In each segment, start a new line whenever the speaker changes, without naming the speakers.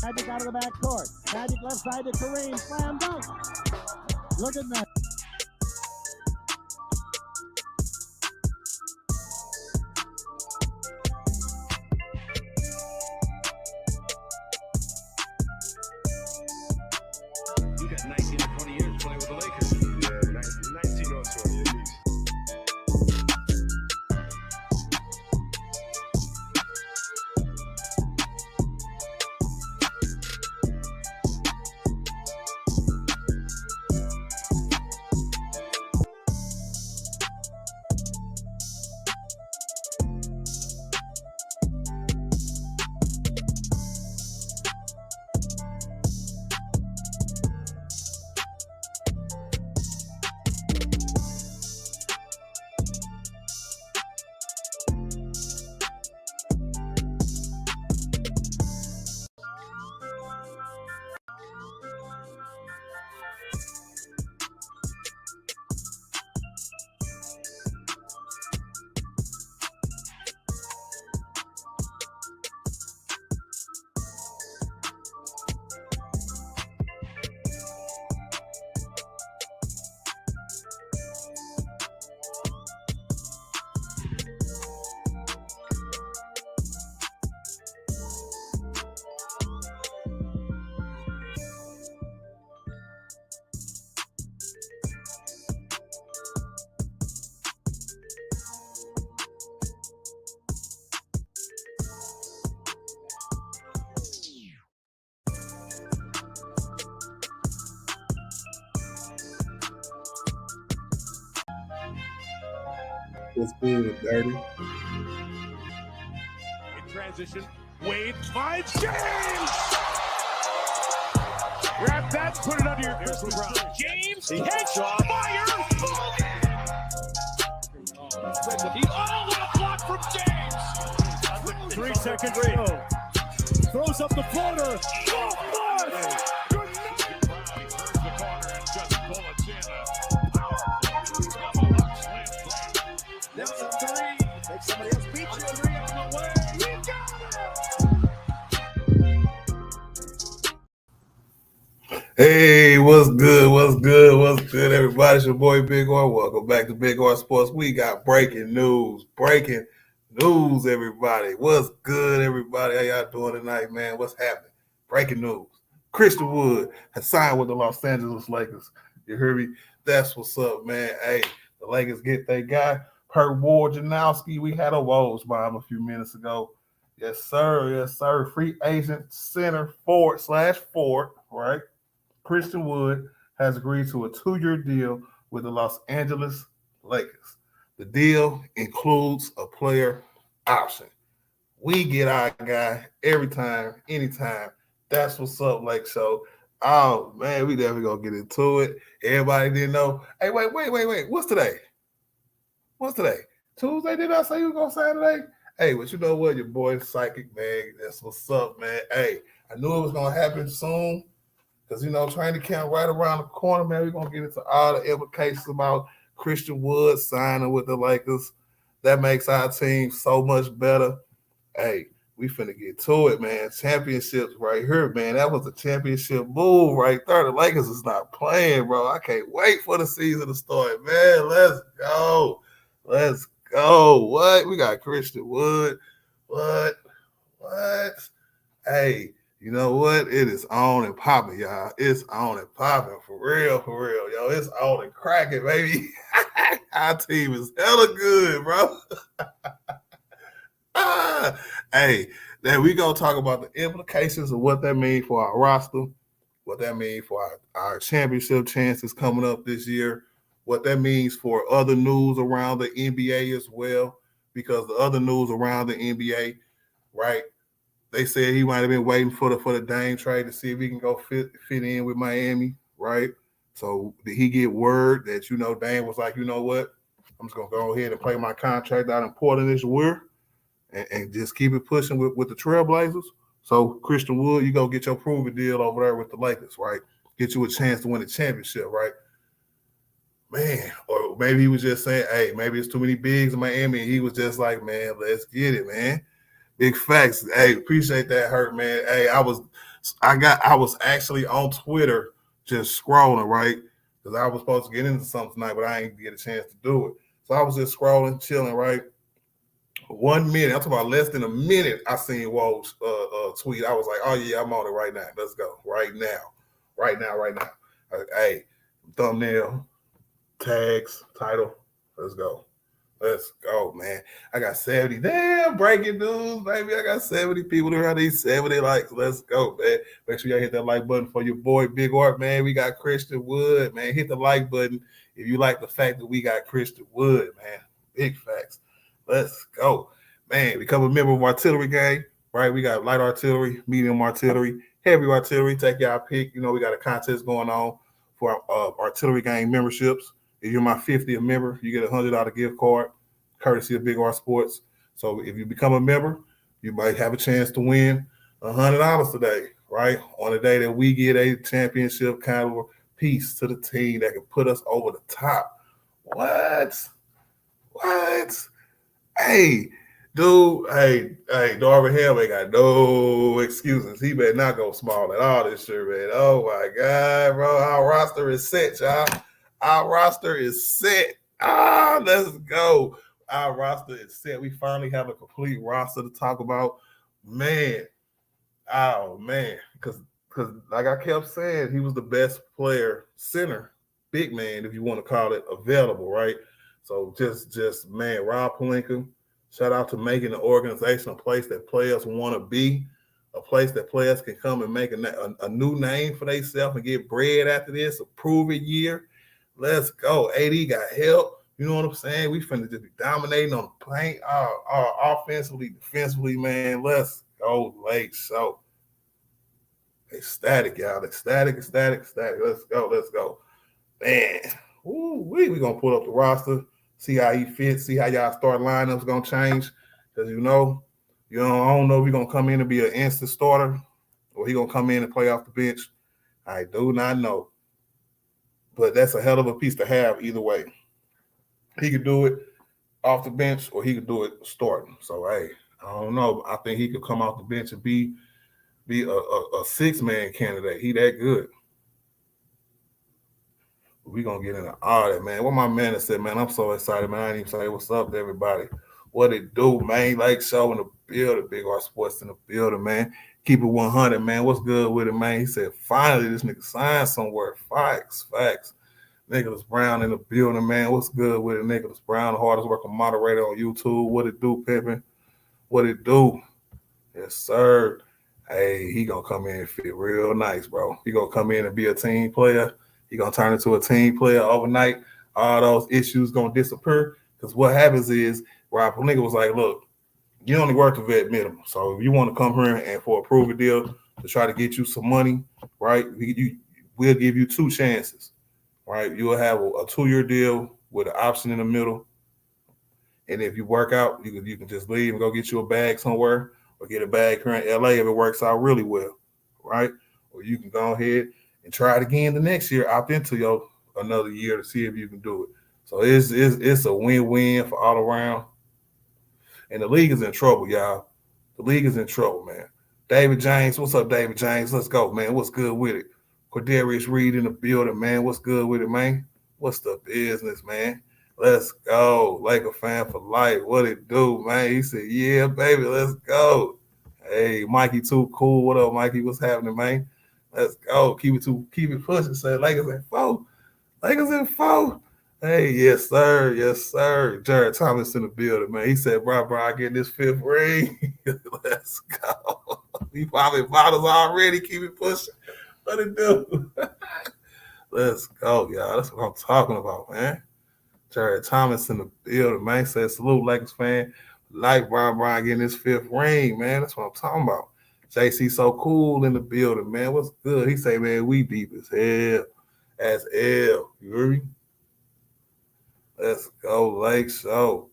Magic out of the back court. Magic left side to Kareem. Slam dunk. Look at that.
You got 19 to 20 years playing with the Lakers.
Yeah, 19 or 20 at least.
What's good, Dirty?
In transition, Wade finds James! Grab that, put it under your Here's LeBron. James, hits, fire! What a block from James! 3 seconds to go. Throws up the floater. Oh, good night! Brown, he turns the corner and just bullets in a powerful tomahawk slam dunk.
There's a three. Make somebody else beat you. Three on the way. You got it.
Hey, what's good? What's good? What's good, everybody? It's your boy Big R. Welcome back to Big R Sports. We got breaking news. Breaking news, everybody. What's good, everybody? How y'all doing tonight, man? What's happening? Breaking news. Christian Wood has signed with the Los Angeles Lakers. You hear me? That's what's up, man. Hey, the Lakers get their guy. Per Wojnarowski, we had a Woj bomb a few minutes ago. Yes, sir. Yes, sir. Free agent center forward, right? Christian Wood has agreed to a 2-year deal with the Los Angeles Lakers. The deal includes a player option. We get our guy every time, anytime. That's what's up, Lake Show. Oh, man, we definitely going to get into it. Everybody didn't know. Hey, wait. What's today? What's today? Tuesday? Did I say you were going to sign today? Hey, but you know what? Your boy Psychic, man. That's what's up, man. Hey, I knew it was going to happen soon because, training camp right around the corner, man. We're going to get into all the implications about Christian Wood signing with the Lakers. That makes our team so much better. Hey, we finna get to it, man. Championships right here, man. That was a championship move right there. The Lakers is not playing, bro. I can't wait for the season to start, man. Let's go. Let's go. What? We got Christian Wood. What? Hey, you know what? It is on and popping, y'all. It's on and popping. For real, yo. It's on and cracking, baby. Our team is hella good, bro. Hey, then we gonna talk about the implications of what that means for our roster, what that means for our championship chances coming up this year, what that means for other news around the NBA as well, because the other news around the NBA, right? They said he might have been waiting for the Dame trade to see if he can go fit in with Miami, right? So did he get word that, Dame was like, you know what? I'm just going to go ahead and play my contract out in Portland this year and just keep it pushing with the Trailblazers. So Christian Wood, you go get your proven deal over there with the Lakers, right? Get you a chance to win a championship, right? Man, or maybe he was just saying, hey, maybe it's too many bigs in Miami, and he was just like, man, let's get it, man. Big facts. Hey, appreciate that, Hurt, man. Hey, I was I was actually on Twitter just scrolling, right? Because I was supposed to get into something tonight, but I ain't get a chance to do it. So I was just scrolling, chilling, right? 1 minute, I'm talking about less than a minute, I seen Woj tweet. I was like, oh yeah, I'm on it right now. Let's go. Right now. Hey, thumbnail, tags, title. Let's go. Let's go, man. I got 70. Damn, breaking news, baby. I got 70 people around these 70 likes. Let's go, man. Make sure y'all hit that like button for your boy, Big Art, man. We got Christian Wood, man. Hit the like button if you like the fact that we got Christian Wood, man. Big facts. Let's go. Man, become a member of artillery gang, right? We got light artillery, medium artillery, heavy artillery. Take y'all pick. You know, we got a contest going on for artillery gang memberships. If you're my 50th member, you get a $100 gift card, courtesy of Big R Sports. So if you become a member, you might have a chance to win $100 today, right? On the day that we get a championship caliber piece to the team that can put us over the top. What? Hey, dude, Darvin Ham ain't got no excuses. He better not go small at all this year, man. Oh, my God, bro. Our roster is set, y'all. Our roster is set. Let's go. Our roster is set. We finally have a complete roster to talk about. Man. Oh, man. Because like I kept saying, he was the best player, center, big man, if you want to call it, available, right? So just man, Rob Pelinka, shout out to making the organization a place that players want to be, a place that players can come and make a new name for themselves and get bread after this, a prove-it year. Let's go. AD got help. You know what I'm saying? We finna just be dominating on the paint, offensively, defensively, man. Let's go, Lake Show. Ecstatic, y'all. Ecstatic. Let's go. Man, we gonna pull up the roster, see how he fits, see how y'all start lineups gonna change. Because I don't know if he's gonna come in and be an instant starter or he gonna come in and play off the bench. I do not know. But that's a hell of a piece to have either way. He could do it off the bench or he could do it starting. So hey, I don't know. I think he could come off the bench and be a six-man candidate. He that good. We gonna get into all that, man. What my man has said, man, I'm so excited, man. I didn't even say what's up to everybody. What it do, man? Lake Show in the building, Big R Sports in the building, man. Keep it 100, man. What's good with it, man? He said, finally, this nigga signed somewhere. Facts. Nicholas Brown in the building, man. What's good with it? Nicholas Brown, the hardest working moderator on YouTube. What it do, Pippin? What it do? Yes, sir. Hey, he gonna come in and fit real nice, bro. He gonna come in and be a team player. He gonna turn into a team player overnight. All those issues gonna disappear. Because what happens is Rob Pelinka was like, look, you only work the vet minimum. So if you want to come here and for a prove deal to try to get you some money, right? We'll give you 2 chances, right? You'll have a 2-year deal with an option in the middle. And if you work out, you can just leave and go get you a bag somewhere or get a bag here in LA if it works out really well, right? Or you can go ahead and try it again the next year, opt into another year to see if you can do it. So it's a win-win for all around. And the league is in trouble, y'all. The league is in trouble, man. David James, what's up, David James? Let's go, man. What's good with it? Cordarius Reed in the building, man. What's good with it, man? What's the business, man? Let's go. Laker fan for life. What it do, man? He said, yeah, baby, let's go. Hey, Mikey too cool. What up, Mikey? What's happening, man? Let's go. Keep it pushing. Say Lakers in 4. Lakers in 4. Hey, yes, sir. Jared Thomas in the building, man. He said, bro, I get this 5th ring. Let's go. We popping bottles already. Keep it pushing. What it do? Let's go, y'all. That's what I'm talking about, man. Jared Thomas in the building, man. He said, salute, Lakers fan. Like Brian getting his 5th ring, man. That's what I'm talking about. JC so cool in the building, man. What's good? He say, man, we deep as hell. As hell. You hear me? Let's go, Lake Show.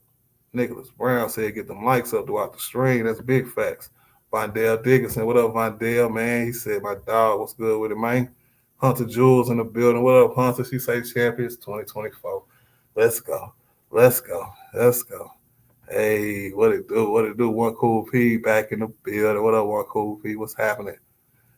Nicholas Brown said, get them likes up throughout the stream. That's big facts. Vondell Dickinson, what up, Vondell, man? He said, my dog, what's good with it, man? Hunter Jules in the building. What up, Hunter? She say champions 2024. Let's go. Hey, what it do? One Cool P back in the building. What up, One Cool P? What's happening?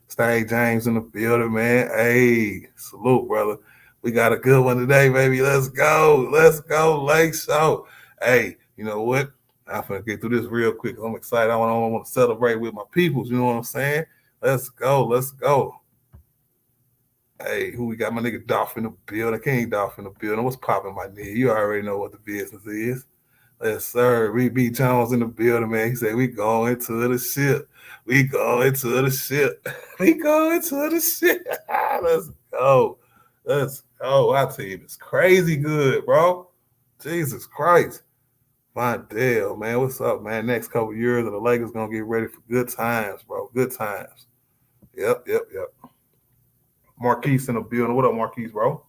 Stay James in the building, man. Hey, salute, brother. We got a good one today, baby. Let's go. Let's go, Lake Show. Hey, you know what? I'm going to get through this real quick. I'm excited. I want to celebrate with my peoples. You know what I'm saying? Let's go. Let's go. Hey, who we got? My nigga Dolph in the building. King Dolph in the building. What's popping, my nigga? You already know what the business is. Yes, sir. B. Jones in the building, man. He said, we going to the ship. We going to the ship. We going to the ship. Let's go. Let's go. Our team is crazy good, bro. Jesus Christ. Vandale, man. What's up, man? Next couple years, and the Lakers going to get ready for good times, bro. Good times. Yep. Marquise in the building. What up, Marquise, bro?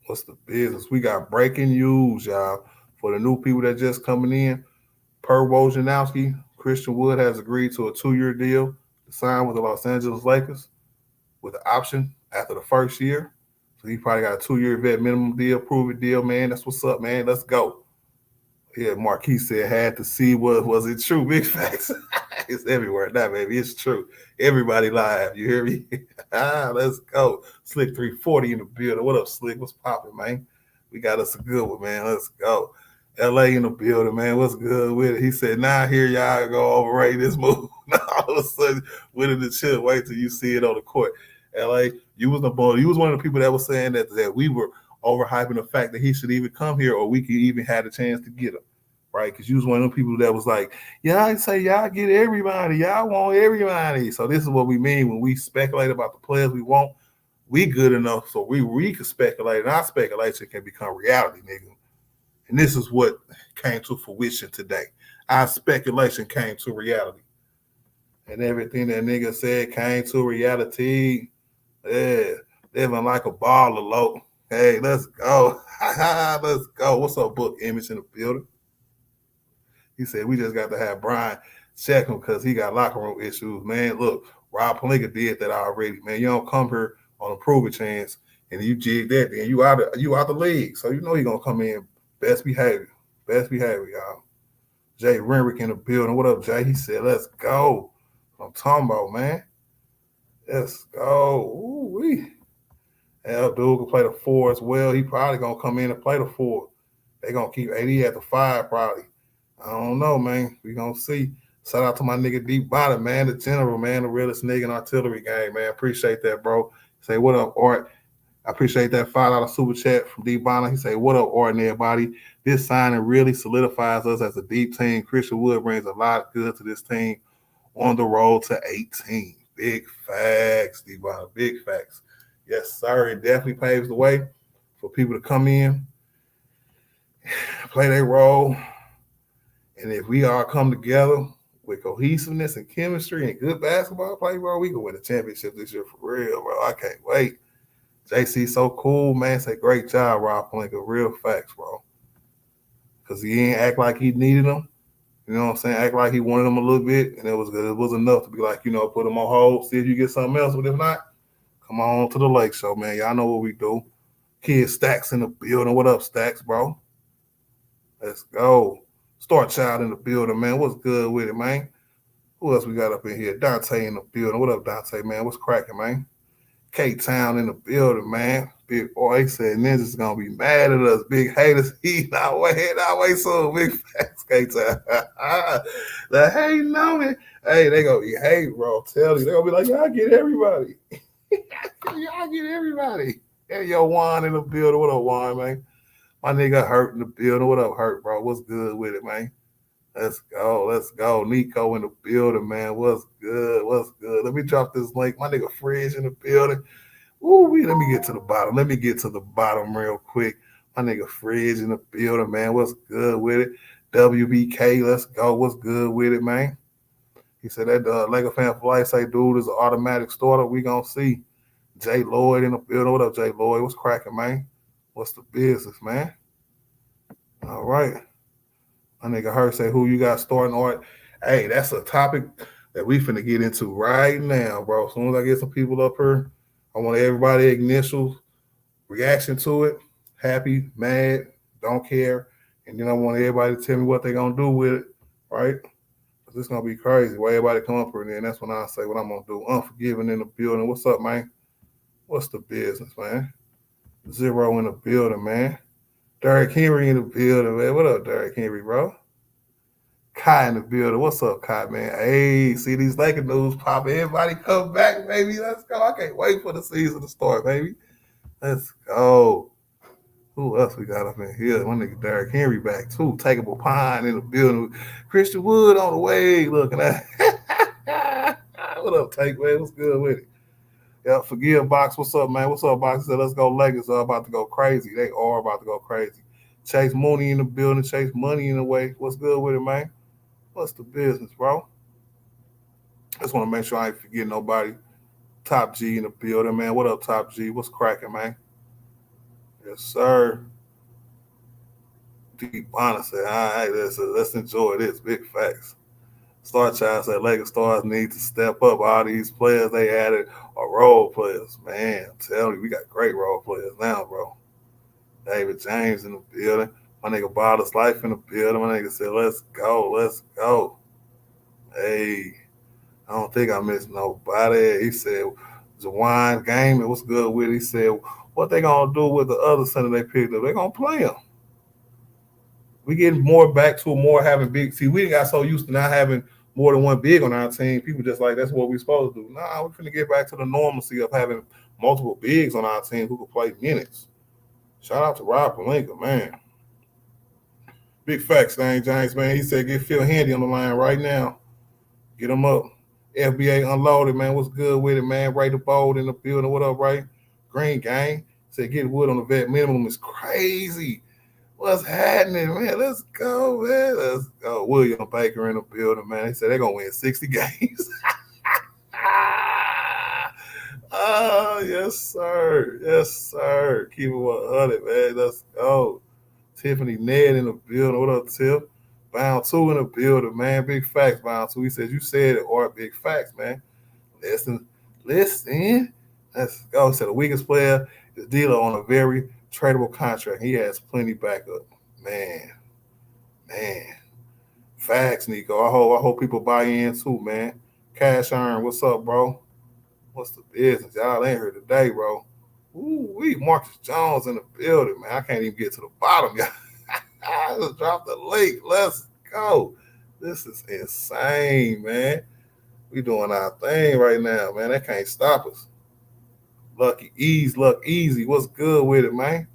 What's the business? We got breaking news, y'all. For the new people that just coming in, per Wojnarowski, Christian Wood has agreed to a 2-year deal to sign with the Los Angeles Lakers with the option after the first year. So he probably got a 2-year vet minimum deal, prove it deal, man. That's what's up, man. Let's go. Yeah, Marquis said, had to see was it true. Big facts. It's everywhere now, baby. It's true. Everybody live. You hear me? Let's go. Slick 340 in the building. What up, Slick? What's popping, man? We got us a good one, man. Let's go. LA in the building, man. What's good with it? He said, now here y'all go overrate this move. All of a sudden, with it to chill. Wait till you see it on the court. LA, you was the boy. You was one of the people that was saying that we were overhyping the fact that he should even come here or we could even have a chance to get him. Right? Because you was one of the people that was like, yeah, I say y'all get everybody. Y'all want everybody. So this is what we mean when we speculate about the players we want. We good enough so we can speculate, and our speculation can become reality, nigga. And this is what came to fruition today. Our speculation came to reality. And everything that nigga said came to reality. Yeah, living like a baller, low. Hey, let's go. Let's go. What's up, Book Image in the building? He said, we just got to have Brian check him because he got locker room issues. Man, look, Rob Pelinka did that already. Man, you don't come here on a prove-it chance, and you jig that, then you out the league. So you know he's going to come in best behavior. Best behavior, y'all. Jay Renrick in the building. What up, Jay? He said, let's go. I'm talking about, man. Let's go. Ooh-wee. And Abdul can play the 4 as well. He probably going to come in and play the 4. They're going to keep AD at the 5 probably. I don't know, man. We gonna see. Shout out to my nigga Deep Bottom, man, the general, man, the realest nigga in artillery game, man. Appreciate that, bro. Say, what up, Art? I appreciate that $5 super chat from Deep Bottom. He say, what up, Art and everybody? This signing really solidifies us as a deep team. Christian Wood brings a lot of good to this team on the road to 18. Big facts, Deep Bottom. Big facts. Yes, sir. It definitely paves the way for people to come in, play their role. And if we all come together with cohesiveness and chemistry and good basketball play, bro, we can win a championship this year for real, bro. I can't wait. JC so cool, man. Say great job, Rob Pelinka. Real facts, bro. Because he ain't act like he needed them. You know what I'm saying? Act like he wanted them a little bit, and it was good. It was enough to be like, you know, put them on hold, see if you get something else. But if not, come on to the Lake Show, man. Y'all know what we do. Kid Stacks in the building. What up, Stacks, bro? Let's go. Star Child in the building, man. What's good with it, man? Who else we got up in here? Dante in the building. What up, Dante, man? What's cracking, man? K-Town in the building, man. Big boy said Ninja's going to be mad at us. Big haters. He not wait soon. Big facts, K-Town. The hate know it. Hey, they going to be hate, bro. Tell you. They're going to be like, y'all get everybody. Y'all get everybody. Hey, yo, Juan in the building. What up, Juan, man? My nigga Hurt in the building. What up, Hurt, bro? What's good with it, man? Let's go. Let's go. Nico in the building, man. What's good? What's good? Let me drop this link. My nigga Fridge in the building. Ooh, let me get to the bottom. Let me get to the bottom real quick. My nigga Fridge in the building, man. What's good with it? WBK, let's go. What's good with it, man? He said that Laker fan for life say, dude, is an automatic starter. We gonna see. Jay Lloyd in the building. What up, Jay Lloyd? What's cracking, man? What's the business, man? All right. My nigga Hurt say, who you got starting art? Hey, that's a topic that we finna get into right now, bro. As soon as I get some people up here, I want everybody initial reaction to it. Happy, mad, don't care. And then I want everybody to tell me what they're going to do with it, right? This is gonna be crazy. Why everybody come up here, and that's when I say what I'm gonna do. Unforgiving in the building. What's up, man? What's the business, man? Zero in the building, man. Derrick Henry in the building, man. What up, Derrick Henry, bro? Kai in the building. What's up, Kai, man? Hey, see these Laker news popping. Everybody come back, baby. Let's go. I can't wait for the season to start, baby. Let's go. Who else we got up in here? My nigga Derrick Henry back too. Takeable Pine in the building. Christian Wood on the way. Looking at what up, Take, man? What's good with it? Yeah, forgive Box. What's up, man? What's up, Box? He said, let's go Lakers. Are about to go crazy. They are about to go crazy. Chase Mooney in the building. Chase Money in the way. What's good with it, man? What's the business, bro? Just want to make sure I ain't forgetting nobody. Top G in the building, man. What up, Top G? What's cracking, man? Yes, sir. Deep Bonner said, all right, let's enjoy this. Big facts. Star Child said Lakers stars need to step up. All these players they added are role players. Man, I'm telling you, we got great role players now, bro. David James in the building. My nigga Bottom's Life in the building. My nigga said, let's go, let's go. Hey, I don't think I missed nobody. He said, Jawan Game, what's good with it? He said, what they going to do with the other center they picked up? They going to play him. We getting more back to more having big. See, we got so used to not having more than one big on our team. People just like, that's what we're supposed to do. Nah, we're finna get back to the normalcy of having multiple bigs on our team who can play minutes. Shout out to Rob Pelinka, man. Big facts, Stain James, man. He said, get Phil Handy on the line right now. Get him up. FBA Unloaded, man. What's good with it, man? Ray the Bold in the building. What up, Ray? Green Gang. Said, get Wood on the vet minimum is crazy. What's happening, man? Let's go, man. Let's go. William Baker in the building, man. He said they're going to win 60 games. Oh, yes, sir. Yes, sir. Keep it 100, man. Let's go. Tiffany Ned in the building. What up, Tiff? Bound 2 in the building, man. Big facts, Bound 2. He said, you said it, or big facts, man. Listen. Let's go. He said the weakest player is D'Lo on a very tradable contract. He has plenty backup. Man. Facts, Nico. I hope people buy in too, man. Cash Iron, what's up, bro? What's the business? Y'all ain't here today, bro. Ooh, Marcus Jones in the building, man. I can't even get to the bottom, y'all. I just dropped the link. Let's go. This is insane, man. We doing our thing right now, man. They can't stop us. Luck easy. What's good with it, man?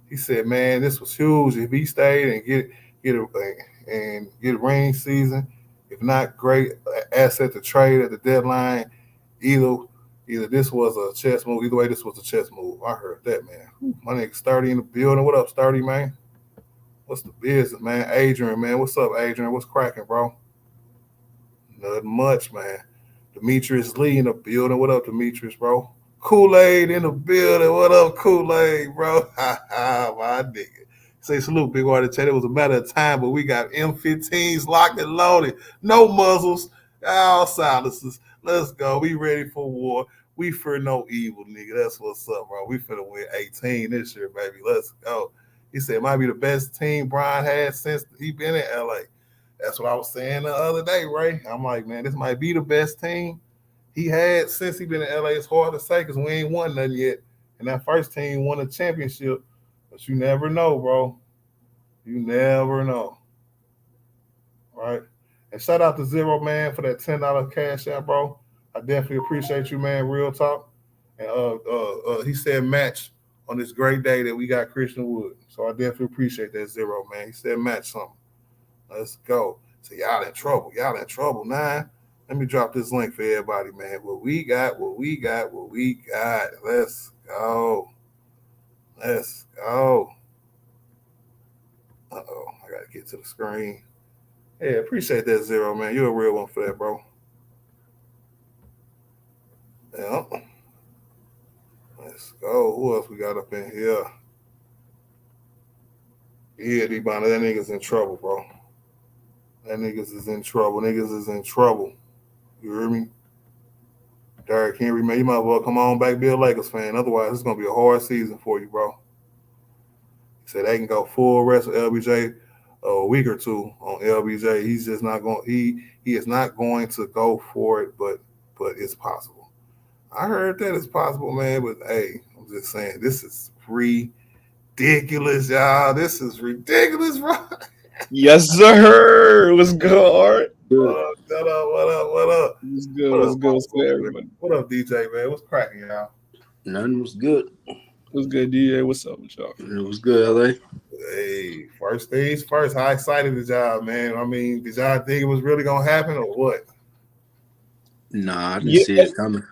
He said, man, this was huge. If he stayed and get a rain season, if not, great asset to trade at the deadline. Either this was a chess move. Either way, this was a chess move. I heard that, man. My nigga Sturdy in the building. What up, Sturdy, man? What's the business, man? Adrian, man. What's up, Adrian? What's cracking, bro? Nothing much, man. Demetrius Lee in the building. What up, Demetrius, bro? Kool-Aid in the building. What up, Kool-Aid, bro? My nigga. Say salute, Big Water Chat. It was a matter of time, but we got M15s locked and loaded. No muzzles. All silences. Let's go. We ready for war. We fear no evil, nigga. That's what's up, bro. We finna win 18 this year, baby. Let's go. He said it might be the best team Brian had since he been in LA. That's what I was saying the other day, Ray. I'm like, man, this might be the best team he had since he been in LA. It's hard to say because we ain't won nothing yet. And that first team won a championship. But you never know, bro. You never know. Right? And shout out to Zero, man, for that $10 cash out, bro. I definitely appreciate you, man. Real talk. And he said match on this great day that we got Christian Wood. So I definitely appreciate that, Zero, man. He said match something. Let's go. So y'all in trouble. Nah. Let me drop this link for everybody, man. What we got. Let's go. Uh-oh. I got to get to the screen. Yeah, appreciate that, Zero, man. You're a real one for that, bro. Yeah. Let's go. Who else we got up in here? Yeah, D-Bonner, that nigga's in trouble, bro. Niggas is in trouble. You hear me? Derrick Henry, man, you might as well come on back, be a Lakers fan. Otherwise, it's going to be a hard season for you, bro. He said they can go full rest with LBJ a week or two on LBJ. He's just not going. He is not going to go for it, but it's possible. I heard that it's possible, man. But hey, I'm just saying this is ridiculous, y'all. This is ridiculous, bro.
Yes, sir. What's good, Art?
What up? What up? What up? What up?
What's good? What's good? What's good, everybody?
What up, DJ, man? What's cracking, y'all?
None was good.
What's good, DJ? What's up with y'all?
It was good, LA.
Hey, first things first. How excited is y'all, man? I mean, did y'all think it was really gonna happen or what?
Nah, I didn't see it coming.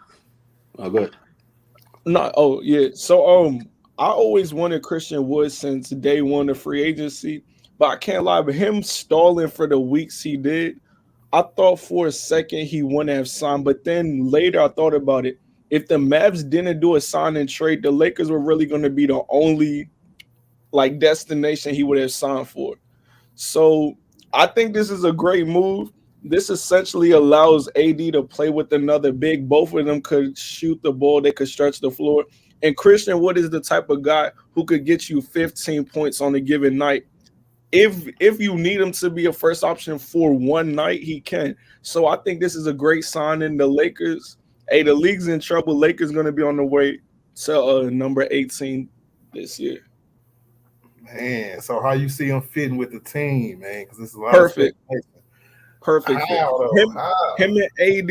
Oh, good.
No, oh yeah. So I always wanted Christian Wood since day one of free agency, but I can't lie, but him stalling for the weeks he did, I thought for a second he wouldn't have signed, but then later I thought about it. If the Mavs didn't do a sign and trade, the Lakers were really going to be the only like destination he would have signed for. So I think this is a great move. This essentially allows AD to play with another big. Both of them could shoot the ball. They could stretch the floor. And Christian Wood is the type of guy who could get you 15 points on a given night. If you need him to be a first option for one night, he can. So I think this is a great sign in the Lakers. Hey, the league's in trouble. Lakers going to be on the way to number 18 this year.
Man, so how you see him fitting with the team, man? Because this is a lot
Perfect.
Of
Perfect. Him and AD.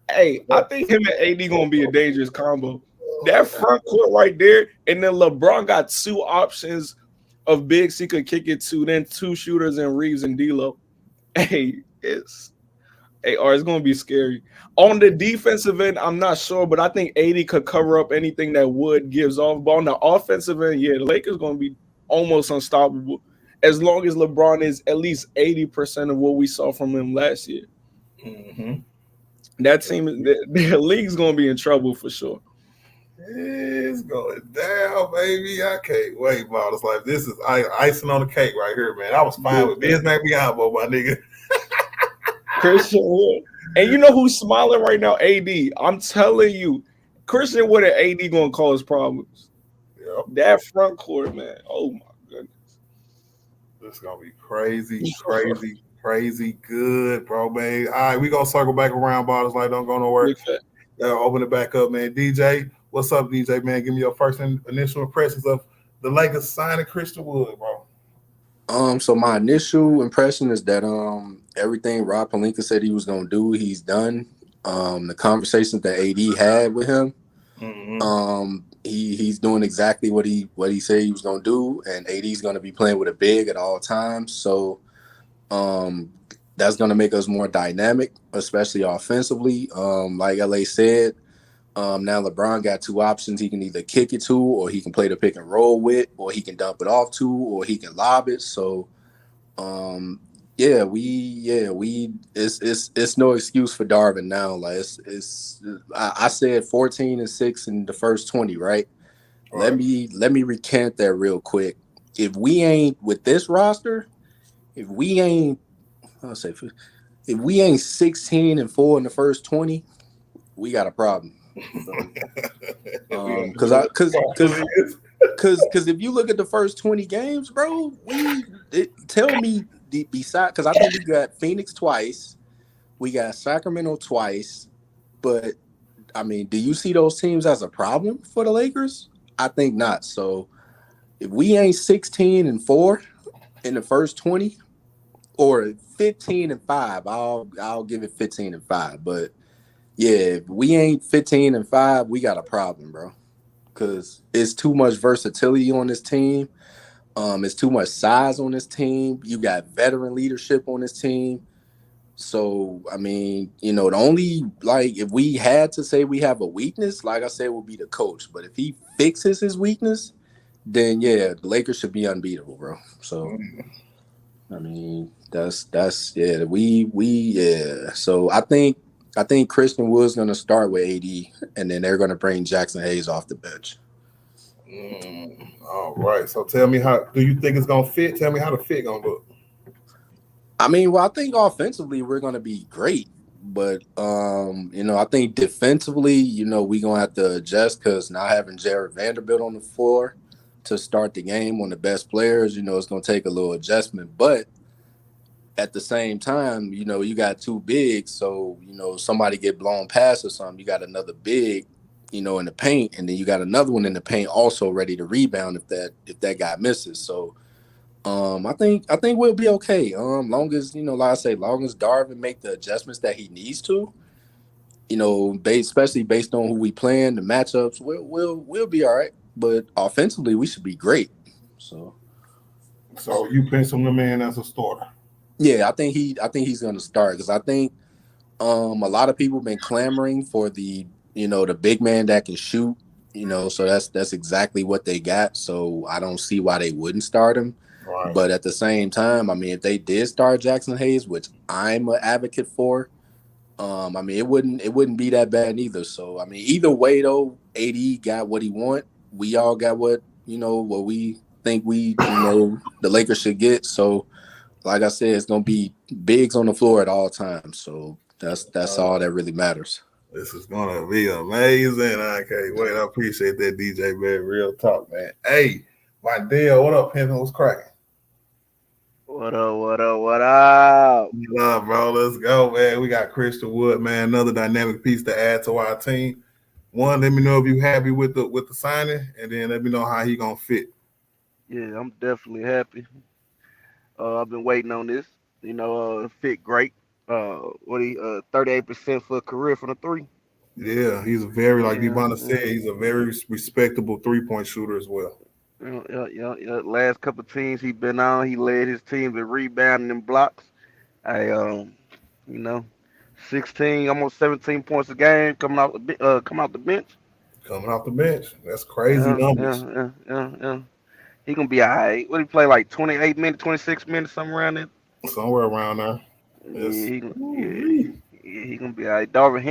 Hey, I think him and AD going to be a dangerous combo. That front court right there, and then LeBron got two options of bigs he could kick it to, then two shooters in Reeves and D'Lo. Hey, it's going to be scary. On the defensive end, I'm not sure, but I think AD could cover up anything that Wood gives off. But on the offensive end, yeah, the Lakers going to be almost unstoppable as long as LeBron is at least 80% of what we saw from him last year.
Mm-hmm.
That team, the league's going to be in trouble for sure.
It's going down, baby. I can't wait, Bottles. Like, this is icing on the cake right here, man. I was fine with Biz Biombo, my nigga.
Christian Wood. And you know who's smiling right now? AD. I'm telling you, Christian Wood and AD going to cause problems.
Yep.
That front court, man. Oh, my goodness.
This is going to be crazy good, bro, man. All right, we going to circle back around, Bottles. Like, don't go nowhere. Open it back up, man. DJ, what's up, DJ, man? Give me your first initial impressions of the Lakers signing Christian Wood, bro.
So my initial impression is that everything Rob Pelinka said he was gonna do, he's done. The conversations that AD had with him, he's doing exactly what he said he was gonna do, and AD's gonna be playing with a big at all times. So that's gonna make us more dynamic, especially offensively. Like LA said, now LeBron got two options. He can either kick it to, or he can play the pick and roll with, or he can dump it off to, or he can lob it. So, it's no excuse for Darvin now. Like I said 14-6 in the first 20, right? Let me recant that real quick. If we ain't with this roster, if we ain't 16-4 in the first 20, we got a problem. Because if you look at the first 20 games, bro, tell me beside, because I think we got Phoenix twice, we got Sacramento twice, but I mean, do you see those teams as a problem for the Lakers? I think not. So if we ain't 16-4 in the first 20, or 15-5, I'll give it 15-5, but yeah, if we ain't 15-5, we got a problem, bro. Because it's too much versatility on this team. It's too much size on this team. You got veteran leadership on this team. So, I mean, the only, if we had to say we have a weakness, like I said, would be the coach. But if he fixes his weakness, then, yeah, the Lakers should be unbeatable, bro. So, I mean, that's yeah, yeah. So, I think Christian Wood's going to start with AD, and then they're going to bring Jackson Hayes off the bench.
All right. So tell me, how do you think it's going to fit? Tell me how the fit going to look.
I mean, well, I think offensively we're going to be great. But, I think defensively, we're going to have to adjust because not having Jared Vanderbilt on the floor, to start the game on the best players, it's going to take a little adjustment. But at the same time, you got two bigs, so somebody get blown past or something, you got another big, in the paint, and then you got another one in the paint also ready to rebound if that guy misses. So I think we'll be okay. Long as like I say, long as Darvin make the adjustments that he needs to, especially based on who we playing, the matchups, we'll be all right. But offensively, we should be great. So
you pencil him in as a starter?
Yeah, I think he's going to start because I think a lot of people have been clamoring for the big man that can shoot. So that's exactly what they got. So I don't see why they wouldn't start him.
Right.
But at the same time, I mean, if they did start Jackson Hayes, which I'm an advocate for, I mean, it wouldn't be that bad either. So I mean, either way though, AD got what he want. We all got what we think the Lakers should get. So like I said, it's gonna be bigs on the floor at all times. So that's all that really matters.
This is gonna be amazing. I can't wait. I appreciate that, DJ, man. Real talk, man. Hey, my deal. What up, Pimpin'? What's cracking?
What up?
What up, bro? Let's go, man. We got Christian Wood, man. Another dynamic piece to add to our team. One, let me know if you happy with the signing, and then let me know how he gonna fit.
Yeah, I'm definitely happy. I've been waiting on this. Fit great. 38% for a career from the three.
Yeah, he's a very, like Ivana said, he's a very respectable 3-point shooter as well.
Yeah. Last couple of teams he been on, he led his team in rebounding and blocks. 16, almost 17 points a game coming out the bench.
Coming off the bench, that's crazy numbers.
Yeah. He gonna be all right. What he play like 28 minutes, 26 minutes, somewhere around there.
Somewhere around there.
He gonna be all right. Darvin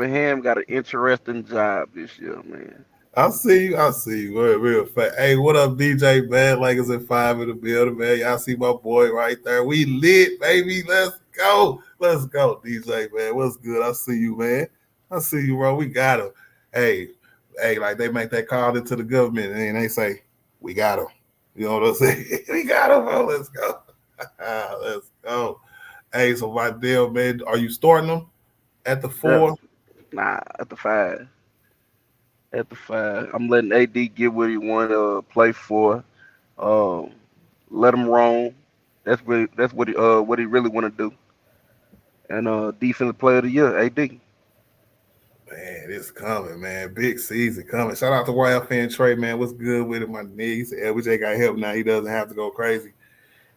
Ham got an interesting job this year, man.
I see you. Real fast. Hey, what up, DJ? Bad Lakers at 5 in the building, man. Y'all see my boy right there. We lit, baby. Let's go, DJ, man. What's good? I see you, man. I see you, bro. We got him. Hey, like they make that call into the government and they say, we got him. You know what I'm saying? We got him, bro. Let's go. Let's go. Hey, so my deal, man, are you starting them at the 4?
Nah, at the 5. At the 5. I'm letting AD get what he want to play for. Let him roam. That's what he really want to do. And defensive player of the year, AD.
Man, it's coming, man. Big season coming. Shout out to YFN Trey, man. What's good with it, my nigga? He said LBJ got help now. He doesn't have to go crazy.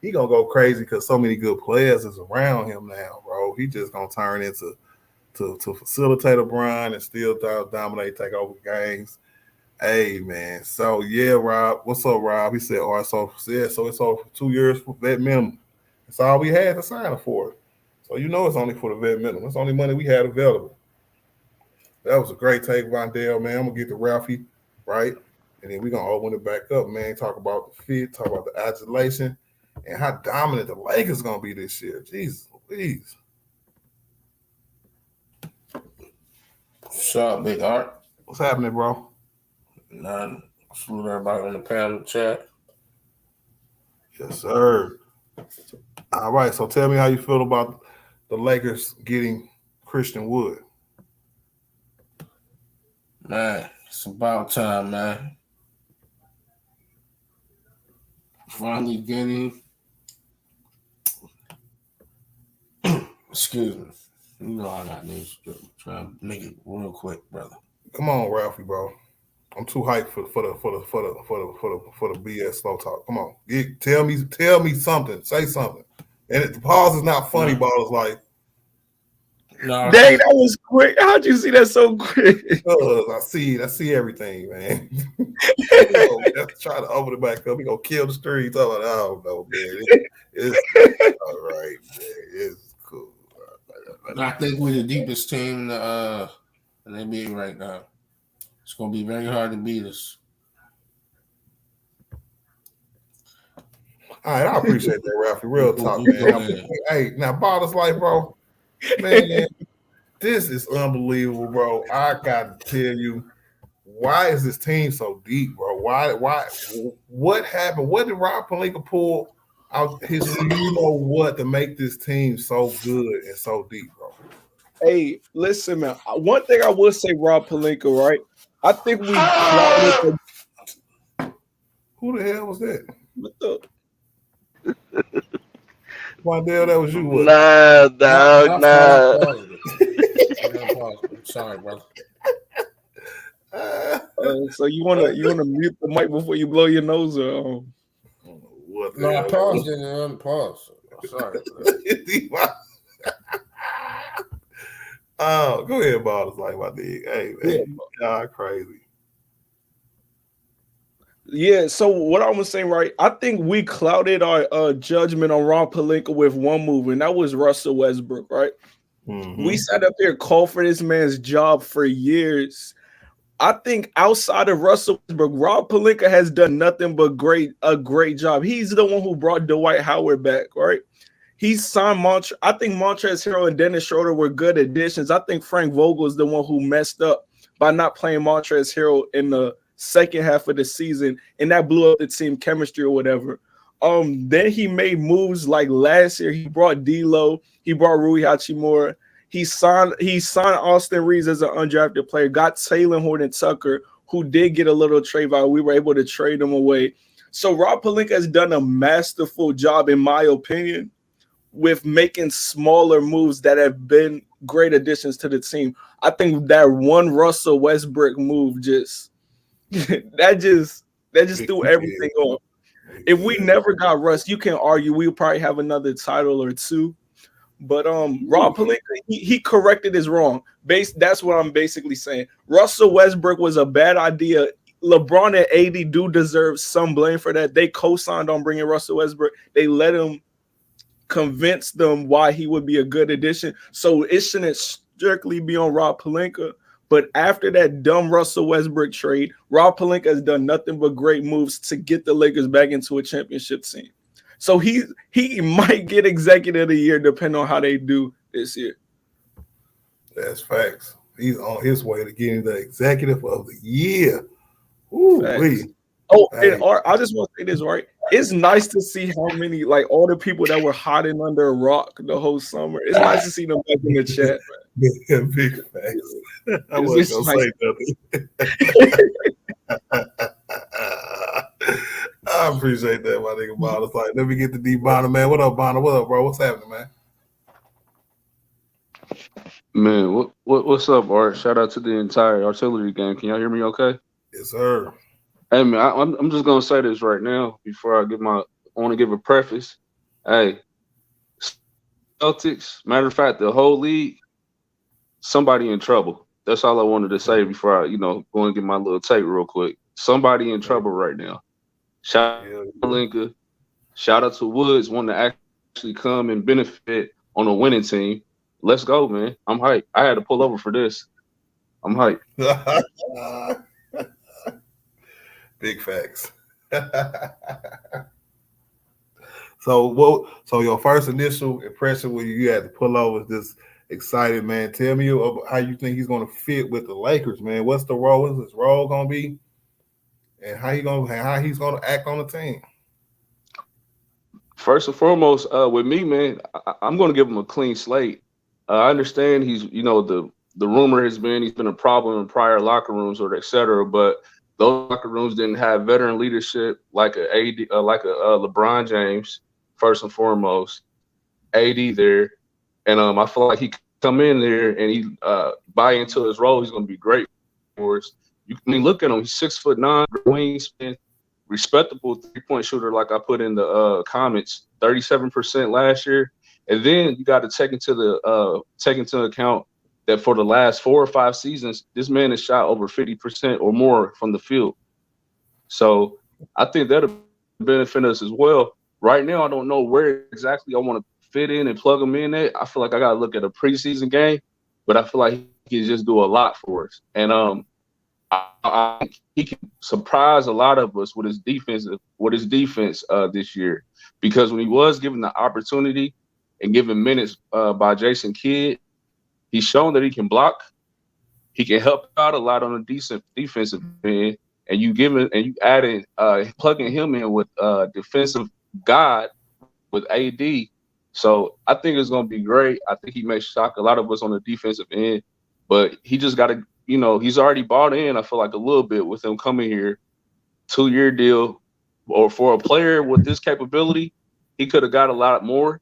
He gonna go crazy because so many good players is around him now, bro. He just gonna turn into to facilitate LeBron and still dominate, take over games. Hey, man. So yeah, Rob. What's up, Rob? He said, so it's over for 2 years for vet minimum. That's all we had to sign him for. So it's only for the vet minimum. It's the only money we had available. That was a great take, Vondell, man. I'm going to get to Ralphie, right? And then we're going to open it back up, man. Talk about the fit, talk about the adulation, and how dominant the Lakers going to be this year. Jesus, please.
What's up, Big Art?
What's happening, bro?
None. Salute everybody on the panel chat.
Yes, sir. All right, so tell me how you feel about the Lakers getting Christian Wood.
Man, it's about time, man. Finally getting. Excuse me. You know I got this. Try to make it real quick, brother.
Come on, Ralphie, bro. I'm too hyped for the BS slow talk. Come on, tell me something. Say something. And the pause is not funny. Ball is like.
No, dang, that was quick. How'd you see that so quick?
I see everything, man. Just try to open it back up. We gonna kill the streets. I don't know, man. It's all right, man. It's cool.
I think we're the deepest team in the NBA right now. It's gonna be very hard to beat us.
All right, I appreciate that, Ralphie. Real talk, man. Hey, now Ballers Life, bro. Man, this is unbelievable, bro. I got to tell you, why is this team so deep, bro? Why? What happened? What did Rob Pelinka pull out his what to make this team so good and so deep, bro?
Hey, listen, man. One thing I will say, Rob Pelinka, right? I think we clouded
Who the hell was that?
what the
Wandale, that was you. What?
Nah, dog, nah.
I'm sorry, brother.
So you wanna mute the mic before you blow your nose, or
What the
No, I
hell?
paused and unpaused. I'm sorry.
Oh, go ahead, Ball. It's like my dig. Hey, man, y'all crazy.
Yeah, so what I was saying, right? I think we clouded our judgment on Rob Pelinka with one move, and that was Russell Westbrook, right?
Mm-hmm.
We sat up there, called for this man's job for years. I think outside of Russell Westbrook, Rob Pelinka has done nothing but a great job. He's the one who brought Dwight Howard back, right? He signed I think Montrezl Harrell and Dennis Schroeder were good additions. I think Frank Vogel is the one who messed up by not playing Montrezl Harrell in the second half of the season, and that blew up the team chemistry or whatever. Then he made moves like last year. He brought D'Lo, he brought Rui Hachimura. He signed Austin Reeves as an undrafted player, got Taylor Horton Tucker, who did get a little trade value. We were able to trade him away. So Rob Pelinka has done a masterful job, in my opinion, with making smaller moves that have been great additions to the team. I think that one Russell Westbrook move just threw everything off. If we never got Russ, you can argue we would probably have another title or two. But Rob Pelinka, he corrected his wrong. That's what I'm basically saying. Russell Westbrook was a bad idea. LeBron and AD do deserve some blame for that. They co-signed on bringing Russell Westbrook. They let him convince them why he would be a good addition. So it shouldn't strictly be on Rob Pelinka. But after that dumb Russell Westbrook trade, Rob Pelinka has done nothing but great moves to get the Lakers back into a championship team. So he might get executive of the year depending on how they do this year.
That's facts. He's on his way to getting the executive of the year. Ooh-wee.
Oh, and I just want to say this, right? It's nice to see how many, like all the people that were hiding under a rock the whole summer. It's nice to see them back in the chat, man.
Yeah, big facts. I wasn't going to say nothing. I appreciate that, my nigga Bonner. It's like, let me get the D Bonner, man. What up, Bonner? What up, bro? What's happening, man?
Man, what's up, Art? Shout out to the entire artillery gang. Can y'all hear me okay?
Yes, sir.
Hey, man, I'm just going to say this right now before I want to give a preface. Hey, Celtics, matter of fact, the whole league, somebody in trouble. That's all I wanted to say before I, go and get my little take real quick. Somebody in trouble right now. Shout out to Pelinka. Shout out to Woods, wanting to actually come and benefit on a winning team. Let's go, man. I'm hyped. I had to pull over for this. I'm hyped.
Big facts. So your first initial impression when you had to pull over is this excited, man. Tell me about how you think he's going to fit with the Lakers, man. What's the role? What's his role going to be? And how he's going to act on the team?
First and foremost, with me, man, I'm going to give him a clean slate. I understand he's, the rumor has been he's been a problem in prior locker rooms or et cetera, but those locker rooms didn't have veteran leadership like a LeBron James, first and foremost, AD there. And I feel like he come in there and he buy into his role. He's going to be great for us. Look at him. He's 6'9", wingspan, respectable 3-point shooter. Like I put in the comments, 37% last year. And then you got to take into account that for the last 4 or 5 seasons, this man has shot over 50% or more from the field. So I think that'll benefit us as well. Right now, I don't know where exactly I want to fit in and plug him in at. I feel like I got to look at a preseason game, but I feel like he can just do a lot for us. And I think he can surprise a lot of us with his defense this year, because when he was given the opportunity and given minutes by Jason Kidd, he's shown that he can block. He can help out a lot on the decent defensive end, and you plugging him in with defensive God with AD. So I think it's gonna be great. I think he may shock a lot of us on the defensive end, but he just got to, he's already bought in. I feel like a little bit with him coming here, 2-year deal, or for a player with this capability, he could have got a lot more.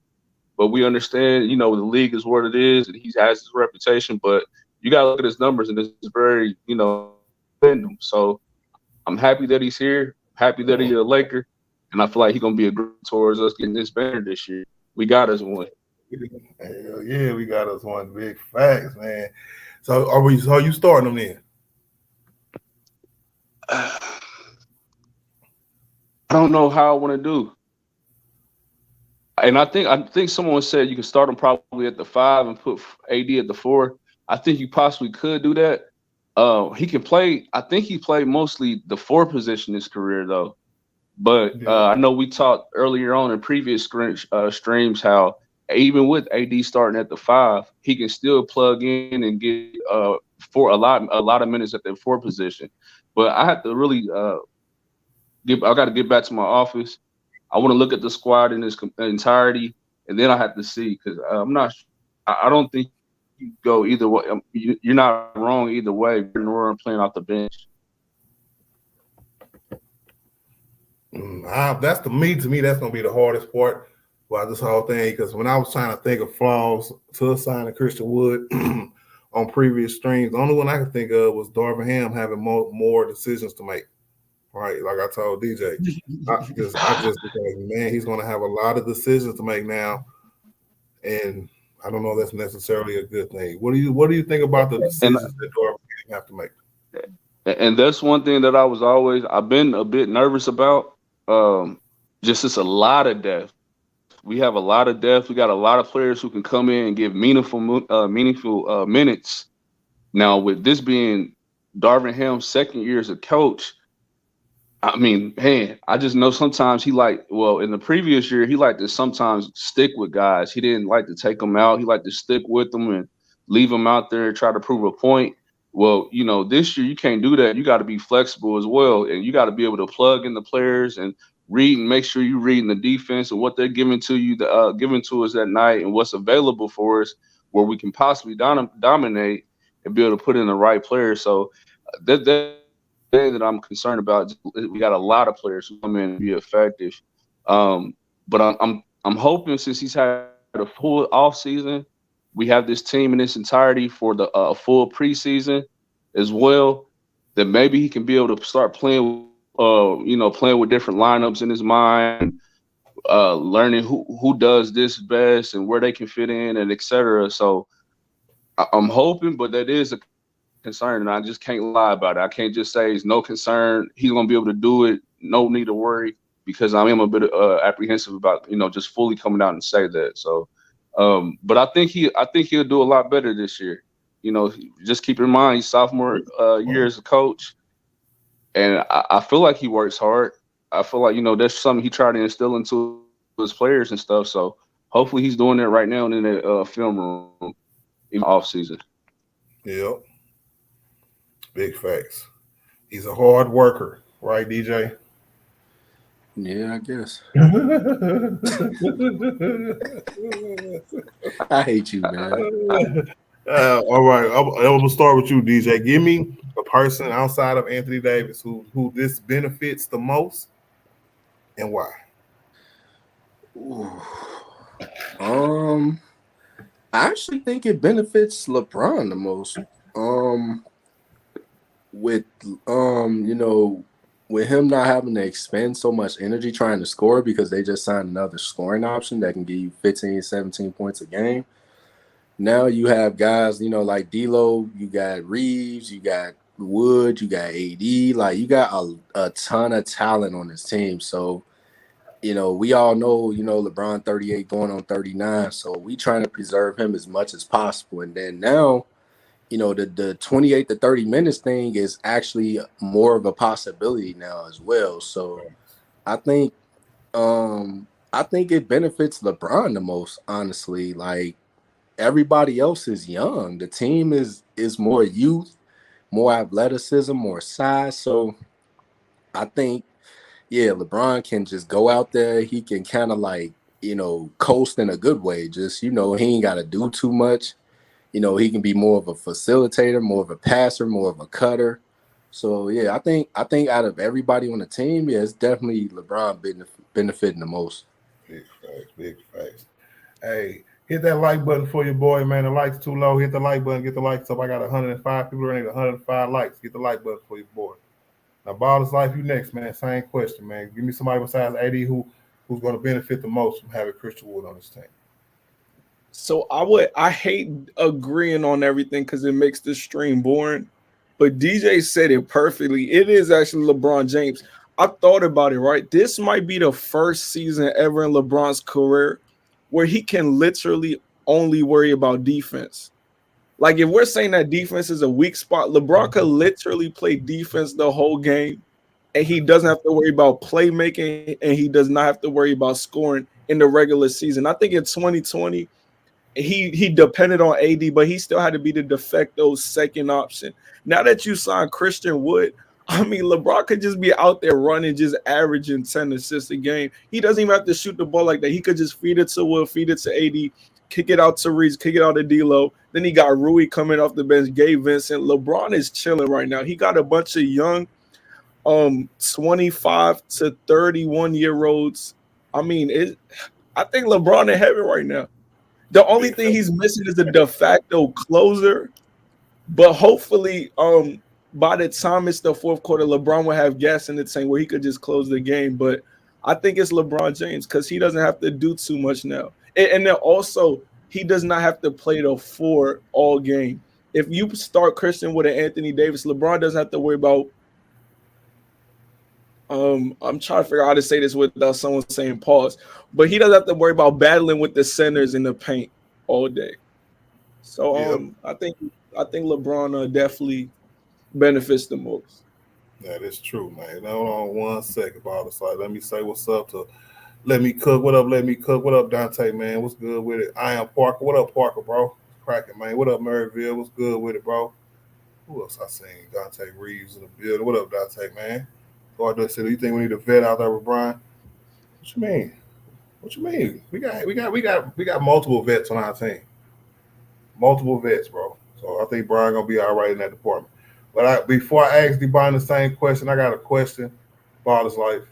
But we understand, the league is what it is, and he has his reputation. But you got to look at his numbers, and it's very, random. So I'm happy that he's here. Happy that he's a Laker, and I feel like he's gonna be a group towards us getting this banner this year. We got us one.
Hell yeah, we got us one. Big facts, man. So are you starting them then?
I don't know how I want to do. And I think someone said you can start him probably at the 5 and put AD at the 4. I think you possibly could do that. He can play. I think he played mostly the 4 position in his career though. But I know we talked earlier on in previous streams how even with AD starting at the 5, he can still plug in and get for a lot of minutes at the 4 position. But I have to really I got to get back to my office. I want to look at the squad in its entirety, and then I have to see because I'm not. I don't think you go either way. You're not wrong either way. We're playing off the bench.
That's to me, that's gonna be the hardest part about this whole thing. Because when I was trying to think of flaws to assign to Christian Wood on previous streams, the only one I could think of was Darvin Ham having more decisions to make. Right, like I told DJ, I just think, man, he's gonna have a lot of decisions to make now, and I don't know if that's necessarily a good thing. What do you think about the decisions that Darvin have to make?
And that's one thing that I've been a bit nervous about. Just it's a lot of depth. We have a lot of depth. We got a lot of players who can come in and give meaningful minutes. Now, with this being Darvin Ham's second year as a coach, I mean, man, I just know sometimes in the previous year, he liked to sometimes stick with guys. He didn't like to take them out. He liked to stick with them and leave them out there and try to prove a point. Well, this year you can't do that. You got to be flexible as well, and you got to be able to plug in the players and read and make sure you're reading the defense and what they're giving to you, giving to us that night, and what's available for us, where we can possibly dominate and be able to put in the right players. So that thing that I'm concerned about, we got a lot of players who come in and be effective. But I'm hoping, since he's had a full off season, we have this team in its entirety for the full preseason as well, that maybe he can be able to start playing with different lineups in his mind, learning who does this best and where they can fit in and et cetera. So I'm hoping, but that is a concern, and I just can't lie about it. I can't just say it's no concern. He's going to be able to do it. No need to worry, because I am a bit apprehensive about, just fully coming out and say that. So, but I think he'll do a lot better this year. Just keep in mind he's sophomore year as a coach, and I feel like he works hard. I feel like that's something he tried to instill into his players and stuff. So hopefully he's doing that right now in the film room in off season.
Yep, big facts. He's a hard worker, right, DJ?
Yeah, I guess. I hate you, man.
All right, I'm gonna start with you, DJ. Give me a person outside of Anthony Davis who this benefits the most, and why.
I actually think it benefits LeBron the most. With him not having to expend so much energy trying to score, because they just signed another scoring option that can give you 15, 17 points a game. Now you have guys, like D'Lo, you got Reeves, you got Wood, you got AD. Like, you got a ton of talent on this team. So, we all know, LeBron 38 going on 39. So we trying to preserve him as much as possible. And then now, the 28 to 30 minutes thing is actually more of a possibility now as well. So I think it benefits LeBron the most, honestly. Like, everybody else is young. The team is more youth. more athleticism, more size. So I think, yeah, LeBron can just go out there. He can kind of like, coast in a good way. Just, he ain't got to do too much. He can be more of a facilitator, more of a passer, more of a cutter. So yeah, I think out of everybody on the team, yeah, it's definitely LeBron benefiting the most.
Big facts, big facts. Hey, hit that like button for your boy, man. The likes too low. Hit the like button, get the likes up. I got 105 people. I need 105 likes. Get the like button for your boy. Now, Baller's Life, you next, man. Same question, man. Give me somebody besides AD who's going to benefit the most from having Christian Wood on this team.
So I hate agreeing on everything because it makes the stream boring. But DJ said it perfectly. It is actually LeBron James. I thought about it, right? This might be the first season ever in LeBron's career where he can literally only worry about defense. Like, if we're saying that defense is a weak spot, LeBron could literally play defense the whole game, and he doesn't have to worry about playmaking, and he does not have to worry about scoring in the regular season. I think in 2020, he depended on AD, but he still had to be the de facto second option. Now that you signed Christian Wood, I mean, LeBron could just be out there running, just averaging 10 assists a game. He doesn't even have to shoot the ball like that. He could just feed it to Wood, feed it to AD, kick it out to Reeves, kick it out to D'Lo. Then he got Rui coming off the bench, Gabe Vincent. LeBron is chilling right now. He got a bunch of young 25 to 31-year-olds. I mean, I think LeBron in heaven right now. The only thing he's missing is a de facto closer. But hopefully, by the time it's the fourth quarter, LeBron will have gas in the tank where he could just close the game. But I think it's LeBron James because he doesn't have to do too much now. And then also, he does not have to play the 4 all game. If you start Christian with an Anthony Davis, LeBron doesn't have to worry about I'm trying to figure out how to say this without someone saying pause, but he doesn't have to worry about battling with the centers in the paint all day. So I think LeBron definitely benefits the most.
That is true, man. Hold on 1 second, Bob. Like, let me say what's up to Let Me Cook. What up, Let Me Cook? What up, Dante, man? What's good with it? I am Parker. What up, Parker, bro? Cracking, man. What up, Maryville? What's good with it, bro? Who else I seen? Dante Reeves in the building. What up, Dante, man? So I just said, you think we need a vet out there with Brian? What you mean? What you mean? We got multiple vets on our team. Multiple vets, bro. So I think Brian gonna be all right in that department. But before I ask DeBon the same question, I got a question about his life.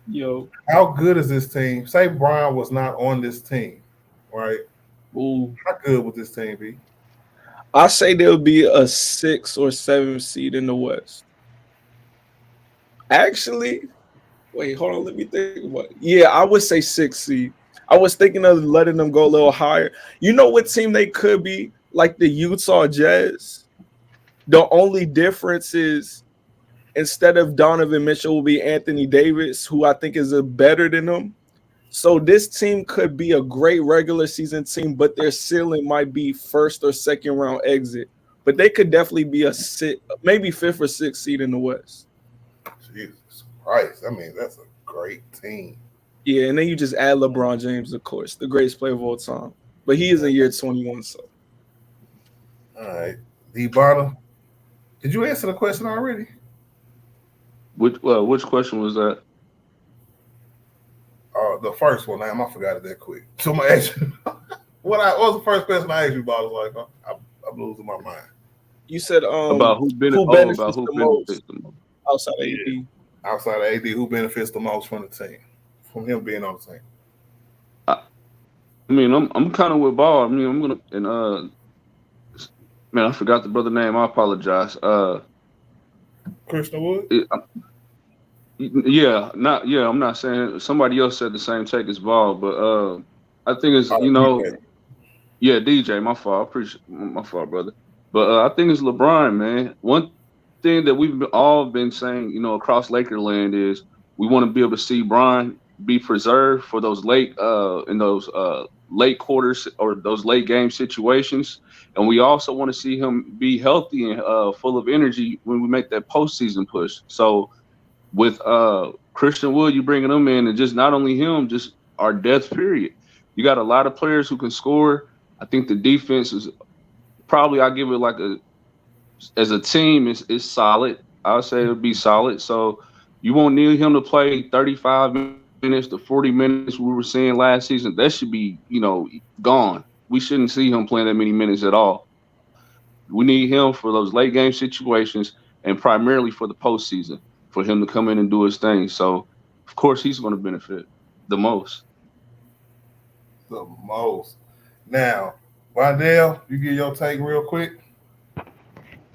Yo,
how good is this team? Say Brian was not on this team, right?
Ooh.
How good would this team be?
I say there'll be a 6 or 7 seed in the West. Actually, wait, hold on. Let me think about it. Yeah, I would say 6 seed. I was thinking of letting them go a little higher. You know what team they could be? Like the Utah Jazz. The only difference is instead of Donovan Mitchell will be Anthony Davis, who I think is better than them. So this team could be a great regular season team, but their ceiling might be 1st or 2nd round exit. But they could definitely be a 6, maybe 5th or 6th seed in the West.
Jesus Christ. I mean, that's a great team.
Yeah, and then you just add LeBron James, of course, the greatest player of all time. But he is in year 21, so.
All right. D-Bonner, did you answer the question already?
Which question was that?
The first one. Damn, I forgot it that quick. So I'm going to ask you. What was the first question I asked you about? Like, I'm losing my mind.
You said
about who benefits the most
outside of AD.
Outside of AD, who benefits the most from the team? From him being on the team.
I mean, I'm kind of with Ball. I mean, I'm gonna man, I forgot the brother name. I apologize.
Christian Wood.
I'm not saying somebody else said the same take as Ball, but I think it's DJ. Yeah, DJ. My fault. I appreciate my fault, brother. But I think it's LeBron, man. One thing that we've all been saying, across Lakerland is we want to be able to see Bron be preserved for those late late quarters or those late game situations, and we also want to see him be healthy and full of energy when we make that postseason push. So with Christian Wood, you bringing him in, and just not only him, just our depth period. You got a lot of players who can score. I think the defense is probably, I give it like a as a team, it's solid. I'll say it'll be solid. So you won't need him to play 35 minutes to 40 minutes we were seeing last season. That should be, gone. We shouldn't see him playing that many minutes at all. We need him for those late game situations and primarily for the postseason for him to come in and do his thing. So, of course, he's going to benefit the most.
The most. Now, Wydell, you get your take real quick.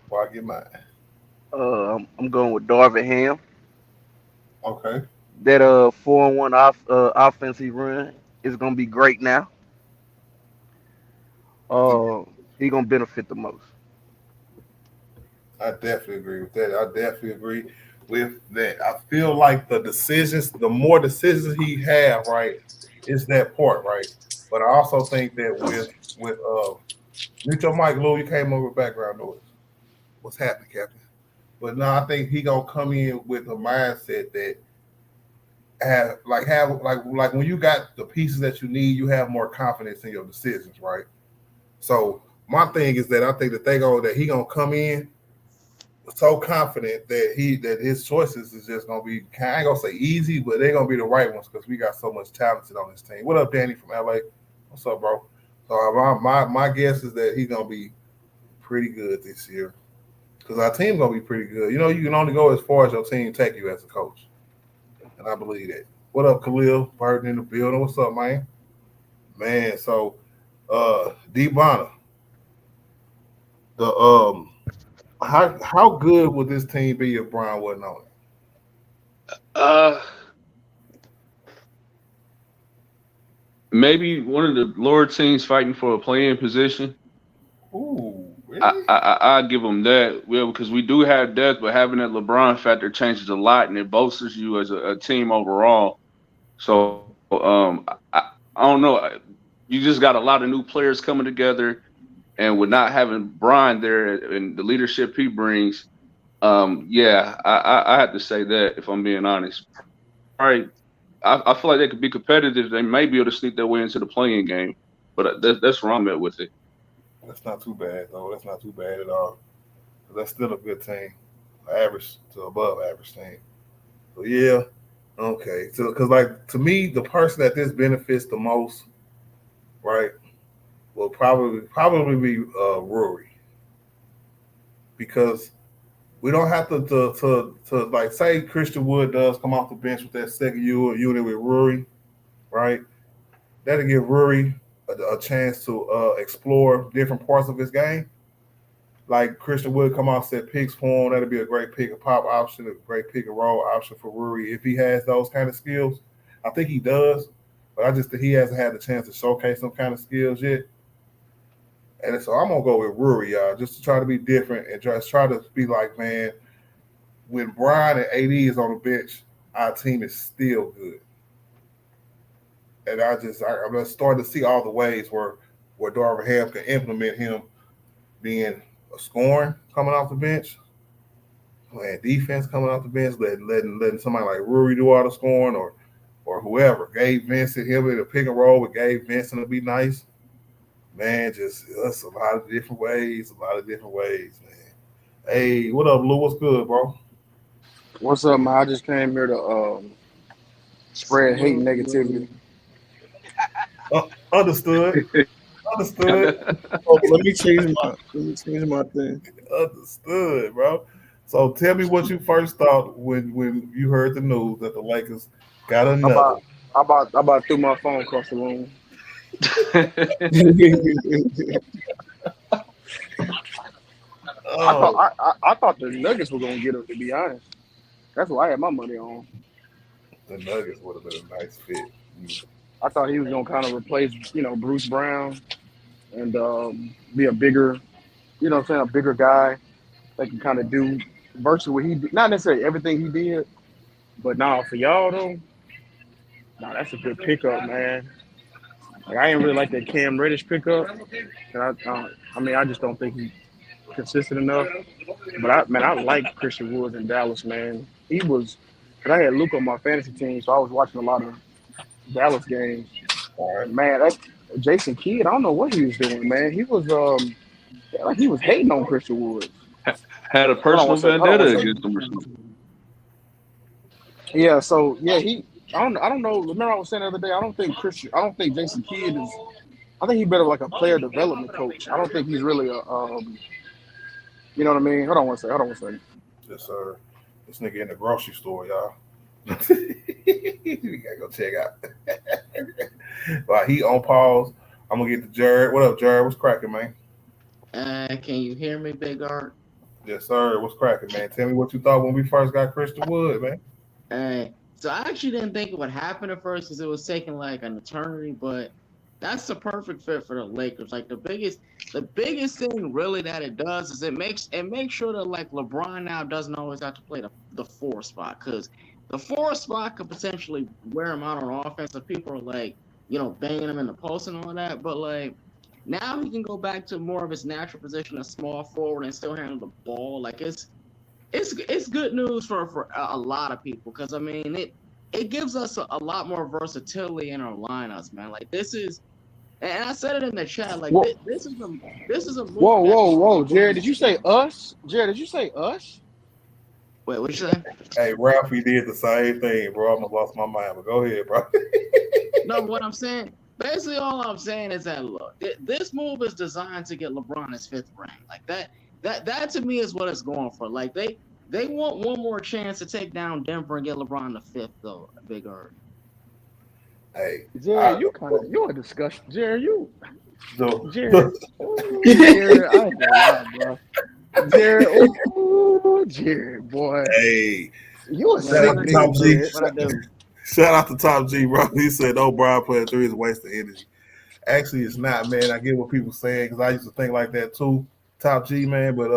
Before I get mine.
I'm going with Darvin Ham.
Okay.
That 4-1 offensive run is gonna be great now. He gonna benefit the most.
I definitely agree with that. I definitely agree with that. I feel like the more decisions he have, right, is that part, right? But I also think that with mute your mic, Lou, you came over with background noise. What's happening, Captain? But no, I think he gonna come in with a mindset that have like when you got the pieces that you need, you have more confidence in your decisions, right? So my thing is that I think that he gonna come in so confident that his choices is just gonna be, I ain't gonna say easy, but they're gonna be the right ones because we got so much talented on this team. What up, Danny from LA? What's up, bro? So my guess is that he's gonna be pretty good this year because our team's gonna be pretty good. You know, you can only go as far as your team take you as a coach, and I believe that. What up, Khalil Burton in the building? What's up, man? Man, so D Bonner, the how good would this team be if Brian wasn't on
it? Maybe one of the lower teams fighting for a play-in position.
Ooh, really?
I give them that. Well, because we do have depth, but having that LeBron factor changes a lot, and it bolsters you as a team overall. So I don't know. You just got a lot of new players coming together, and with not having Brian there and the leadership he brings, I have to say that if I'm being honest. All right. I feel like they could be competitive. They may be able to sneak their way into the playing game, but that's where I'm at with it.
That's not too bad, though. That's not too bad at all. That's still a good team, average to above average team. So yeah, okay. So because like to me, the person that this benefits the most, right, will probably be Rory, because we don't have to like say Christian Wood does come off the bench with that second unit with Rory, right? That'll give Rory a chance to explore different parts of his game. Like Christian Wood come off set picks for him, that'll be a great pick and pop option, a great pick and roll option for Rory if he has those kind of skills. I think he does, but I just think he hasn't had the chance to showcase some kind of skills yet. And so I'm gonna go with Rory, y'all, just to try to be different and just try to be like, man, when Brian and AD is on the bench, our team is still good. And I'm starting to see all the ways where Darvin Ham can implement him being a scoring coming off the bench, playing defense coming off the bench, letting somebody like Rory do all the scoring or whoever. Gabe Vincent, him in a pick and roll with Gabe Vincent would be nice. Man, that's a lot of different ways, man. Hey, what up, Lou? What's good, bro?
What's up, man? I just came here to spread hate and negativity.
Understood.
Oh, let me change my thing.
Understood, bro. So tell me what you first thought when you heard the news that the Lakers got another.
I about threw my phone across the room. I thought the Nuggets were gonna get him, to be honest. That's what I had my money on.
The Nuggets would have been a nice fit.
I thought he was gonna kind of replace, Bruce Brown and be a bigger, a bigger guy that can kind of do virtually what he did. Not necessarily everything he did, but for y'all though, that's a good pickup, man. Like, I didn't really like that Cam Reddish pickup. And I just don't think he's consistent enough. But I like Christian Woods in Dallas, man. He was, because I had Luke on my fantasy team, so I was watching a lot of Dallas games. Man, that Jason Kidd, I don't know what he was doing, man. He was he was hating on Christian Woods.
Had a
Hold on
personal
one second. Hold on one
vendetta
second.
against him or something.
Yeah, so yeah, I don't know. Remember I was saying the other day, I don't think Jason Kidd is I think he's better like a player development coach. I don't think he's really a you know what I mean? Hold on one second. Hold on one second.
Yes, sir. This nigga in the grocery store, y'all. We gotta go check out. While he on pause, I'm gonna get to Jared. What up, Jared? What's cracking, man?
Can you hear me, Big Art?
Yes, sir. What's cracking, man? Tell me what you thought when we first got Christian Wood, man.
So I actually didn't think it would happen at first because it was taking like an eternity, but that's the perfect fit for the Lakers. Like the biggest thing really that it does is it makes sure that like LeBron now doesn't always have to play the 4 spot, because the 4 spot could potentially wear him out on offense if people are like, banging him in the post and all that. But like now he can go back to more of his natural position as small forward and still handle the ball. Like it's good news for a lot of people, because I mean it gives us a lot more versatility in our lineups, man. Like this is, and I said it in the chat, like this is a move.
Whoa, Jared, did you say us? Jared, did you say us?
Wait, what you say?
Hey, Ralphie did the same thing, bro. I almost lost my mind, but go ahead, bro.
No, what I'm saying, basically all I'm saying is that look, this move is designed to get LeBron his 5th ring. Like that to me is what it's going for. Like they want one more chance to take down Denver and get LeBron the 5th, though. Big Art.
Hey,
Jared, you're a discussion. Jared, Jared, I ain't gonna lie, bro. Jared, boy.
Hey,
you a
shout out to Top G.
What I do?
Shout out to Top G, bro. He said, "No, Brian playing 3 is a waste of energy." Actually, it's not, man. I get what people saying because I used to think like that too, Top G, man. But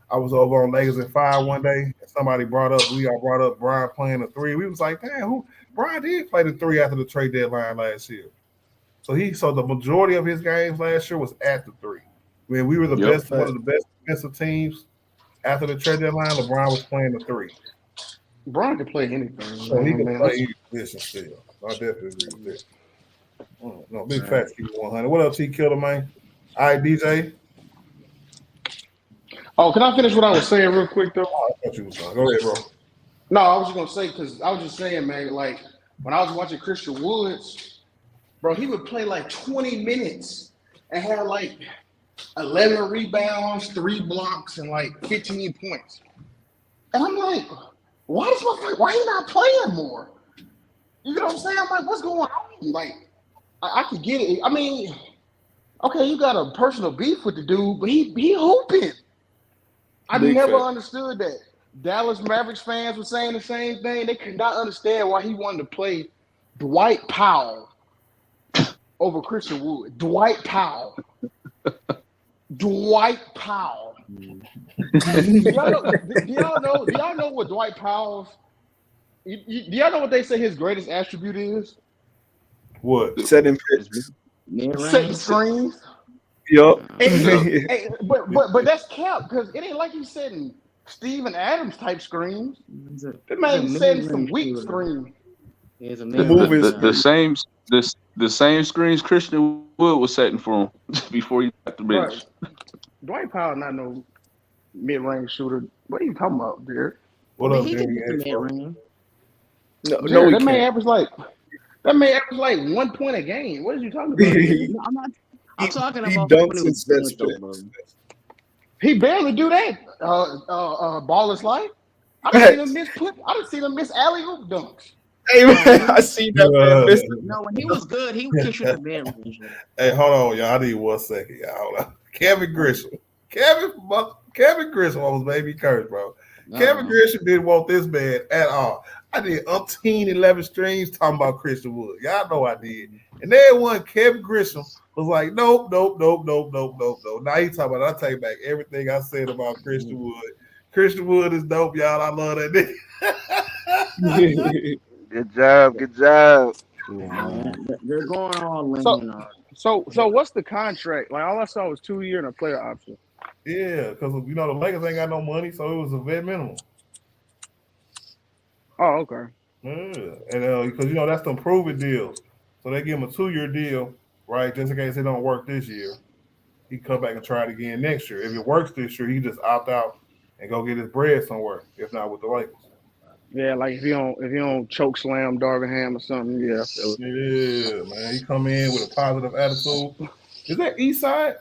I was over on Lakers at 5 one day, and somebody brought up Brian playing the 3. We was like, damn, Brian did play the 3 after the trade deadline last year. So the majority of his games last year was at the 3. I mean, we were one of the best defensive teams after the trade deadline. LeBron was playing the 3.
Brian can play anything.
So he can play any position still. I definitely agree with that. No, big facts, keep it 100. What else, T Killer, man? All right, DJ.
Oh, can I finish what I was saying real quick, though?
Oh, I thought you was done. Go ahead, bro.
No, I was just going to say, because I was just saying, man, like, when I was watching Christian Woods, bro, he would play like 20 minutes and have like 11 rebounds, 3 blocks, and like 15 points. And I'm like, why he not playing more? You know what I'm saying? I'm like, what's going on? Like, I could get it. I mean, okay, you got a personal beef with the dude, but he hooping. I never understood that. Dallas Mavericks fans were saying the same thing. They could not understand why he wanted to play Dwight Powell over Christian Wood. Dwight Powell. Do y'all know what Dwight Powell's? Do y'all know what they say his greatest attribute is?
What?
Setting picks.
Setting screens.
Yup.
But that's cap, because it ain't like he's setting Steven Adams type screens. That man setting some weak screens.
The same screens Christian Wood was setting for him before he got the bench.
Right. Dwight Powell not no mid-range shooter. What are you talking about, Jared?
What up,
Jared?
No, that man averaged like 1 point a game. What are you talking about?
I'm not. I'm talking about
he
when
dunks
he
and
was
sets
good, though, bro.
He barely do that. Ball is life. I done seen him miss alley-oop dunks.
Hey, man, I see that man miss.
No, when he was good, he could shoot the mid-range.
Hey, hold on, y'all. I need 1 second, y'all. Hold on. Kevin Grisham. Kevin Grisham almost made me curse, bro. Kevin Grisham didn't want this man at all. I did 11 streams talking about Christian Wood. Y'all know I did. And then one Kevin Grisham was like, nope. Now he talking about, I take back everything I said about Christian Wood. Christian Wood is dope, y'all. I love that nigga.
Good job.
Yeah, they're going all in.
So what's the contract? Like, all I saw was 2 year and a player option.
Yeah, because the Lakers ain't got no money, so it was a vet minimum.
Oh, okay.
Yeah, and because that's the prove it deals. So they give him a 2-year deal, right? Just in case it don't work this year. he come back and try it again next year. If it works this year, he just opt out and go get his bread somewhere. If not with the Lakers.
Yeah, like if you don't choke slam Darvingham or something, yeah.
Yeah, man. He come in with a positive attitude. Is that East Side?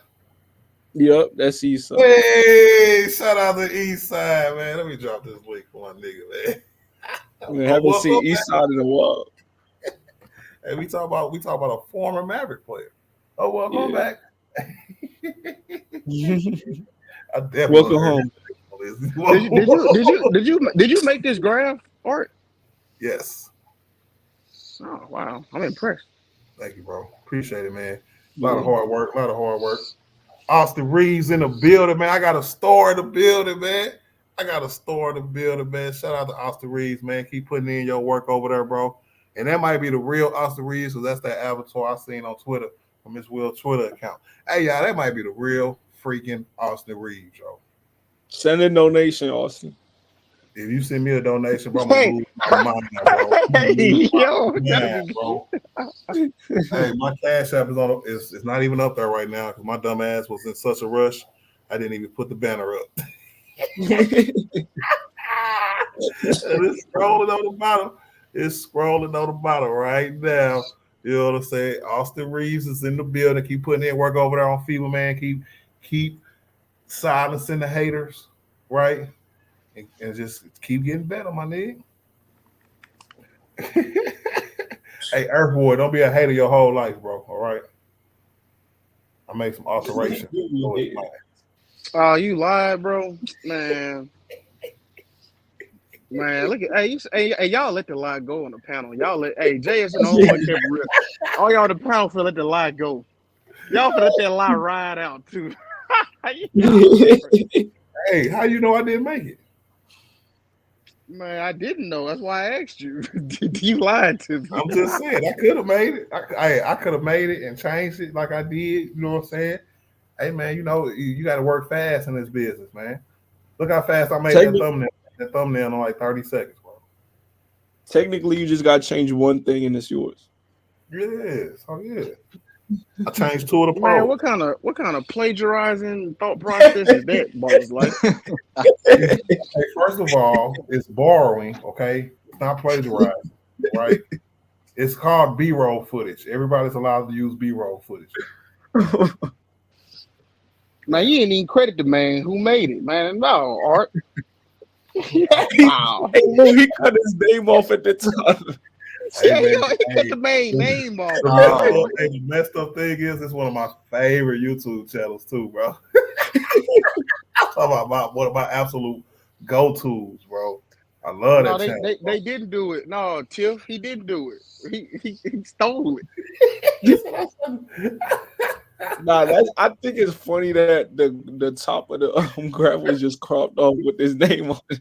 Yep, that's East Side.
Hey, shout out to East Side, man. Let me drop this link for my nigga, man.
We haven't seen East Side in a while.
Hey, we talk about a former Maverick player. Oh, welcome back. I definitely
Welcome home.
Did you make this graph, Art?
Yes.
Oh wow, I'm impressed.
Thank you, bro. Appreciate it, man. A lot of hard work. Austin Reeves in the building, man. I got a store in the building, man. Shout out to Austin Reeves, man. Keep putting in your work over there, bro. And that might be the real Austin Reeves, because that's that avatar I seen on Twitter from his Will Twitter account. Hey, y'all, that might be the real freaking Austin Reeves, yo.
Send a donation, Austin.
If you send me a donation, bro, I'm gonna lose my mind, bro. Hey, my Cash App is it's not even up there right now because my dumb ass was in such a rush. I didn't even put the banner up. It's scrolling on the bottom right now. You know what I'm saying? Austin Reeves is in the building. Keep putting in work over there on FIBA, man. Keep silencing the haters, right? And just keep getting better, my nigga. Hey, Earth Boy, don't be a hater your whole life, bro. All right. I made some alterations.
Oh, you lied, bro, man. Man, look at hey, y'all let the lie go on the panel. Y'all let JS and all kept real. All y'all the panel for let the lie go. Y'all for let that lie ride out too.
Hey, how you know I didn't make it?
Man, I didn't know. That's why I asked you. You lied to me.
I'm just saying, I could have made it. I could have made it and changed it like I did. You know what I'm saying? Hey, man, you know, you got to work fast in this business, man. Look how fast I made that thumbnail in like 30 seconds, bro.
Technically, you just got to change one thing and it's yours.
Yes. Oh, yeah. I changed two of the
man.
polls.
What kind of plagiarizing thought process is that, boys? Like,
hey, first of all, it's borrowing. Okay, it's not plagiarizing, right? It's called B-roll footage. Everybody's allowed to use B-roll footage.
Man, you ain't even credit the man who made it, man. No, Art.
Wow. He cut his name off at the top.
He cut the main name off.
The messed up thing is, it's one of my favorite YouTube channels too, bro. I'm talking about one of my absolute go-tos, bro. I love that channel.
They didn't do it. No, Tiff, he didn't do it. He stole it.
Nah, I think it's funny that the top of the graph was just cropped off with his name on it.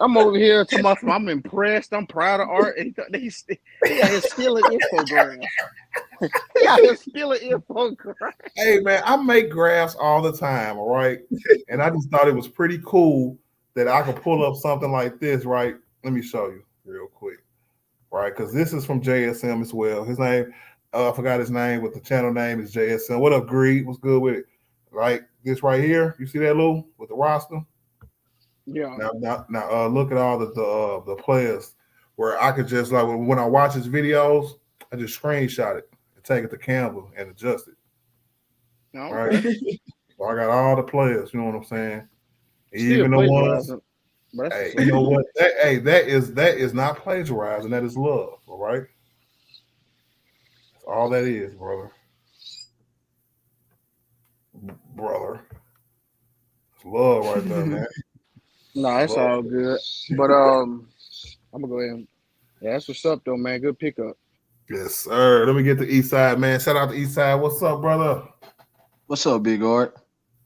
I'm over here talking about I'm impressed. I'm proud of Art. And he got his stealing infogram. He got his stealing infogram.
Hey, man, I make graphs all the time, all right? And I just thought it was pretty cool that I could pull up something like this, right? Let me show you real quick, right? Because this is from JSM as well. His name, I forgot his name, but the channel name is JSM. What up, Greed? What's good with it? Like this right here. You see that, Lou, with the roster?
Yeah.
Now, look at all the players where I could just, like, when I watch his videos, I just screenshot it and take it to Canva and adjust it.
Okay.
Right? So I got all the players. You know what I'm saying? Even the ones. Hey, you know what? That is not plagiarizing. That is love. All right. That's all that is, brother. It's love right there, man.
No, it's all good. But I'm gonna go ahead and that's what's up though, man. Good pickup.
Yes, sir. Let me get the East Side, man. Shout out to East Side. What's up, brother?
What's up, Big Art?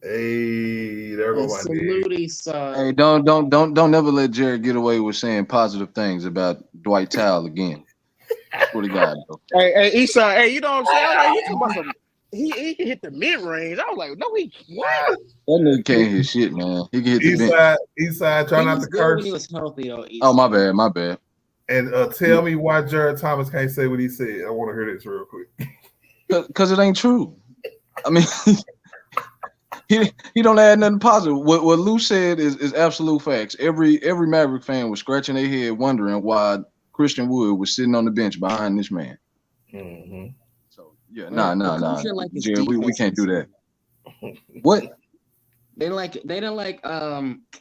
Hey, there go my
dude.
Hey, don't never let Jared get away with saying positive things about Dwight Towell again. That's what he got.
Hey, East Side. Hey, you know what I'm saying? Like, you talking about some. He can hit the mid range. I was like, no, what?
That nigga can't hit shit, man. He can hit the bench.
East Side, try not to curse.
He was healthy though.
Oh, my bad.
And tell me why Jared Thomas can't say what he said. I want to hear this real quick.
Because it ain't true. I mean, he don't add nothing positive. What Lou said is absolute facts. Every Maverick fan was scratching their head wondering why Christian Wood was sitting on the bench behind this man.
Mm-hmm.
So yeah,
Well,
nah,
Christian like his
Jared, we
defense
can't do that.
inside.
What?
They didn't like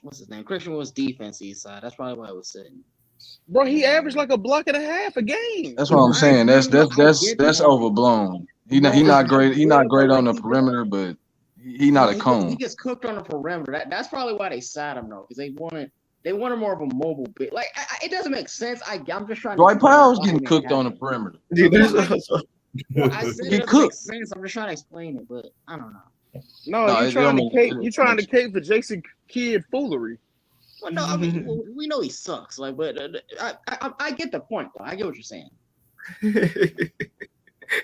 what's his name? Christian Wood's defense side. That's probably why I was sitting.
Bro, he averaged like a block and a half a game.
That's what I'm saying. That's
I get that.
overblown. He not great. He not great on the perimeter, but he not a cone.
He gets cooked on the perimeter. That's probably why they sat him though, because they wanted more of a mobile bit. Like it doesn't make sense. I'm just trying.
Dwight Powell's getting cooked on the perimeter.
I said it doesn't make sense. I'm just trying to explain it, but I don't know.
No, you're trying to cape for Jason Kidd foolery.
Well, no, I mean we know he sucks. Like, but I get the point though. I get what you're saying.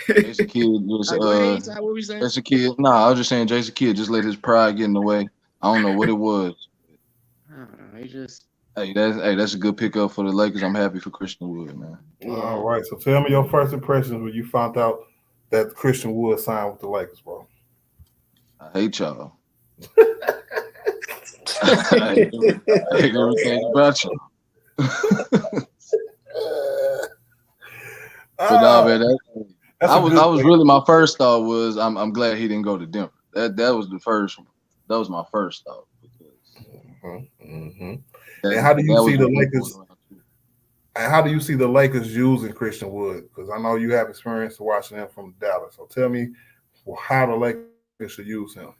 Jason Kidd was
what were you saying?
Jason Kidd. Nah, I was just saying Jason Kidd just let his pride get in the way. I don't know what it was.
I don't know. He just.
That's a good pickup for the Lakers. I'm happy for Christian Wood, man.
Yeah. All right. So tell me your first impressions when you found out that Christian Wood signed with the Lakers, bro.
I hate y'all. I hate everything about you. But no, man, I was really, my first thought was I'm glad he didn't go to Denver. That was the first one. That was my first thought.
And how do you see the Lakers? And how do you see the Lakers using Christian Wood? Because I know you have experience watching him from Dallas. So tell me how the Lakers should use him.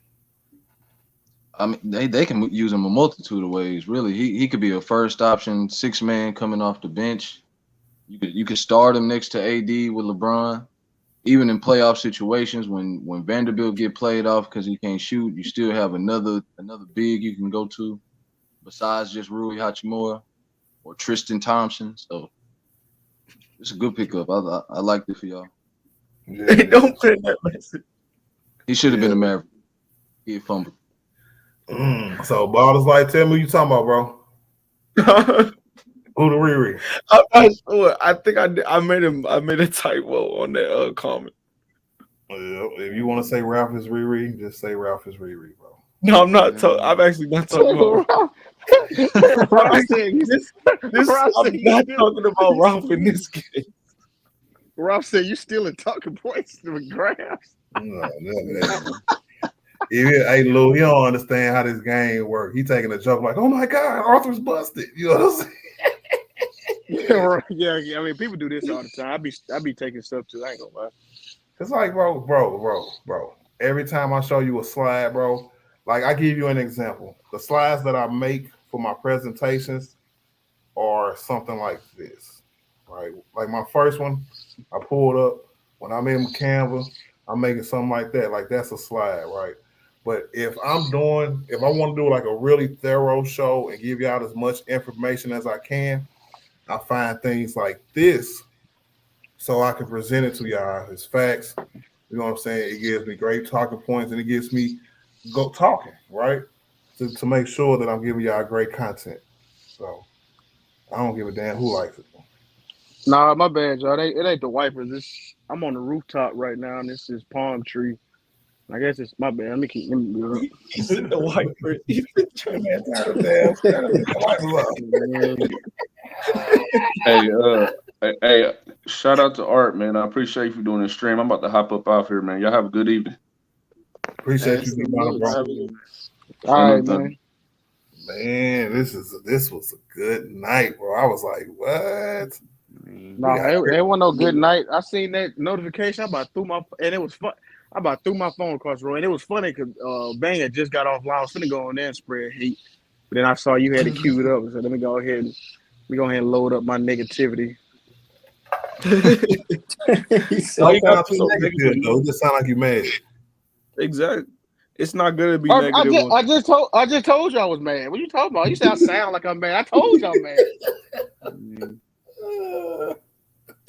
I mean, they can use him a multitude of ways. Really, he could be a first option 6-man coming off the bench. You could start him next to AD with LeBron. Even in playoff situations, when Vanderbilt get played off because he can't shoot, you still have another big you can go to, besides just Rui Hachimura or Tristan Thompson. So it's a good pickup. I like it for y'all.
They don't play that message.
He should have been a Maverick. He had fumbled.
So Ballers like, tell me what you talking about, bro. Who the Riri?
I'm not sure. I think I made a typo on that comment.
If you want to say Ralph is Riri, just say Ralph is Riri, bro.
No, I'm not. I'm actually not talking about. I'm not talking about Ralph in this case.
Ralph said you stealing talking points with graphs.
No. Hey, Lou, he don't understand how this game works. He taking a joke like, "Oh my God, Arthur's busted." You know what I'm saying?
Yeah. I mean, people do this all the time. I be taking stuff too. I ain't gonna lie.
It's like, bro. Every time I show you a slide, bro, like I give you an example. The slides that I make for my presentations are something like this, right? Like my first one, I pulled up when I'm in Canva. I'm making something like that. Like that's a slide, right? But if I want to do like a really thorough show and give y'all as much information as I can, I find things like this so I can present it to y'all as facts. You know what I'm saying? It gives me great talking points and it gets me go talking, right? To make sure that I'm giving y'all great content. So I don't give a damn who likes it.
Nah, my bad, y'all. It ain't the wipers. I'm on the rooftop right now, and this is palm tree. I guess it's my bad. Let me
He's in the wipers. He's trying
Hey, shout out to Art, man. I appreciate you doing this stream. I'm about to hop up off here, man. Y'all have a good evening.
Appreciate you, bro.
All right, man.
Man, this was a good night, bro. I was like, what?
No, it wasn't no good night. I seen that notification. I about threw my phone across the room, and it was funny because Bang had just got offline. I was finna go on there and spread heat, but then I saw you had it queued up, so let me go ahead and load up my negativity.
You sound negative, though. It just sound like you mad.
Exactly. It's not good to be negative.
I just told you I was mad. What you talking about? You say I sound like I'm mad. I told you I'm mad.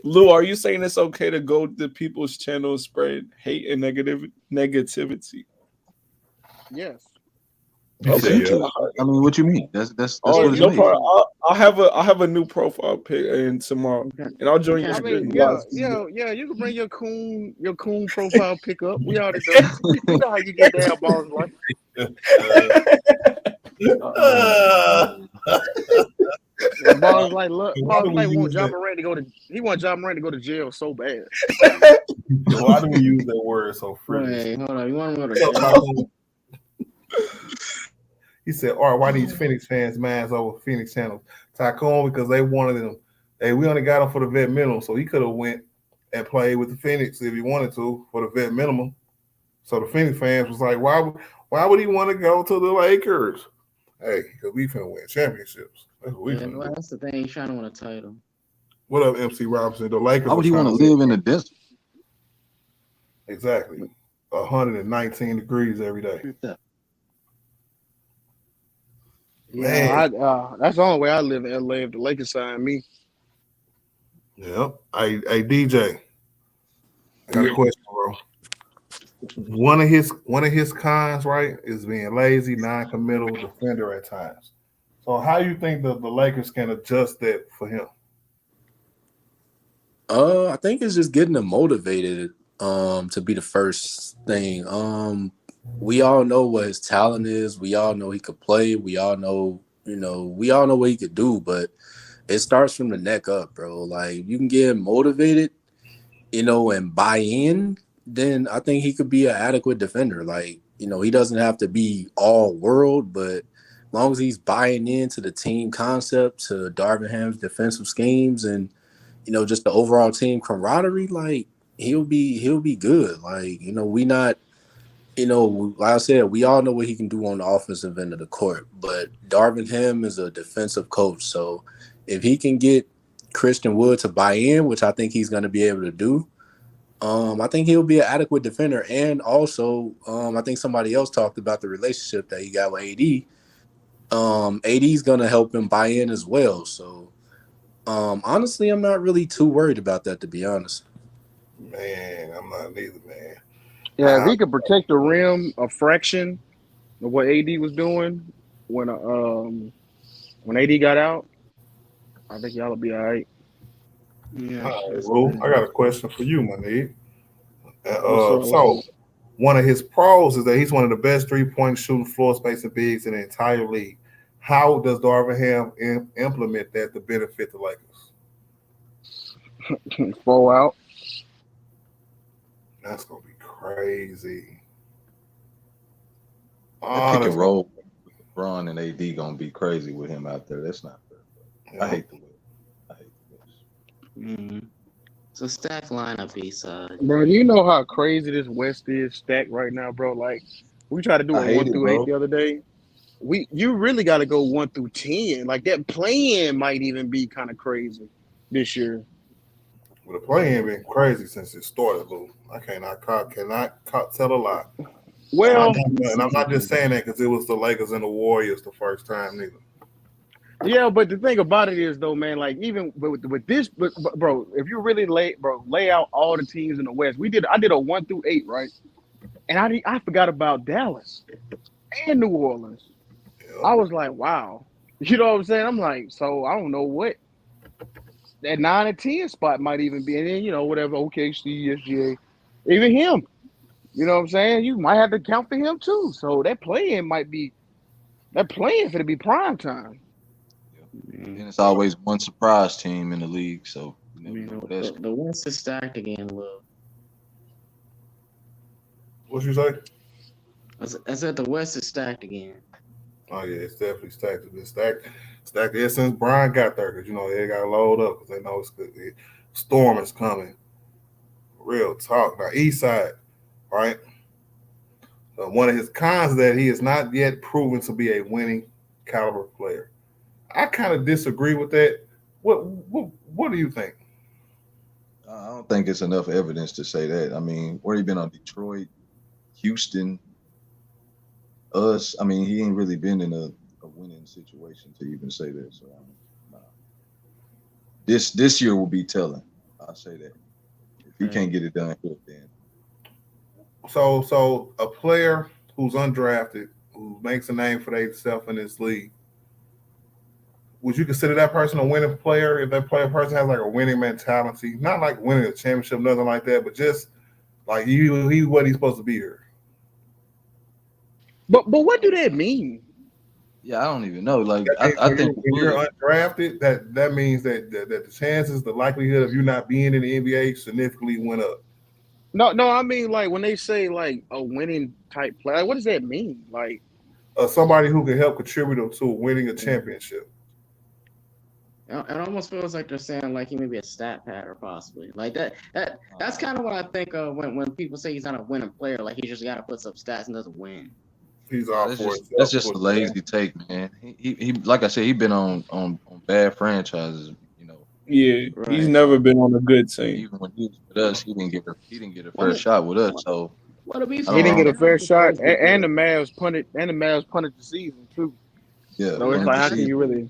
Lou, are you saying it's okay to go to people's channel and spread hate and negativity?
Yes.
You said, yeah.
Essentially. I mean, what you mean? That's
Oh,
what it's
no
made.
problem. I have a new profile pic in tomorrow, and I'll join you.
I mean,
in
yeah,
live.
yeah. You can bring your coon profile pick up. We already know. We know how you get down, balls like. Balls like look. Balls like want John Moran to go to. He want John Moran to go to jail so bad.
Why do we use that word so freely?
Wait, hold on. You want to go to
He said, "All right, why these Phoenix fans minds over Phoenix channels? Tycoon, because they wanted him. Hey, we only got him for the vet minimum, so he could have went and played with the Phoenix if he wanted to for the vet minimum. So the Phoenix fans was like, why would he want to go to the Lakers? Hey, because we finna win championships. That's what we finna do.
That's the thing. He's trying to win a title.
What up, MC Robinson? The Lakers.
Why would he want to live in the desert?
Exactly. 119 degrees every day.
Yeah, that's the only way I live in LA if the Lakers sign me.
Yep. Hey, DJ. I got a question, bro. One of his cons, right, is being lazy, non-committal defender at times. So how you think the Lakers can adjust that for him?
I think it's just getting him motivated to be the first thing. We all know what his talent is. We all know he could play. We all know, we all know what he could do, but it starts from the neck up, bro. Like, you can get him motivated, and buy in, then I think he could be an adequate defender. Like, he doesn't have to be all world, but as long as he's buying into the team concept, to Darvin Ham's defensive schemes, and just the overall team camaraderie, like, he'll be good. Like, we not, like I said, we all know what he can do on the offensive end of the court, but Darvin Ham is a defensive coach. So if he can get Christian Wood to buy in, which I think he's going to be able to do, I think he'll be an adequate defender. And also, I think somebody else talked about the relationship that he got with AD. AD is going to help him buy in as well. So honestly, I'm not really too worried about that, to be honest.
Man, I'm not neither, man.
Yeah, if he could protect the rim a fraction of what AD was doing when AD got out, I think y'all will be all right.
Yeah.
Well, I got a question for you, my nigga. So one of his pros is that he's one of the best three-point shooting floor spacing bigs in the entire league. How does Darvin Ham implement that to benefit the Lakers?
4 out.
That's gonna be crazy.
That pick and roll, LeBron and AD gonna be crazy with him out there. That's not fair. Yeah. I hate the way.
Mm-hmm. It's a stacked lineup, Eastside.
Bro, do you know how crazy this West is stacked right now, bro? Like, we tried to do a 1 through 8 the other day. You really got to go 1 through 10. Like, that play-in might even be kind of crazy this year.
Well, the play-in been crazy since it started, Lou. I cannot tell a lie.
Well,
and I'm not just saying that because it was the Lakers and the Warriors the first time, neither.
Yeah, but the thing about it is, though, man, like, even with this, bro, if you really lay out all the teams in the West, I did a 1 through 8, right? And I forgot about Dallas and New Orleans. Yeah. I was like, wow. You know what I'm saying? I'm like, so I don't know what that 9 and 10 spot might even be. And then, whatever, OKC, SGA, even him. You know what I'm saying? You might have to count for him, too. So that play-in for to be prime time.
And it's always one surprise team in the league. So
the West is stacked again, Will.
What you say?
I said the West is stacked again.
Oh yeah, it's definitely stacked. It's been stacked ever since Brian got there, because they got to load up because they know it's good. Storm is coming. Real talk. Now East Side, right? One of his cons is that he is not yet proven to be a winning caliber player. I kind of disagree with that. What do you think?
I don't think it's enough evidence to say that. I mean, where he been on Detroit, Houston, us. I mean, he ain't really been in a winning situation to even say that. So, nah. This year will be telling. I'll say that. If he can't get it done, then.
So a player who's undrafted, who makes a name for themselves in this league, would you consider that person a winning player if that person has like a winning mentality? Not like winning a championship, nothing like that, but just like he's what he's supposed to be here.
But what do that mean?
Yeah, I don't even know. Like
I
think
when you're undrafted, that means that the chances, the likelihood of you not being in the NBA significantly went up.
No, I mean like when they say like a winning type player, what does that mean? Like
somebody who can help contribute to winning a championship.
It almost feels like they're saying like he may be a stat pattern possibly. Like that's kind of what I think of when people say he's not a winning player. Like he just got to put up stats and doesn't win.
He's all
that's just a lazy take, man. He like I said, he been on bad franchises. You know.
Yeah,
Right.
he's never been on a good team.
Even when he was with us, he didn't get a first shot with us. So
he
didn't get a fair shot, and the Mavs punted the season too.
Yeah.
So it's like how can you really?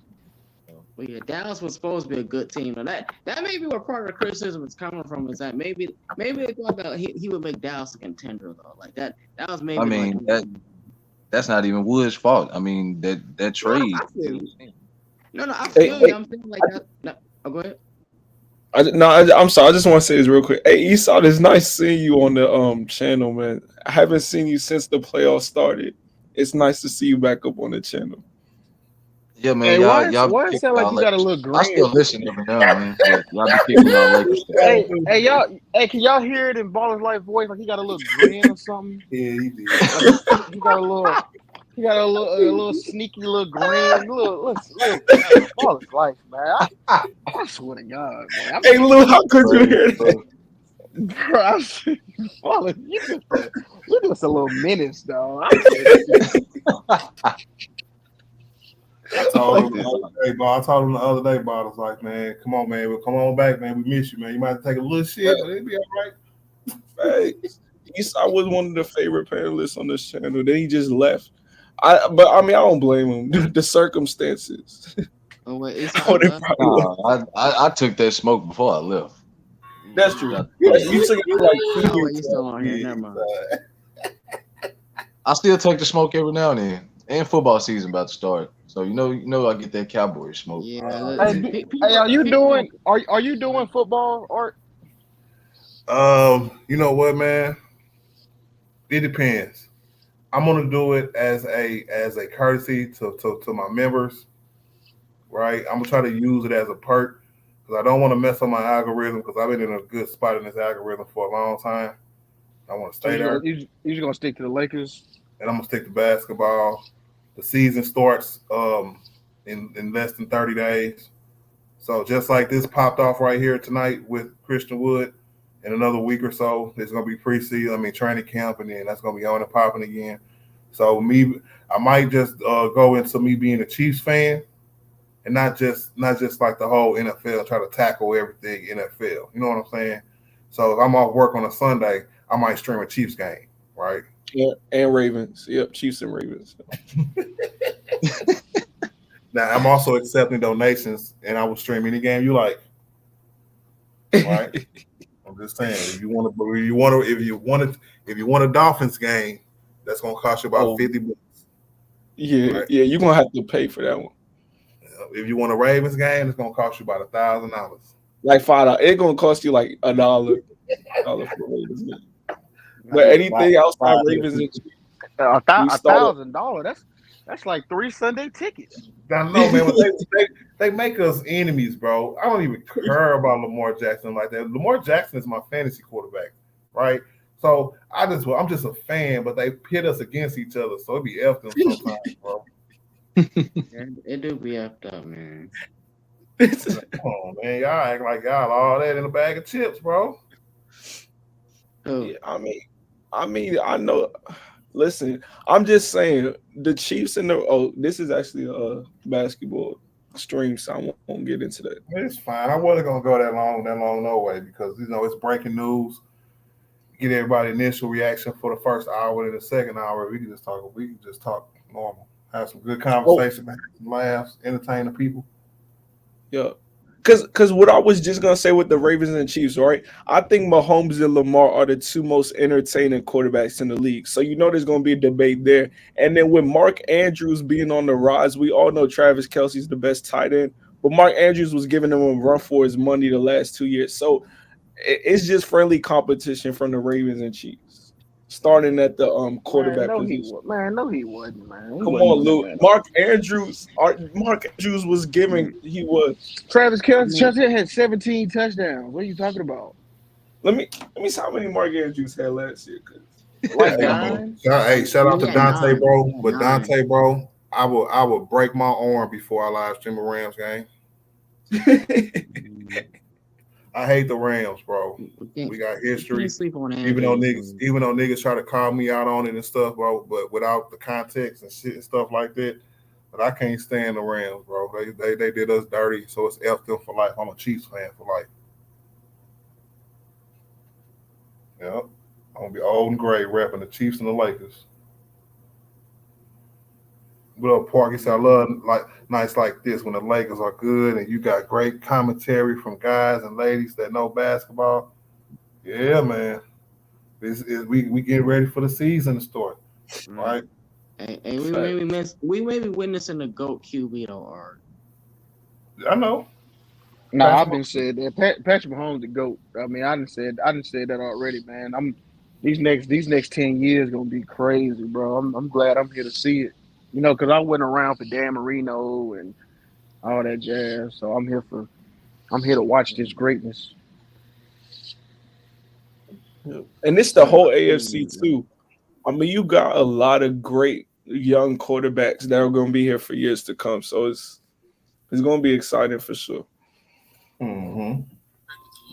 Well, yeah, Dallas was supposed to be a good team. And that may be where part of the criticism is coming from, is that maybe they thought that he would make Dallas a contender though. Like that was maybe.
I mean that's not even Wood's fault. I mean that trade.
No, I feel you. I'm saying like that. No, go ahead.
I'm sorry. I just want to say this real quick. Hey, Esau, it's nice seeing you on the channel, man. I haven't seen you since the playoffs started. It's nice to see you back up on the channel.
Yeah, man.
Hey,
y'all
why it sound like you got a little green?
I still listen every now and then. Y'all be kicking y'all Lakers.
Hey, y'all. Hey, can y'all hear it in Baller's Life voice? Like he got a little grin or something.
Yeah, he did.
He got a little sneaky little grin. Little Baller's Life, man. I swear to God, man.
Hey, Lou, how could you hear that?
Bro, Baller, you just a little menace, dog.
I told him the other day, Bob, I was like, man, come on, man. Come on back, man. We miss you, man. You might have to take a little shit, but it'll be all right.
Esau was one of the favorite panelists on this channel. Then he just left. I don't blame him. The circumstances.
Oh, wait,
I took that smoke before I left.
That's true. You took it like 2
years. Still on here. Never mind.
I still take the smoke every now and then. And football season about to start. So you know I get that Cowboy smoke.
Yeah.
Hey, are you doing football or?
You know what, man? It depends. I'm gonna do it as a courtesy to my members, right? I'm gonna try to use it as a perk because I don't want to mess up my algorithm because I've been in a good spot in this algorithm for a long time. I want to stay there.
You're just gonna stick to the Lakers,
and I'm gonna stick to basketball. The season starts in less than 30 days. So just like this popped off right here tonight with Christian Wood, in another week or so, there's going to be preseason, training camp, and then that's going to be on and popping again. So I might just go into me being a Chiefs fan and not just like the whole NFL, try to tackle everything NFL. You know what I'm saying? So if I'm off work on a Sunday, I might stream a Chiefs game, right?
Yeah, and Ravens. Yep, Chiefs and Ravens.
Now I'm also accepting donations, and I will stream any game you like. Right? I'm just saying, if you want a Dolphins game, that's gonna cost you about $50.
Yeah, right? Yeah, you're gonna have to pay for that one.
If you want a Ravens game, it's gonna cost you about $1,000.
Like $5. It's gonna cost you like $1 for Ravens game. But anything outside Ravens,
$1,000. That's like 3 Sunday tickets.
I know, man. They make us enemies, bro. I don't even care about Lamar Jackson like that. Lamar Jackson is my fantasy quarterback, right? So I'm just a fan, but they pit us against each other, so it be effed them sometimes, bro.
It do be effed up, man.
Come on, man. Y'all act like y'all all that in a bag of chips, bro.
Yeah, I mean, I know. Listen, I'm just saying the Chiefs and this is actually a basketball stream, so I won't get into that.
It's fine. I wasn't gonna go that long no way because it's breaking news. Get everybody initial reaction for the first hour and the second hour. We can just talk normal, have some good conversation, have some laughs, entertain the people.
Yeah, Because what I was just gonna say with the Ravens and Chiefs, right? I think Mahomes and Lamar are the two most entertaining quarterbacks in the league. So you know there's gonna be a debate there. And then with Mark Andrews being on the rise, we all know Travis Kelce's the best tight end, but Mark Andrews was giving him a run for his money the last 2 years. So it's just friendly competition from the Ravens and Chiefs, starting at the
Man,
quarterback
no, he
position.
was. Man, no, he wasn't. Man, he
Come
wasn't
on,
on that
Lou.
man.
Mark Andrews was giving. He was.
Travis
I mean,
Kelce had 17 touchdowns. What are you talking about?
let me see how many Mark Andrews had last year.
Like
Hey,
9?
shout out to
Yeah,
Dante,
nine.
bro. But
9.
Dante, bro, I would break my arm before I live stream a Rams game. I hate the Rams, bro. We got history.
Can't sleep on
Even though
Andrews.
niggas try to call me out on it and stuff, bro, but without the context and shit and stuff like that. But I can't stand the Rams, bro. They did us dirty, so it's F them for life. I'm a Chiefs fan for life. Yep. I'm gonna be old and gray repping the Chiefs and the Lakers. What up, Parky? I love like nights like this when the Lakers are good and you got great commentary from guys and ladies that know basketball. Yeah, man. We getting ready for the season to start, right?
And we may be witnessing the GOAT QB though, Art.
I know.
No,
Patrick
I've been said that. Patrick Mahomes the GOAT. I mean, I done said that already, man. These next 10 years gonna be crazy, bro. I'm glad I'm here to see it. You know, because I went around for Dan Marino and all that jazz. So I'm here to watch this greatness.
And it's the whole AFC too. I mean, you got a lot of great young quarterbacks that are going to be here for years to come. So it's going to be exciting for sure.
Mm-hmm.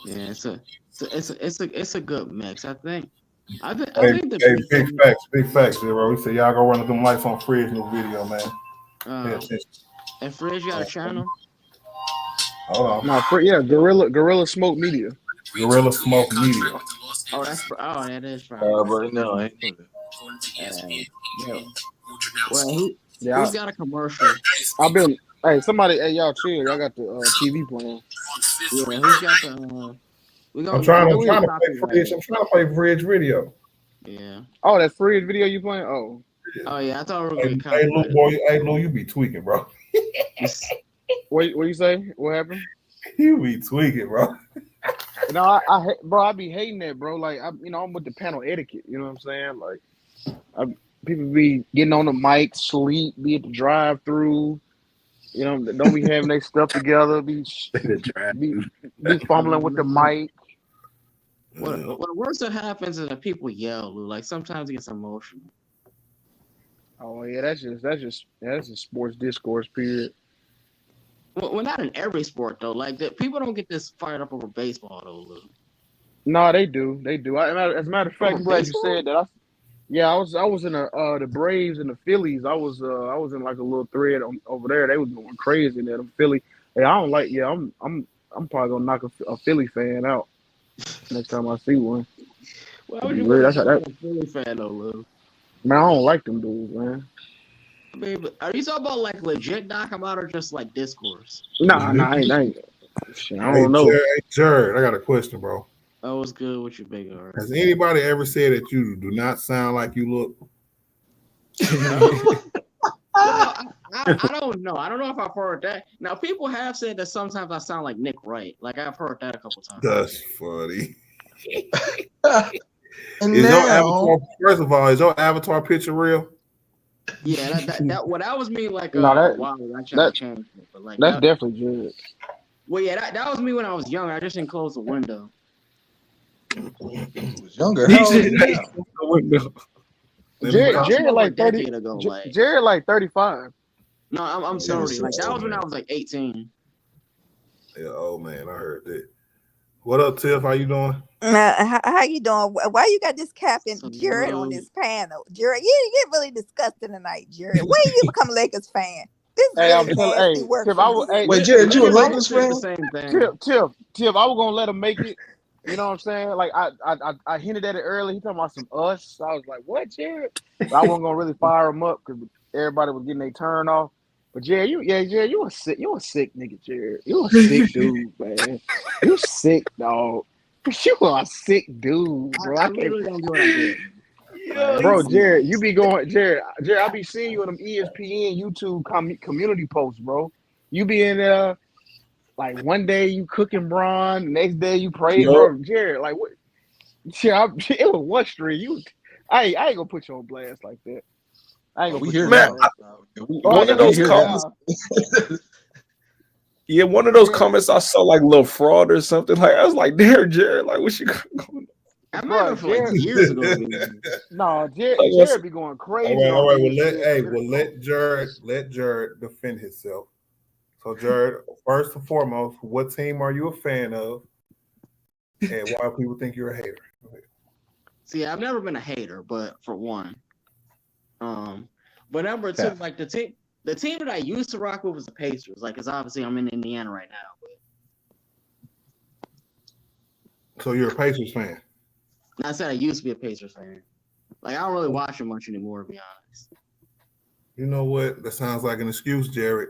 Yeah, it's a good mix. I think
big facts, bro. We said y'all go run them lights on Fridge new video, man.
And Fridge got a channel.
Hold on.
No, Gorilla Smoke Media.
Gorilla Smoke Media.
That is fine.
But no, I ain't doing
Well,
Yeah,
he's got a commercial.
Hey, y'all chill. Y'all got the TV playing.
Yeah, he's got the.
I'm trying to play Fridge video.
Yeah.
Oh, that Fridge video you playing? Oh.
Oh yeah, I thought we were going to
Hey Lou, you be tweaking, bro.
What you say? What happened?
You be tweaking, bro.
No, I be hating that, bro. Like, I'm with the panel etiquette. You know what I'm saying? Like, people be getting on the mic, sleep, be at the drive-through. You know, don't be having their stuff together. Be fumbling with the mic.
What worse that happens is that people yell. Like sometimes it gets emotional.
Oh yeah, that's just sports discourse. Period.
Well, not in every sport though. Like people don't get this fired up over baseball though, Lou.
No, they do. As a matter of fact, I'm glad you said that. I was in the Braves and the Phillies. I was in like a little thread over there. They was going crazy in there. Them Philly. Hey, I don't like. Yeah, I'm probably gonna knock a Philly fan out next time I see one.
Why would you want to a Philly fan though, Lou?
Man, I don't like them dudes, man.
I mean, are you talking about like legit knock them out or just like discourse?
Nah, I ain't. Shit, I don't know.
Jared, I got a question, bro.
Oh, what's good with you, big Art?
Has anybody ever said that you do not sound like you look?
I don't know. I don't know if I've heard that. Now, people have said that sometimes I sound like Nick Wright. Like I've heard that a couple times.
That's funny. First of all, is your avatar picture real?
Yeah, that was me like a while ago. I tried to change it, but like
that's definitely good.
Well, yeah, that was me when I was younger. I just didn't close the window.
was younger. How old are you now?
Jared like 30
ago,
Jared like 35.
No, I'm 30. Like that was when I was like 18.
Yeah, oh man, I heard that. What up, Tiff? How you doing?
How you doing? Why you got this Captain Jared on this panel? Jared, you get really disgusting tonight, Jared. When you become a Lakers fan? This is nasty work.
Wait, Jared, you a Lakers fan?
Tiff, I was gonna let him make it. You know what I'm saying? Like I hinted at it early. He talking about some us. So I was like, what, Jared? But I wasn't gonna really fire him up because everybody was getting their turn off. But Jared, you a sick nigga, Jared. You a sick dude, man. You sick, dog. You are a sick dude, bro.
I literally don't do what I did.
Bro, Jared, you be going, Jared, I be seeing you on them ESPN YouTube community posts, bro. You be in there, like one day you cooking Bron, next day you pray, bro. Jared, like what? Yeah, it was one stream. I ain't gonna put you on blast like that. I ain't gonna put you on blast.
One of those comments. Yeah, one of those comments I saw like little fraud or something. Like I was like, "There, Jared, like what you got going on?"
I remember for like years ago.
No, Jared be going crazy.
All right. Let Jared defend himself. So, Jared, first and foremost, what team are you a fan of, and why people think you're a hater?
See, I've never been a hater, but for one, but number two, like the team that I used to rock with was the Pacers. Like, cause obviously I'm in Indiana right now.
So you're a Pacers fan?
I said I used to be a Pacers fan. Like I don't really watch them much anymore, to be honest.
You know what? That sounds like an excuse, Jared.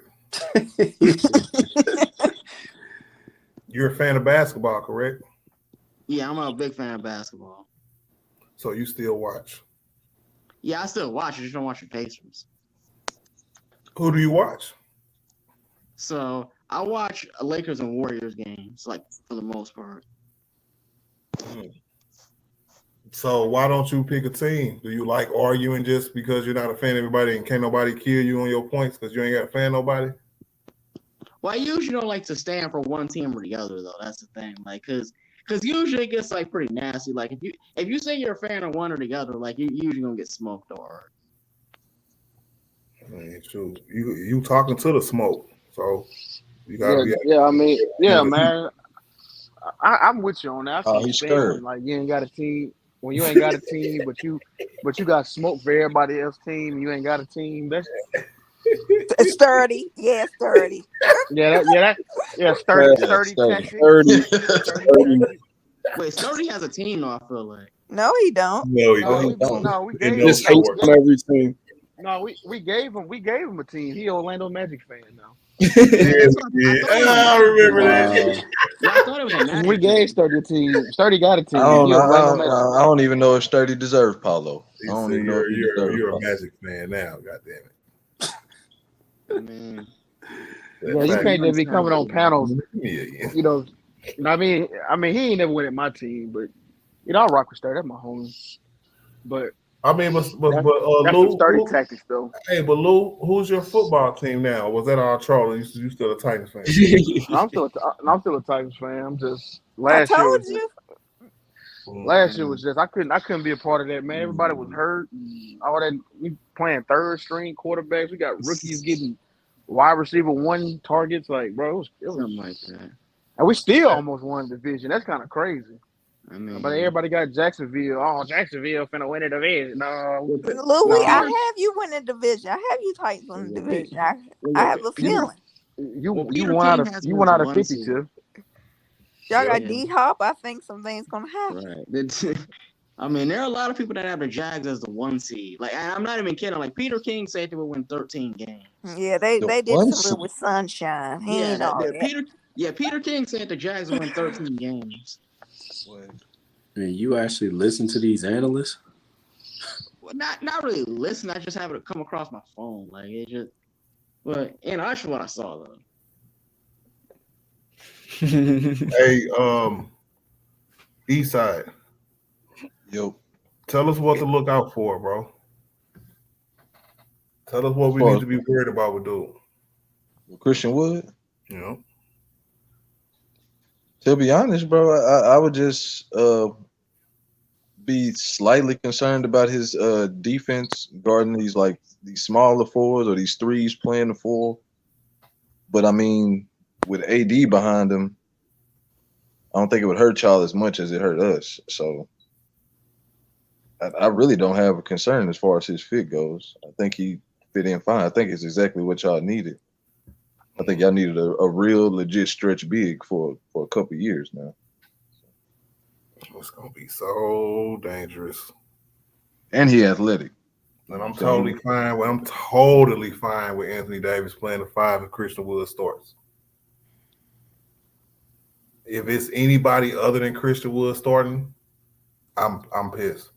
You're a fan of basketball, correct?
Yeah, I'm a big fan of basketball.
So you still watch?
Yeah, I still watch. I just don't watch the Pacers.
Who do you watch?
So I watch Lakers and Warriors games, like for the most part.
So why don't you pick a team? Do you like arguing just because you're not a fan of everybody and can't nobody kill you on your points because you ain't got a fan of nobody?
Well, I usually don't like to stand for one team or the other, though. That's the thing. Like, cause usually it gets like pretty nasty. Like if you say you're a fan of one or the other, like you usually gonna get smoked or.
I mean, shoot, you talking to the smoke, so you gotta be.
Yeah, I mean, yeah, man. I'm with you on that.
He's scared.
Like you ain't got a team. When you ain't got a team, but you got smoke for everybody else's team, and you ain't got a team. That's
sturdy. Yeah, sturdy.
Sturdy.
Wait, Sturdy has a team though, I feel like.
No, he don't.
No, he don't.
No, we gave
Just hates on every team.
No, we gave him a team. He Orlando Magic fan now.
I remember that.
Yeah, I thought it was a Magic.
We gave Sturdy a team. Sturdy got a team.
I don't even know if Sturdy deserves Paulo. I don't even know if
you're a Magic fan now. God damn it.
Man.
Yeah, you can't just be coming on panels.
Yeah.
You know, I mean, he ain't never win at my team, but you know, I rock with Sturdy. That's my homie. But
I mean,
that's
Lou,
Sturdy tactics though.
Hey, but Lou, who's your football team now? Was that all troll? You still a Titans fan?
I'm still a Titans fan. I'm just
I told you.
Last year was just I couldn't be a part of that, man. Everybody was hurt. All that we playing third string quarterbacks. We got rookies getting wide receiver 1 targets. Like, bro, it was
something like that.
And we still almost won the division. That's kind of crazy.
I mean,
but everybody got Jacksonville. Oh, Jacksonville finna win the division. No,
Louis, I have you win the division. I have you Titans win the division. I have a feeling.
You won out of 52.
Y'all got D-Hop. I think something's gonna happen.
Right. I mean, there are a lot of people that have the Jags as the 1 seed. Like, and I'm not even kidding. Like, Peter King said they would win 13 games.
Yeah, they did some with Sunshine.
Peter King said the Jags would win 13 games.
And you actually listen to these analysts?
Well, not really listen. I just have it come across my phone. Like it just, but that's what I saw though.
Hey, Eastside.
Yo.
Tell us what to look out for, bro. Tell us what we need to be worried about with dude.
Christian Wood?
You know.
To be honest, bro, I would just be slightly concerned about his defense guarding these smaller fours or these threes playing the 4. But I mean, with AD behind him, I don't think it would hurt y'all as much as it hurt us. So I really don't have a concern as far as his fit goes. I think he fit in fine. I think it's exactly what y'all needed. I think y'all needed a real legit stretch big for a couple of years now.
It's gonna be so dangerous.
And he athletic.
And I'm totally fine with Anthony Davis playing the 5 if Christian Wood starts. If it's anybody other than Christian Wood starting, I'm pissed.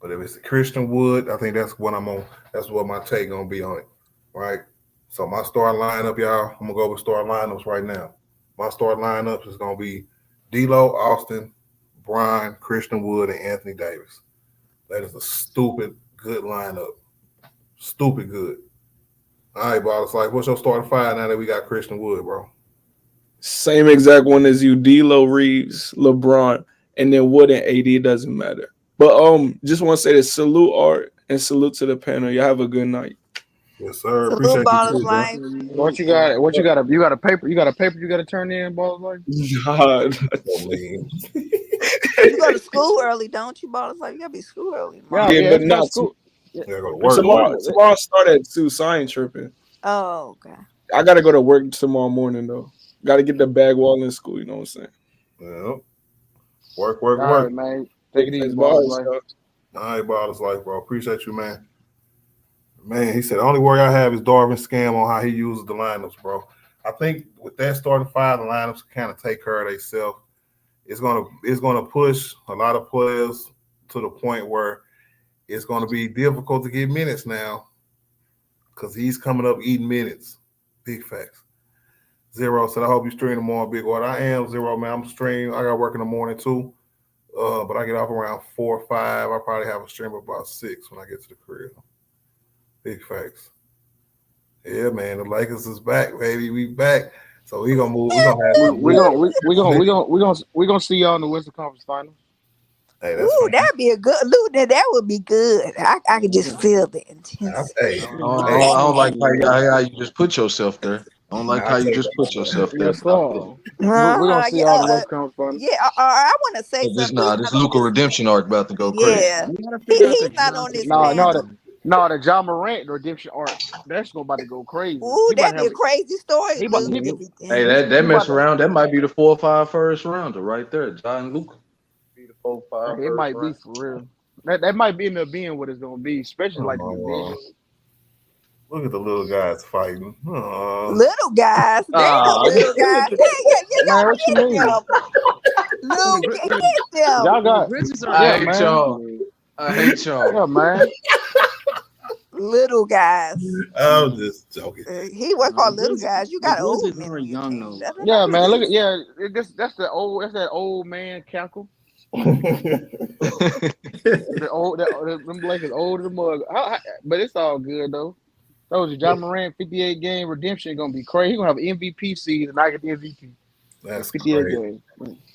But if it's Christian Wood, I think that's what I'm on. That's what my take gonna be on it, right? So my starting lineup, y'all, I'm gonna go with starting lineups right now. My starting lineups is gonna be D'Lo, Austin, Brian, Christian Wood, and Anthony Davis. That is a stupid good lineup. Stupid good. All right, bro. It's like, what's your starting 5 now that we got Christian Wood, bro?
Same exact one as you, D'Lo, Reeves, LeBron, and then Wood and AD. It doesn't matter. But just want to say this: salute Art and salute to the panel. Y'all have a good night.
Yes, sir.
Salute
Appreciate you
Ballers
too, bro.
Life.
What you got? What you got? You got a paper? You got a paper you got to turn in, Ballers Life?
God.
You go to school early, don't you, Ballers Life? You gotta be school early tomorrow.
Yeah, but not
school.
Yeah, go to work.
Tomorrow I start at 2, so I ain't tripping.
Oh, okay.
I gotta go to work tomorrow morning though. Gotta get the bag while in school. You know what I'm saying?
Yeah. Work.
All right, man. Take it easy, Ballers Life.
All right, Ballers Life, bro. Appreciate you, man. Man, he said the only worry I have is Darvin scam on how he uses the lineups, bro. I think with that starting 5, the lineups kind of take care of themselves. It's gonna push a lot of players to the point where it's gonna be difficult to get minutes now because he's coming up eating minutes. Big facts. Zero said, I hope you stream tomorrow, Big Water. I am Zero, man. I'm streaming. I got work in the morning too. But I get off around 4 or 5. I probably have a stream about 6 when I get to the crib. Big facts. Yeah, man. The Lakers is back, baby. We back. So we gonna move.
We gonna see y'all in the Western Conference Finals.
Hey, that's
Ooh, that'd be a good. Luke, that would be good. I could just feel the intensity.
I don't like how you just put yourself there. I don't like how you just put yourself there.
Yes, sir. We're gonna see y'all in the Western Conference Finals.
Yeah, I want to say
This
something.
this Luka redemption arc about to go crazy.
Yeah, he's not on this panel.
The John Morant redemption arc, that's about to go crazy.
Ooh, that'd be a crazy story.
Hey, that mess around. That might be the 4 or 5 first rounder right there. John Luka. Be the 4 or 5.
It might be for real. That might end up being what it's gonna be, especially like the division.
Look at the little guys fighting.
Little guys. They no little guys.
Man, what you mean?
Luke, get them.
Y'all got.
I hate y'all. I hate y'all.
Yeah, man.
Little guys.
I'm just joking.
He was called little guys. You got old men.
Are young though.
Yeah, man. Look at that's that old man cackle. Them Lakers old as a mug. But it's all good though. That was John Morant 58 game redemption gonna be crazy. He's gonna have an MVP season. I get the MVP.
That's
58
crazy.
games.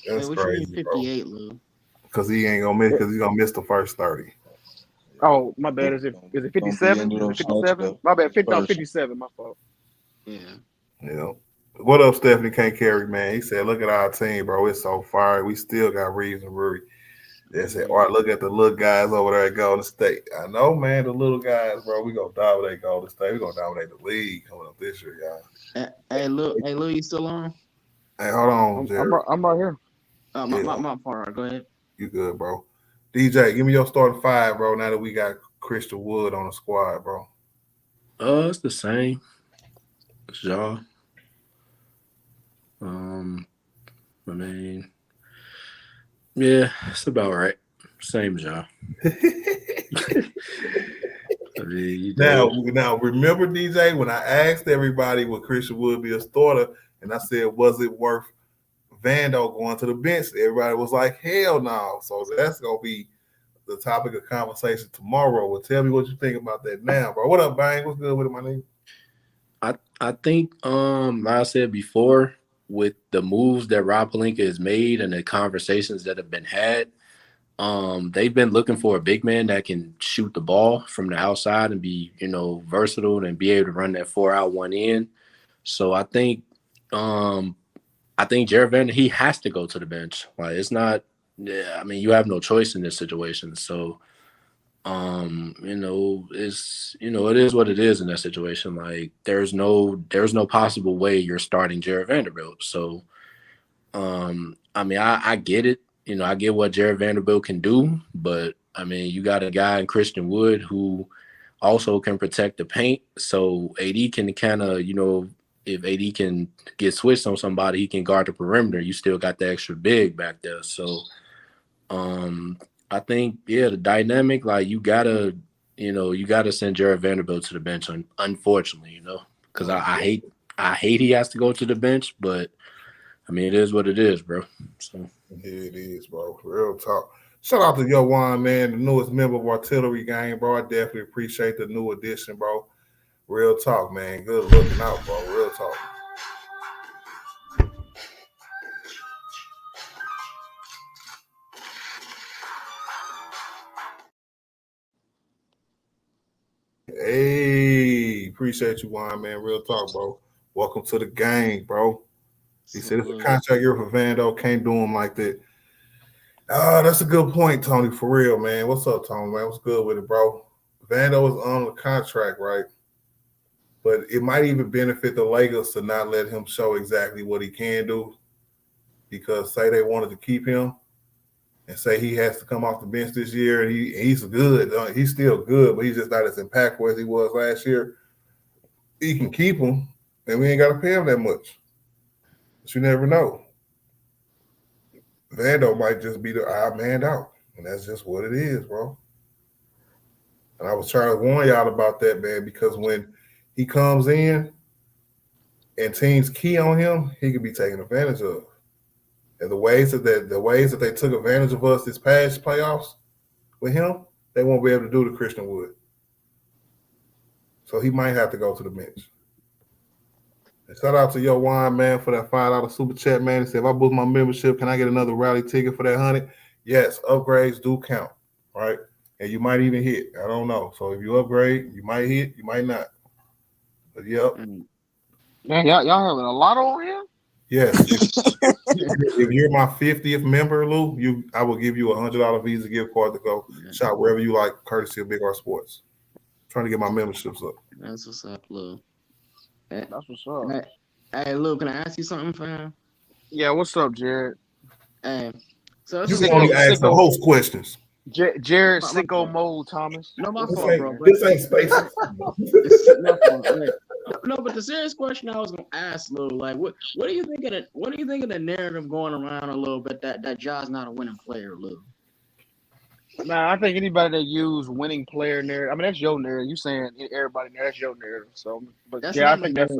That's
what
crazy,
you mean 58, Lou?
Because he ain't gonna miss. Because he's gonna miss the first 30.
Oh, my bad. Is it 57? Is it 57? My bad. 57. My fault.
Yeah.
Yeah. What up, Stephanie Can't Carry, man? He said, look at our team, bro. It's so fire. We still got Reeves and Rui. They said, all right, look at the little guys over there at Golden State. I know, man, the little guys, bro. We gonna dominate Golden State. We gonna dominate the league coming up this year, y'all.
Hey, Lou, you still on?
Hey, hold on, Jared.
I'm right here.
My part. Go ahead.
You good, bro. DJ, give me your starting 5, bro, now that we got Christian Wood on the squad, bro.
It's the same. It's y'all. I mean, yeah, it's about right. Same as y'all. I mean,
now, remember, DJ, when I asked everybody would Christian Wood be a starter, and I said, was it worth Vando going to the bench? Everybody was like, hell no. So that's going to be the topic of conversation tomorrow. Well, tell me what you think about that now, bro. What up, Bang? What's good with it, my nigga?
I think, like I said before, with the moves that Rob Pelinka has made and the conversations that have been had, they've been looking for a big man that can shoot the ball from the outside and be, versatile and be able to run that 4 out, 1 in. So I think Jared Vanderbilt, he has to go to the bench. Like, it's not, you have no choice in this situation. So, it is what it is in that situation. Like, there's no possible way you're starting Jared Vanderbilt. So, I get it. I get what Jared Vanderbilt can do, but you got a guy in Christian Wood who also can protect the paint. So AD can kind of, if AD can get switched on somebody, he can guard the perimeter. You still got the extra big back there. So I think, the dynamic, like you gotta send Jared Vanderbilt to the bench, unfortunately, because I hate he has to go to the bench, but I mean, it is what it is, bro. So
it is, bro. Real talk. Shout out to Yo Juan, man, the newest member of Artillery Gang, bro. I definitely appreciate the new addition, bro. Real talk, man. Good looking out, bro. Real talk. Hey, appreciate you, Juan, man. Real talk, bro. Welcome to the gang, bro. He said it's a contract year for Vando. Can't do him like that. That's a good point, Tony, for real, man. What's up, Tony, man? What's good with it, bro? Vando is on the contract, right? But it might even benefit the Lakers to not let him show exactly what he can do, because say they wanted to keep him and say he has to come off the bench this year, and he's good. He's still good, but he's just not as impactful as he was last year. He can keep him, and we ain't got to pay him that much. But you never know. Vando might just be the odd man out, and that's just what it is, bro. And I was trying to warn y'all about that, man, because when he comes in and teams key on him, he could be taken advantage of. And the ways that they took advantage of us this past playoffs with him, they won't be able to do to Christian Wood. So he might have to go to the bench. And shout out to Yo Juan, man, for that $5 super chat, man. He said, if I boost my membership, can I get another rally ticket for that 100? Yes, upgrades do count, right? And you might even hit. I don't know. So if you upgrade, you might hit, you might not. But yep.
Man, y'all having a lot on him?
Yes. If you're my 50th member, Lou, I will give you a $100 Visa gift card to go shop wherever you like, courtesy of Big R Sports. Trying to get my memberships up.
That's what's up, Lou.
That's what's up.
Hey, Lou, can I ask you something, fam?
Yeah, what's up, Jared?
Hey, so
you can only ask the host questions.
Jared Sicko Mode Thomas.
No, my fault, bro.
This ain't space.
No, but the serious question I was gonna ask, Lou, like, what do you think of the narrative going around a little bit that Ja's not a winning player, Lou?
Nah, I think anybody that use winning player narrative, I mean, that's your narrative. You saying everybody, that's your narrative. So, but
that's
I think that's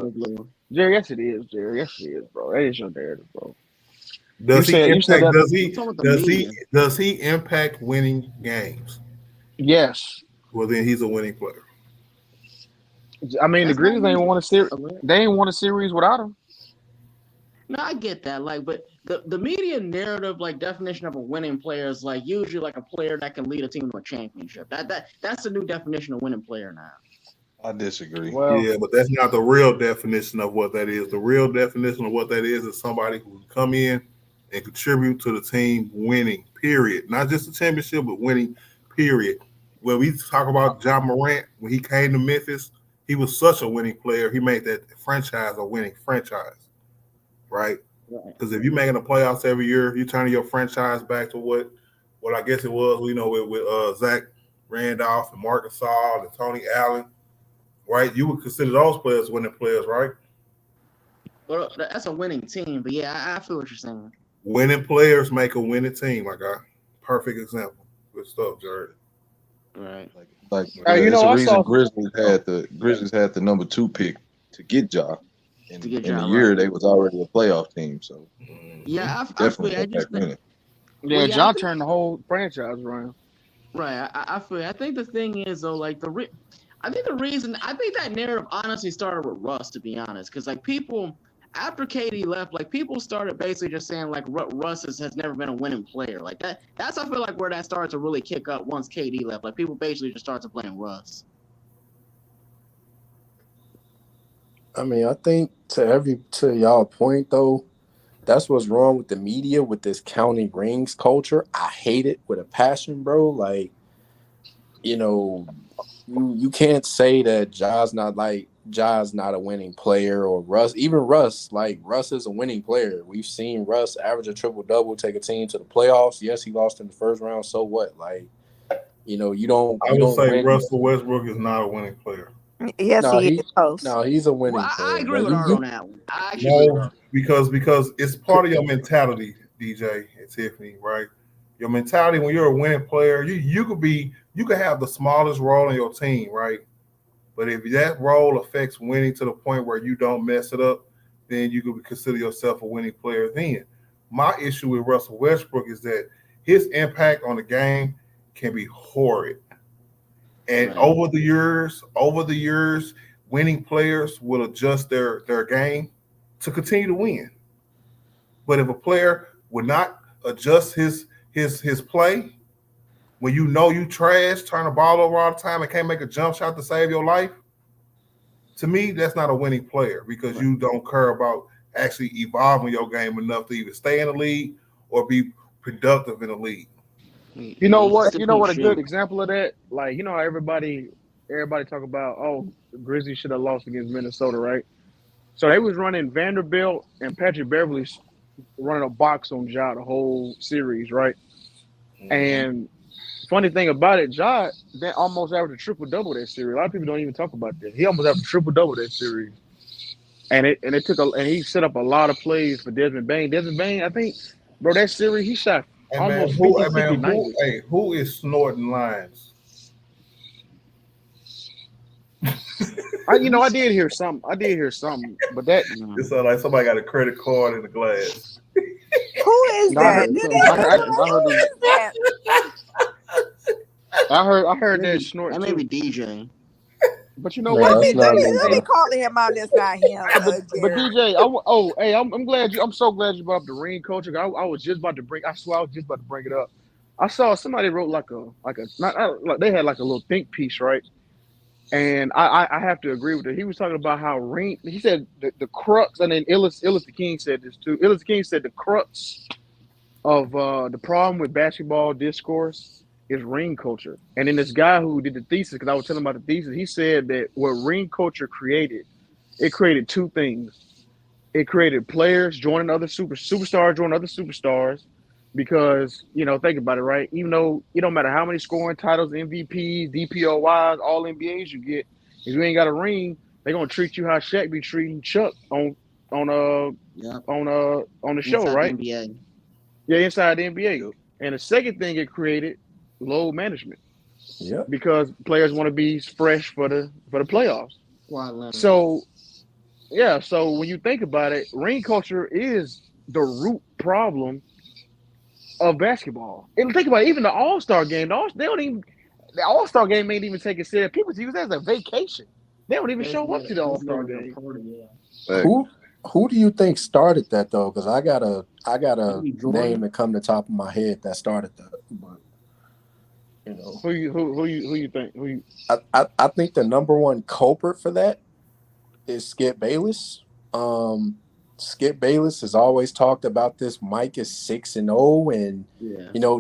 Jerry. Yes, it is, Jerry. Yes, it is, bro. That is your narrative, bro. Does
he impact winning games?
Yes.
Well, then he's a winning player.
I mean, the Grizzlies ain't won a series. They ain't won a series without him.
No, I get that. Like, but the media narrative, like, definition of a winning player is like usually like a player that can lead a team to a championship. That's the new definition of winning player now.
I disagree.
Well, yeah, but that's not the real definition of what that is. The real definition of what that is somebody who can come in and contribute to the team winning, period. Not just the championship, but winning, period. When we talk about Ja Morant, when he came to Memphis, he was such a winning player. He made that franchise a winning franchise, right? Because if you're making the playoffs every year, you're turning your franchise back to what I guess it was, with Zach Randolph and Marc Gasol and Tony Allen, right? You would consider those players winning players, right?
Well, that's a winning team, but yeah, I feel what you're saying.
Winning players make a winning team. I got perfect example. Good stuff, Jared.
Right.
Like there's a reason Grizzlies had the number 2 pick to get Ja. In the year they was already a playoff team. So
yeah,
definitely.
Ja turned the whole franchise around.
Right. I think the thing is though, like I think that narrative honestly started with Russ, to be honest, because like people after KD left, like people started basically just saying like Russ has never been a winning player. Like that's I feel like where that started to really kick up once KD left. Like people basically just started to blame Russ.
I mean, I think to y'all point though, that's what's wrong with the media with this counting rings culture. I hate it with a passion, bro. Like, you can't say that Ja's not a winning player, or Russ. Even Russ, like Russ is a winning player. We've seen Russ average a triple-double, take a team to the playoffs. Yes, he lost in the first round. So what? Like,
You know, you don't
say
win.
Russell Westbrook is not a winning player.
Yes,
No,
he is.
no, he's a winning
Well,
player.
I agree
but
with Art on that one. I actually agree with
No,
Art.
because it's part of your mentality, DJ and Tiffany, right? Your mentality when you're a winning player, you could have the smallest role in your team, right? But if that role affects winning to the point where you don't mess it up, then you could consider yourself a winning player. Then my issue with Russell Westbrook is that his impact on the game can be horrid. And
Right.
over the years, winning players will adjust their game to continue to win. But if a player would not adjust his play, when you know you trash, turn the ball over all the time, and can't make a jump shot to save your life, to me, that's not a winning player because you don't care about actually evolving your game enough to either stay in the league or be productive in the league.
You know what? You know what? A good example of that, like you know, how everybody talk about, oh, Grizzlies should have lost against Minnesota, right? So they was running Vanderbilt and Patrick Beverly running a box on Ja the whole series, right? And funny thing about it, Ja that almost averaged a triple double that series. A lot of people don't even talk about that. He almost averaged a triple double that series, and he set up a lot of plays for Desmond Bain. Desmond Bain, I think, bro, that series he shot almost 50, 90.
Who is snorting lines?
I did hear something, but that
it sounds like somebody got a credit card in the glass.
Who is that?
I heard that snort.
That may be DJ.
But you know
what?
Let me call him out. That's not him.
But DJ, I'm glad I'm so glad you brought up the ring culture. I was just about to bring. I swear I was just about to bring it up. I saw somebody wrote like they had like a little think piece, right? And I have to agree with it. He was talking about how ring. He said the crux, and then Illis the King said this too. Illis the King said the crux of the problem with basketball discourse is ring culture. And then this guy who did the thesis, because I was telling him about the thesis, he said that what ring culture created, it created two things. It created players joining other superstars joining other superstars, because think about it, right? Even though it don't matter how many scoring titles, MVPs, DPOYs, all NBAs you get, if you ain't got a ring, they're gonna treat you how Shaq be treating Chuck on the show,
Inside
right?
the NBA.
Yeah, inside the NBA. And the second thing it created, load management.
Yeah.
Because players want to be fresh for the playoffs. So when you think about it, ring culture is the root problem of basketball. And think about it, even the All-Star game, the All-Star game ain't even taken serious. People use that as a vacation. They don't even show up to the All-Star game.
Who do you think started that though? Because I got a name that come to the top of my head that started that. But
who you think?
I think the number one culprit for that is Skip Bayless. Skip Bayless has always talked about this. Mike is 6-0, and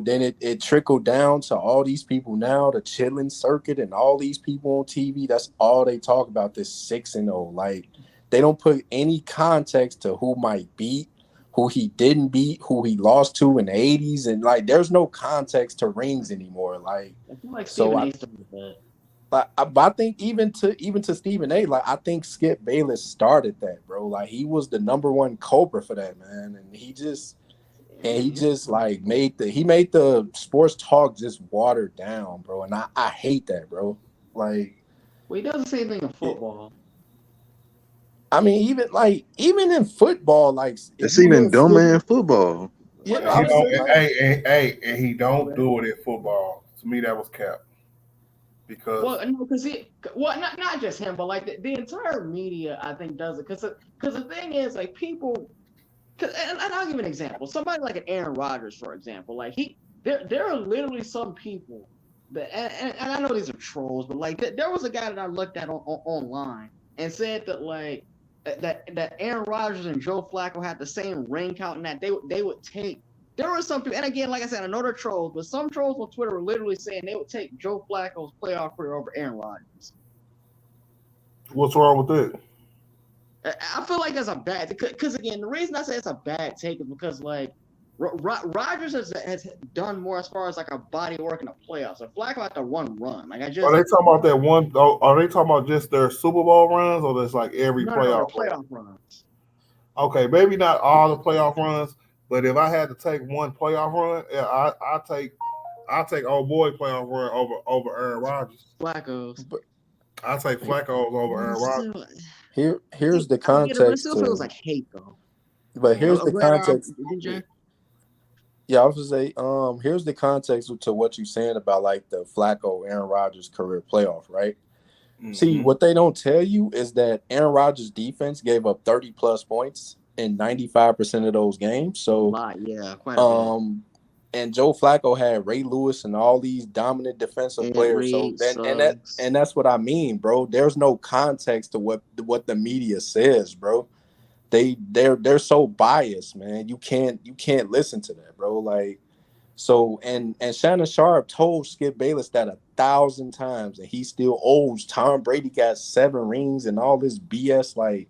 then it trickled down to all these people now, the chilling circuit, and all these people on TV. That's all they talk about. This 6-0, like. They don't put any context to who Mike beat, who he didn't beat, who he lost to in the 80s. And, like, there's no context to rings anymore. Like,
I feel like
so
Stephen A. started that.
I think even to Stephen A., like, I think Skip Bayless started that, bro. Like, he was the number one culprit for that, man. And he just like made the sports talk just watered down, bro. And I hate that, bro. Like,
well, he does the same thing in football.
I mean, even in football, like
it's even dumber in football.
Yeah, and he don't do it in football. To me, that was cap. Because
not just him, but like the entire media, I think, does it. Because the thing is, like, people. And I'll give an example. Somebody like an Aaron Rodgers, for example, like there are literally some people that, and I know these are trolls, but like there was a guy that I looked at online and said that like. That Aaron Rodgers and Joe Flacco had the same ring count, and that they would take. There were some people, and again, like I said, I know they're trolls, but some trolls on Twitter were literally saying they would take Joe Flacco's playoff career over Aaron Rodgers.
What's wrong with that?
I feel like that's a bad. Because again, the reason I say it's a bad take is because like Rodgers has done more as far as like a body work in the playoffs. So Flacco had to run. Like I just
Are they talking about that one? Are they talking about just their Super Bowl runs, or that's like every
no,
playoff
the playoff runs.
Okay, maybe not all the playoff runs, but if I had to take one playoff run, yeah, I take old boy playoff run over Aaron Rodgers.
Flacco's.
I take Flacco over Aaron Rodgers.
Here's the
It
context.
still feels like hate though.
But here's the context.
DJ?
Yeah, I was gonna say, here's the context to what you're saying about like the Flacco Aaron Rodgers career playoff, right? Mm-hmm. See, what they don't tell you is that Aaron Rodgers' defense gave up 30 plus points in 95% of those games. So,
quite a bit.
And Joe Flacco had Ray Lewis and all these dominant defensive players.
Reed,
and that's what I mean, bro. There's no context to what the media says, bro. They're so biased, man. You can't listen to that, bro. Like, so and Shannon Sharp told Skip Bayless that 1,000 times, and he still owes Tom Brady got 7 rings and all this BS. Like,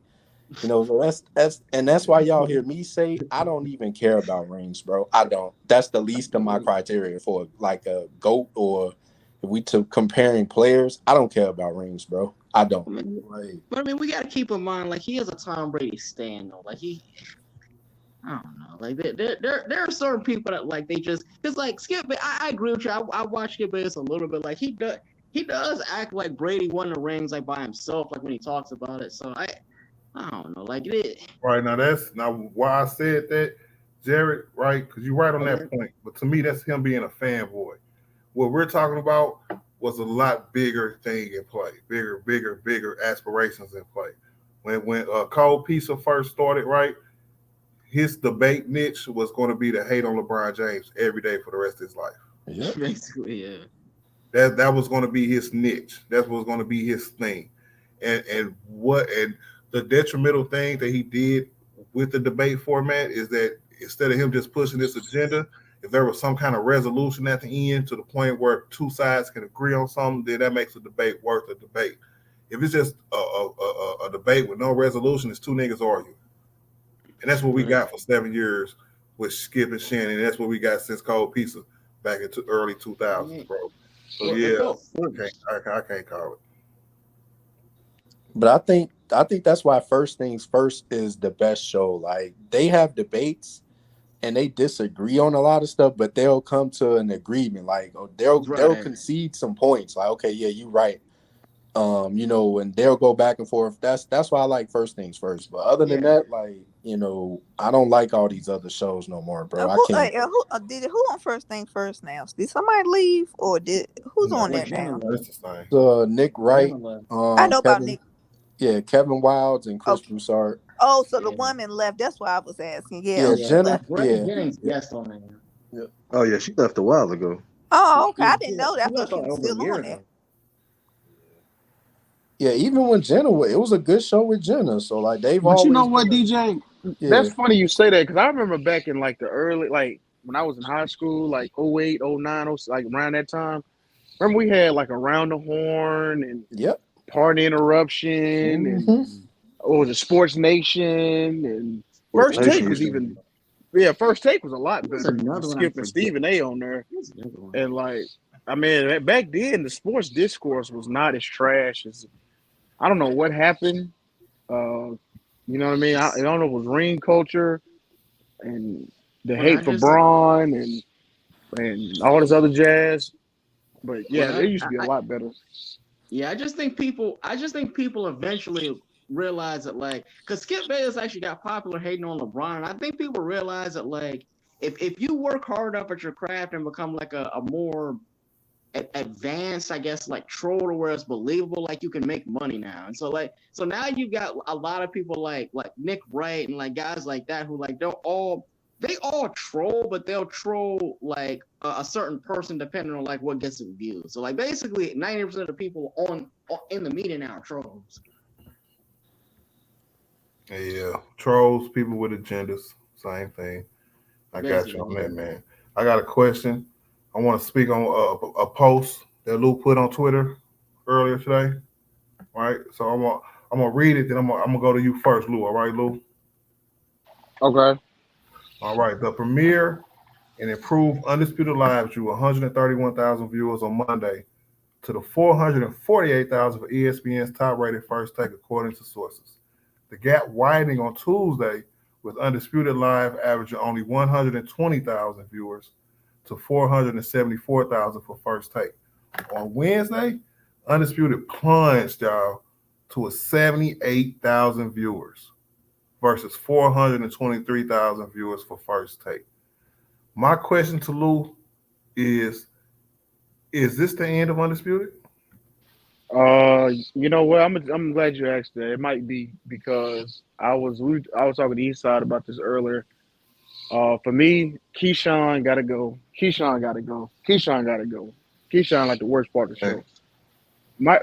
you know, so that's why y'all hear me say I don't even care about rings, bro. I don't. That's the least of my criteria for like a GOAT, or if we took comparing players, I don't care about rings, bro. I don't.
But I mean, we got to keep in mind, like, he is a Tom Brady stan, though. Like, I don't know. Like, there are certain people that, like, they just, because, like, Skip, I agree with you. I watch Skip Bayless a little bit. Like, he does act like Brady won the rings, like, by himself, like, when he talks about it. So, I don't know. Like,
Right, now why I said that, Jared, right? Because you're right on that point. But to me, that's him being a fanboy. What we're talking about was a lot bigger thing in play, bigger aspirations in play. When Cole Pisa first started, right, his debate niche was going to be to hate on LeBron James every day for the rest of his life.
Yeah,
basically, yeah.
That was going to be his niche. That was going to be his thing, and the detrimental thing that he did with the debate format is that instead of him just pushing this agenda, if there was some kind of resolution at the end to the point where two sides can agree on something, then that makes a debate worth a debate. If it's just a debate with no resolution, it's two niggas arguing. And that's what we got for 7 years with Skip and Shannon. And that's what we got since Cole Pisa back into early 2000s, bro. So, I can't call it.
But I think that's why First Things First is the best show. Like, they have debates and they disagree on a lot of stuff, but they'll come to an agreement. Like, they'll concede some points. Like, okay, yeah, you're right. You know, and they'll go back and forth. That's why I like First Things First. But other than that, like, you know, I don't like all these other shows no more, bro. I can't.
Who on First Things First now? Did somebody leave, or who's on there now?
Nick Wright.
I know about Nick.
Yeah, Kevin Wildes and Chris Broussard.
Oh, so the woman left. That's why I was asking.
Yeah, Jenna.
Jennings guest on there.
Yeah. Oh yeah, she left a while ago.
Oh, okay. I didn't know that. I thought she was still on there.
Yeah, even when Jenna, it was a good show with Jenna. So like they've always.
But you know what, DJ?
Yeah.
That's funny you say that because I remember back in like the early, like when I was in high school, like 08, 09, like around that time. Remember we had like Around the Horn and Party Interruption and what was it, Sports Nation and First Take was even. Yeah, First Take was a lot better. Skip and Stephen A on there, and like I mean back then the sports discourse was not as trash as. I don't know what happened. You know what I mean? I don't know if it was ring culture and the hate for Braun and all this other jazz. But yeah, it used to be a lot better.
Yeah, I just think people eventually realize that, like, because Skip Bayless actually got popular hating on LeBron. And I think people realize that, like, if you work hard up at your craft and become like a more advanced, I guess, like troll to where it's believable, like you can make money now. And so now you've got a lot of people like Nick Wright and like guys like that who like they all troll, but they'll troll like a certain person depending on like what gets them views. So like basically 90% of the people in the media now are trolls.
Yeah, trolls, people with agendas, same thing. I got you on that, man. I got a question. I want to speak on a post that Lou put on Twitter earlier today. All right, so I'm gonna read it. Then I'm gonna go to you first, Lou. All right, Lou.
Okay.
All right, the premiere and improved Undisputed Live drew 131,000 viewers on Monday to the 448,000 for ESPN's top-rated First Take, according to sources. The gap widening on Tuesday, with Undisputed Live averaging only 120,000 viewers to 474,000 for First Take. On Wednesday, Undisputed plunged, y'all, to a 78,000 viewers versus 423,000 viewers for First Take. My question to Lou is this the end of Undisputed?
You know what? I'm glad you asked that. It might be because I was talking to Eastside about this earlier. For me, Keyshawn gotta go. Keyshawn gotta go. Keyshawn gotta go. Keyshawn like the worst part of the show.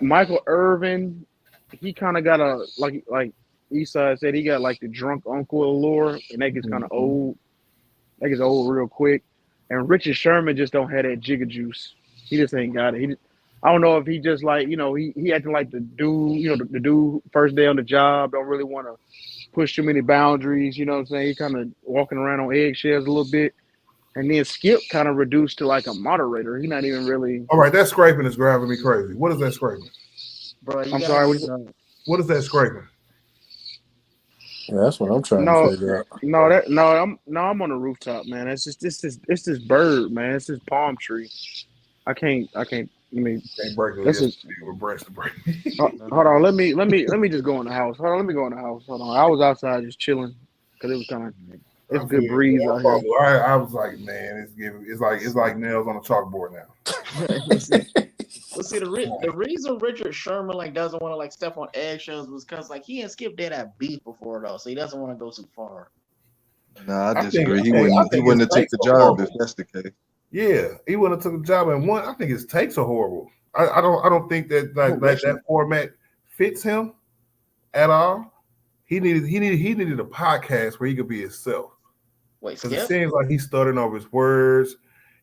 Michael Irvin, he kind of got a like Eastside said, he got like the drunk uncle allure, and that gets kind of old. That gets old real quick. And Richard Sherman just don't have that jigger juice. He just ain't got it. I don't know if he just like, he acting like the dude, the dude first day on the job, don't really want to push too many boundaries, you know what I'm saying? He kind of walking around on eggshells a little bit. And then Skip kind of reduced to like a moderator. He's not even really.
All right, that scraping is driving me crazy. What is that scraping?
Bro,
I'm sorry.
What is that scraping?
Yeah, that's what I'm trying to figure out.
I'm on the rooftop, man. It's this bird, man. It's this palm tree. I can't
break it.
Hold on, let me just go in the house. Hold on, let me go in the house. Hold on. I was outside just chilling because it was kind of it's good breeze out here.
I was like, man, it's like nails on a chalkboard now.
Well, see, the reason Richard Sherman doesn't want to step on eggshells was because he and Skip did have beef before though, so he doesn't want to go too far.
Nah, I disagree. He wouldn't have took the job if that's the case.
Yeah, he wouldn't have took the job. And I think his takes are horrible. I don't think that that format fits him at all. He needed a podcast where he could be himself. Because it seems like he's stuttering over his words.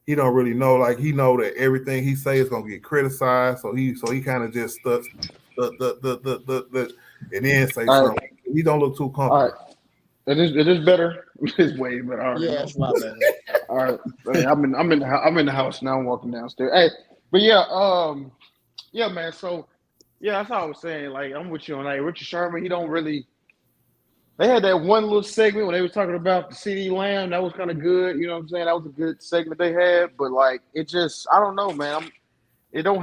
He don't really know. He know that everything he say is gonna get criticized. So he kind of just stuts and then say something. He don't look too comfortable.
All right. It is better. It's way better. All right.
Yeah, it's a lot better.
All right. I'm in the house now. I'm walking downstairs. Hey, but yeah, man. So yeah, that's how I was saying. I'm with you on Richard Sherman. He don't really. They had that one little segment when they was talking about the CD Lamb. That was kind of good. You know what I'm saying? That was a good segment they had. But it just, I don't know, man. I don't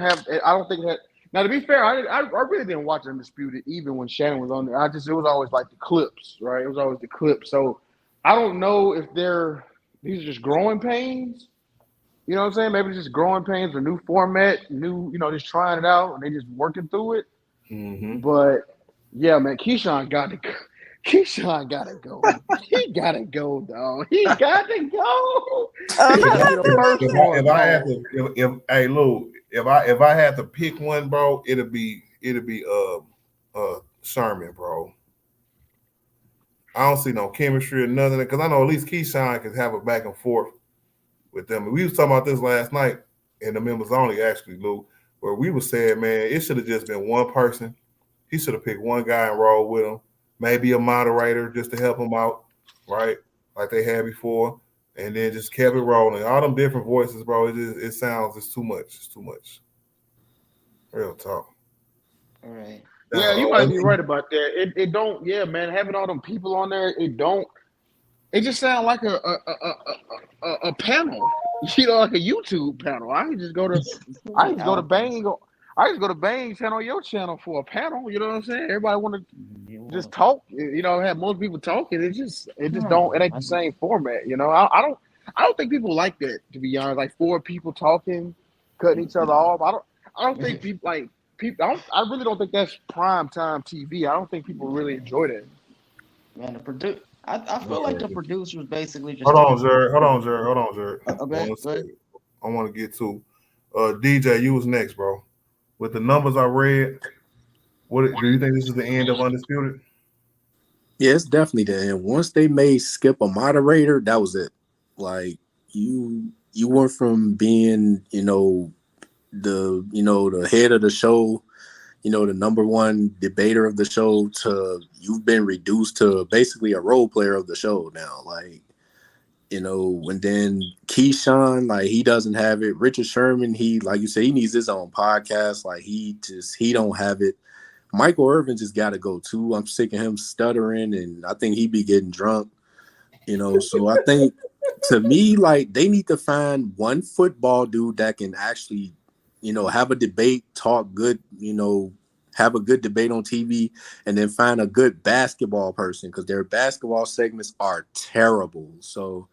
think that. Now, to be fair, I really didn't watch Undisputed even when Shannon was on there. It was always the clips, right? It was always the clips. So I don't know if these are just growing pains. You know what I'm saying? Maybe it's just growing pains, a new format, just trying it out, and they just working through it.
Mm-hmm.
But yeah, man, Keyshawn got to go. Keyshawn gotta go. He gotta go, dog. He gotta go.
If I had to pick one, bro, it'd be Sherman, bro. I don't see no chemistry or nothing because I know at least Keyshawn can have a back and forth with them. We was talking about this last night in the members only, actually, Lou, where we were saying, man, it should have just been one person. He should have picked one guy and rolled with him. Maybe a moderator just to help them out, right? Like they had before, and then just kept it rolling. All them different voices, bro. It's too much. It's too much. Real talk.
All right.
Yeah, you might be right about that. It don't. Yeah, man. Having all them people on there, it just sounds like a panel. Like a YouTube panel. I can just go to Bang. I just go to Bang channel, your channel for a panel. You know what I'm saying? Everybody want to just talk. Have most people talking. It ain't the same format. I don't think people like that. To be honest, like four people talking, cutting each other off. I don't think people like people. I really don't think that's prime time TV. I don't think people really enjoy that.
Man, I feel like the producers basically just.
Hold on, Jared. I want to get to DJ. You was next, bro. With the numbers I read, do you think this is the end of Undisputed?
Yeah, it's definitely the end. Once they made Skip a moderator, that was it. You went from being, the head of the show, the number one debater of the show, to you've been reduced to basically a role player of the show now. And then Keyshawn, like he doesn't have it. Richard Sherman, he like you say, he needs his own podcast. Like he don't have it. Michael Irvin just got to go too. I'm sick of him stuttering, and I think he be getting drunk. So I think to me, like they need to find one football dude that can actually, have a debate, talk good, have a good debate on TV, and then find a good basketball person because their basketball segments are terrible. So,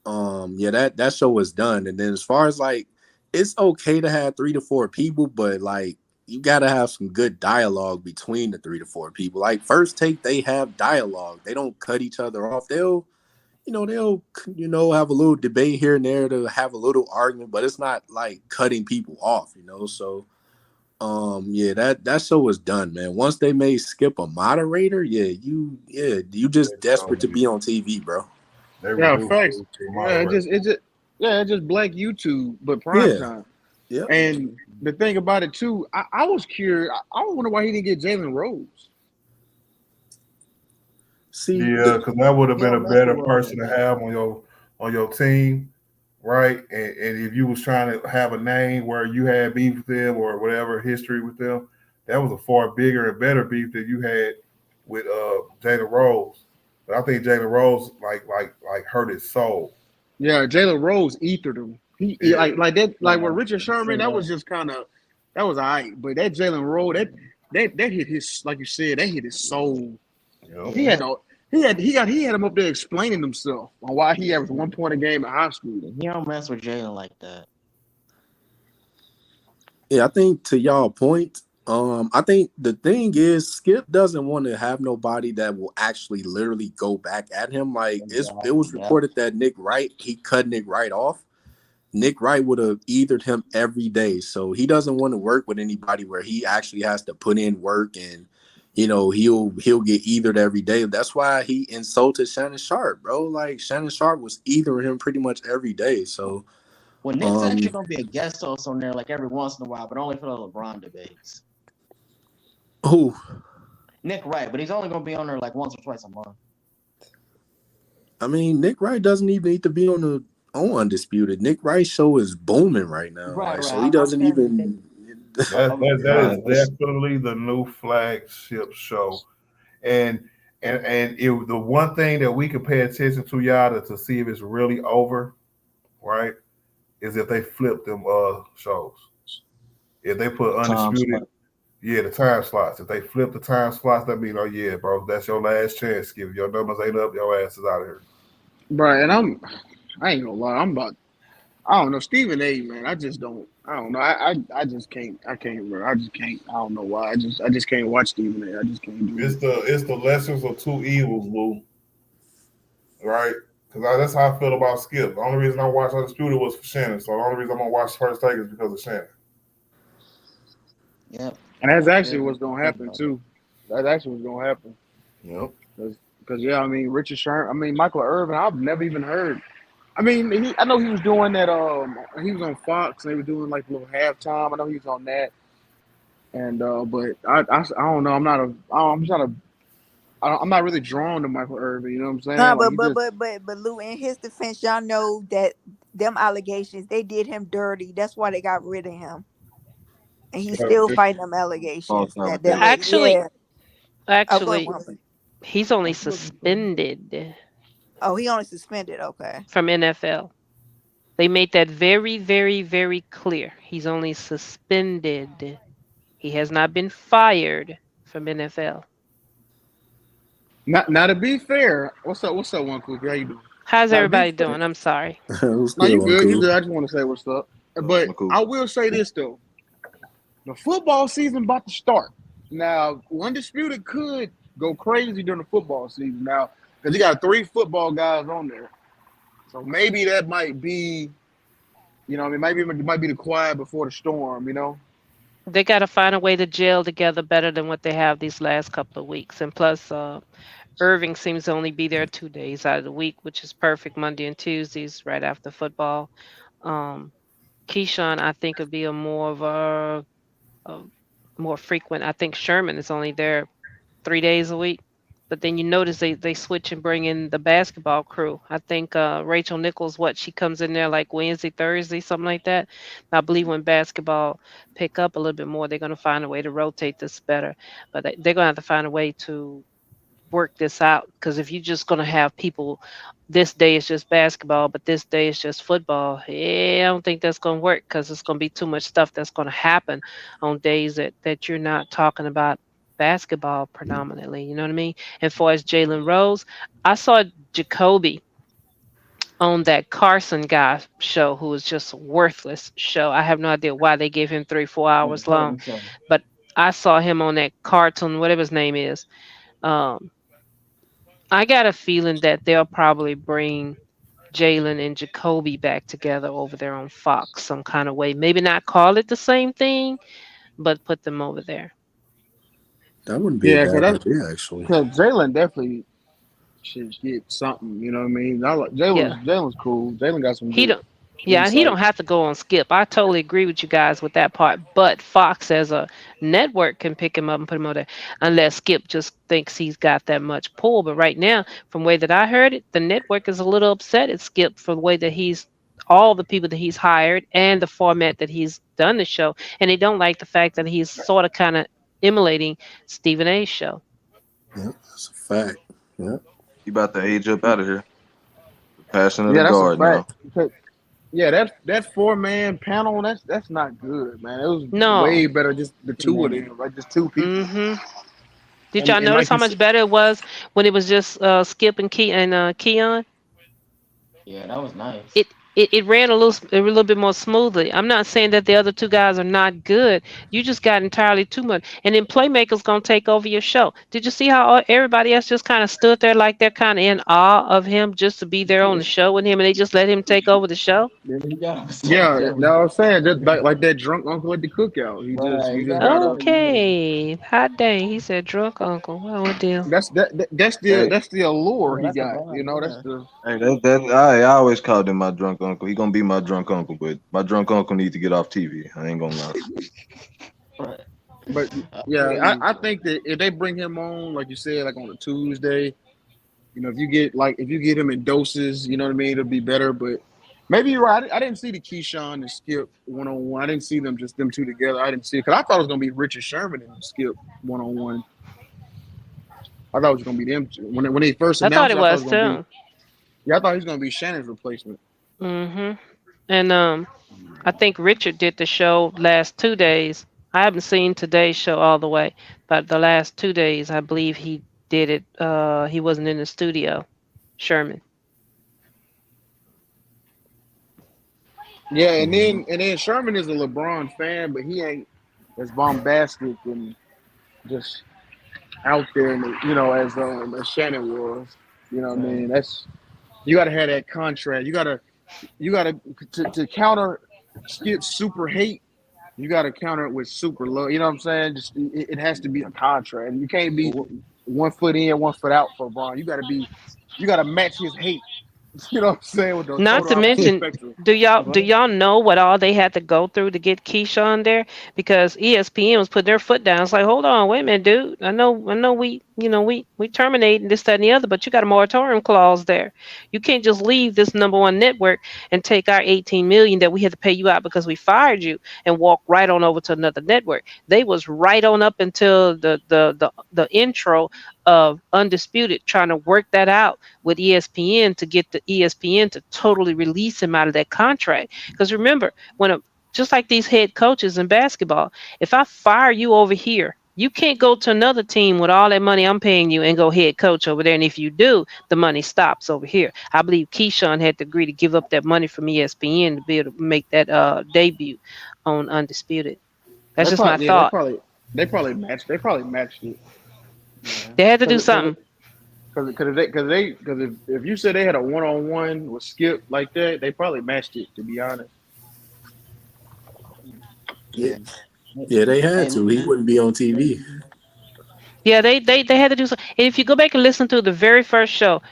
that show was done. And then as far as like, it's okay to have 3 to 4 people, but like you got to have some good dialogue between the 3 to 4 people. Like First Take, they have dialogue. They don't cut each other off. They'll have a little debate here and there to have a little argument, but it's not like cutting people off, So, that show was done, man. Once they made Skip a moderator, you just desperate to be on TV, bro.
Yeah, facts. Yeah, it just black YouTube, but prime time.
Yeah.
And the thing about it too, I was curious. I wonder why he didn't get Jalen Rose.
Yeah, because that would have been a better person to have on your team, right? And if you was trying to have a name where you had beef with them or whatever history with them, that was a far bigger and better beef than you had with Jalen Rose. But I think Jalen Rose like hurt his soul.
Yeah, Jalen Rose ethered him. He like that like with Richard Sherman, that was just that was all right. But that Jalen Rose, that hit his, like you said, that hit his soul. Yep. He had him up there explaining himself on why he averaged 1 point a game in high school.
You don't mess with Jalen like that.
Yeah, I think to y'all point, I think the thing is Skip doesn't want to have nobody that will actually literally go back at him. Like it was reported that Nick Wright, he cut Nick Wright off. Nick Wright would have ethered him every day. So he doesn't want to work with anybody where he actually has to put in work and he'll get ethered every day. That's why he insulted Shannon Sharp, bro. Like Shannon Sharp was ethering him pretty much every day. So
well, Nick's actually gonna be a guest host on there like every once in a while, but only for the LeBron debates.
Who?
Nick Wright, but he's only gonna be on there like once or twice a month.
I mean, Nick Wright doesn't even need to be on Undisputed. Nick Wright's show is booming right now.
Right.
So he doesn't even.
That is definitely the new flagship show, and the one thing that we can pay attention to, y'all, to see if it's really over, right, is if they flip them shows. If they put Undisputed, the time slots. If they flip the time slots, that means, oh yeah, bro, that's your last chance. If your numbers ain't up, your ass is out of here.
Right, and I ain't gonna lie, I don't know, Stephen A, man. I don't know. I just can't. I can't, bro. I just can't. I don't know why. I just can't watch Stephen A. I just can't do it.
It's the lessons of two evils, Lou. Right? Because that's how I feel about Skip. The only reason I watched Undisputed was for Shannon. So the only reason I'm gonna watch First Take is because of Shannon.
Yep.
And that's actually what's gonna happen too. That's actually what's gonna happen.
Yep.
Because I mean, Richard Sherman. Michael Irvin. I've never even heard. I mean, I know he was doing that. He was on Fox. And they were doing like a little halftime. I know he was on that. And but I don't know. I'm not really drawn to Michael Irvin. You know what I'm saying?
No,
like
but Lou, in his defense, y'all know that them allegations, they did him dirty. That's why they got rid of him, and he's still fighting them allegations.
Actually, he's only suspended.
Oh, he only suspended. Okay.
From NFL. They made that very, very, very clear. He's only suspended. He has not been fired from NFL.
Now to be fair, what's up, One Cool? How you doing?
How's everybody doing? I'm sorry.
No, you good. You good. I just want to say what's up. But I will say this though. The football season about to start. Now, Undisputed could go crazy during the football season. Now, because you got 3 football guys on there. So maybe that might be, maybe it might be the quiet before the storm,
They got to find a way to gel together better than what they have these last couple of weeks. And plus, Irving seems to only be there 2 days out of the week, which is perfect, Monday and Tuesdays, right after football. Keyshawn, I think, would be a more frequent. I think Sherman is only there 3 days a week. But then you notice they switch and bring in the basketball crew. I think Rachel Nichols, she comes in there like Wednesday, Thursday, something like that. I believe when basketball pick up a little bit more, they're going to find a way to rotate this better. But they're going to have to find a way to work this out, because if you're just going to have people, this day is just basketball, but this day is just football, I don't think that's going to work, because it's going to be too much stuff that's going to happen on days that you're not talking about basketball predominantly. You know what I mean? And for as Jalen Rose, I saw Jacoby on that Carson guy show, who was just a worthless show. I have no idea why they gave him 3-4 hours long, but I saw him on that cartoon, whatever his name is. I got a feeling that they'll probably bring Jalen and Jacoby back together over there on Fox some kind of way. Maybe not call it the same thing, but put them over there.
That wouldn't be a bad idea, actually.
Because Jalen definitely should get something. You know what I mean? Jalen's cool. Jalen got some.
He don't have to go on Skip. I totally agree with you guys with that part. But Fox as a network can pick him up and put him over there, unless Skip just thinks he's got that much pull. But right now, from the way that I heard it, the network is a little upset at Skip for the way that all the people that he's hired and the format that he's done the show, and they don't like the fact that he's sort of kind of emulating Stephen A's show.
Yeah, that's a fact. Yeah,
he about to age up out of here. The passion of the guard now.
Yeah, that 4-man panel, that's not good, man. It was way better just the two of them, like just two people.
Mm-hmm. Did y'all notice how much better it was when it was just Skip and Keon?
Yeah, that was nice.
It ran a little bit more smoothly. I'm not saying that the other two guys are not good. You just got entirely too much. And then Playmaker's gonna take over your show. Did you see how everybody else just kind of stood there like they're kind of in awe of him just to be there on the show with him, and they just let him take over the show?
Yeah, no, I'm saying just like that drunk uncle at the cookout. He just got up.
Okay, hot dang. He said drunk uncle. What deal?
That's the allure he got. You know, that's the.
Hey, I always called him my drunk uncle. He gonna be my drunk uncle, but my drunk uncle needs to get off TV. I ain't gonna lie.
But yeah, I think that if they bring him on, like you said, like on a Tuesday, you know, if you get him in doses, you know what I mean, it'll be better. But maybe you're right. I didn't see the Keyshawn and Skip 1-on-1. I didn't see them two together. I didn't see it because I thought it was gonna be Richard Sherman and Skip 1-on-1. I thought it was gonna be them two. When they first announced,
I thought it was too.
I thought he was gonna be Shannon's replacement.
Mm-hmm. And I think Richard did the show last 2 days. I haven't seen today's show all the way, but the last 2 days, I believe he did it. He wasn't in the studio, Sherman.
Yeah, and then Sherman is a LeBron fan, but he ain't as bombastic and just out there, you know, as Shannon was. You know what I mean? That's you got to have that contrast. You got to counter Skip's super hate. You got to counter it with super love. You know what I'm saying? Just it has to be a contrast. You can't be 1 foot in, 1 foot out for LeBron. You got to match his hate. You know what I'm saying? With the
Not to mention, do y'all know what all they had to go through to get Keyshawn there? Because ESPN was putting their foot down. It's like, hold on, wait a minute, dude. I know we terminating this, that, and the other, but you got a moratorium clause there. You can't just leave this #1 network and take our $18 million that we had to pay you out because we fired you and walk right on over to another network. They was right on up until the intro of Undisputed, trying to work that out with ESPN to get the ESPN to totally release him out of that contract. Because remember, just like these head coaches in basketball, if I fire you over here, you can't go to another team with all that money I'm paying you and go head coach over there. And if you do, the money stops over here. I believe Keyshawn had to agree to give up that money from ESPN to be able to make that debut on Undisputed. That's just my thought.
They probably matched it.
They had to do something.
Because if you said they had a 1-on-1 with Skip like that, they probably matched it. To be honest.
Yeah, they had to. He wouldn't be on TV.
Yeah, they had to do something. And if you go back and listen to the very first show,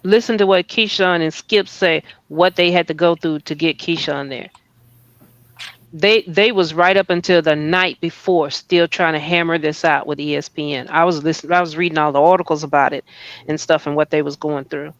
listen to what Keyshawn and Skip say, what they had to go through to get Keyshawn there. they was right up until the night before still trying to hammer this out with ESPN. I was reading all the articles about it and stuff and what they was going through.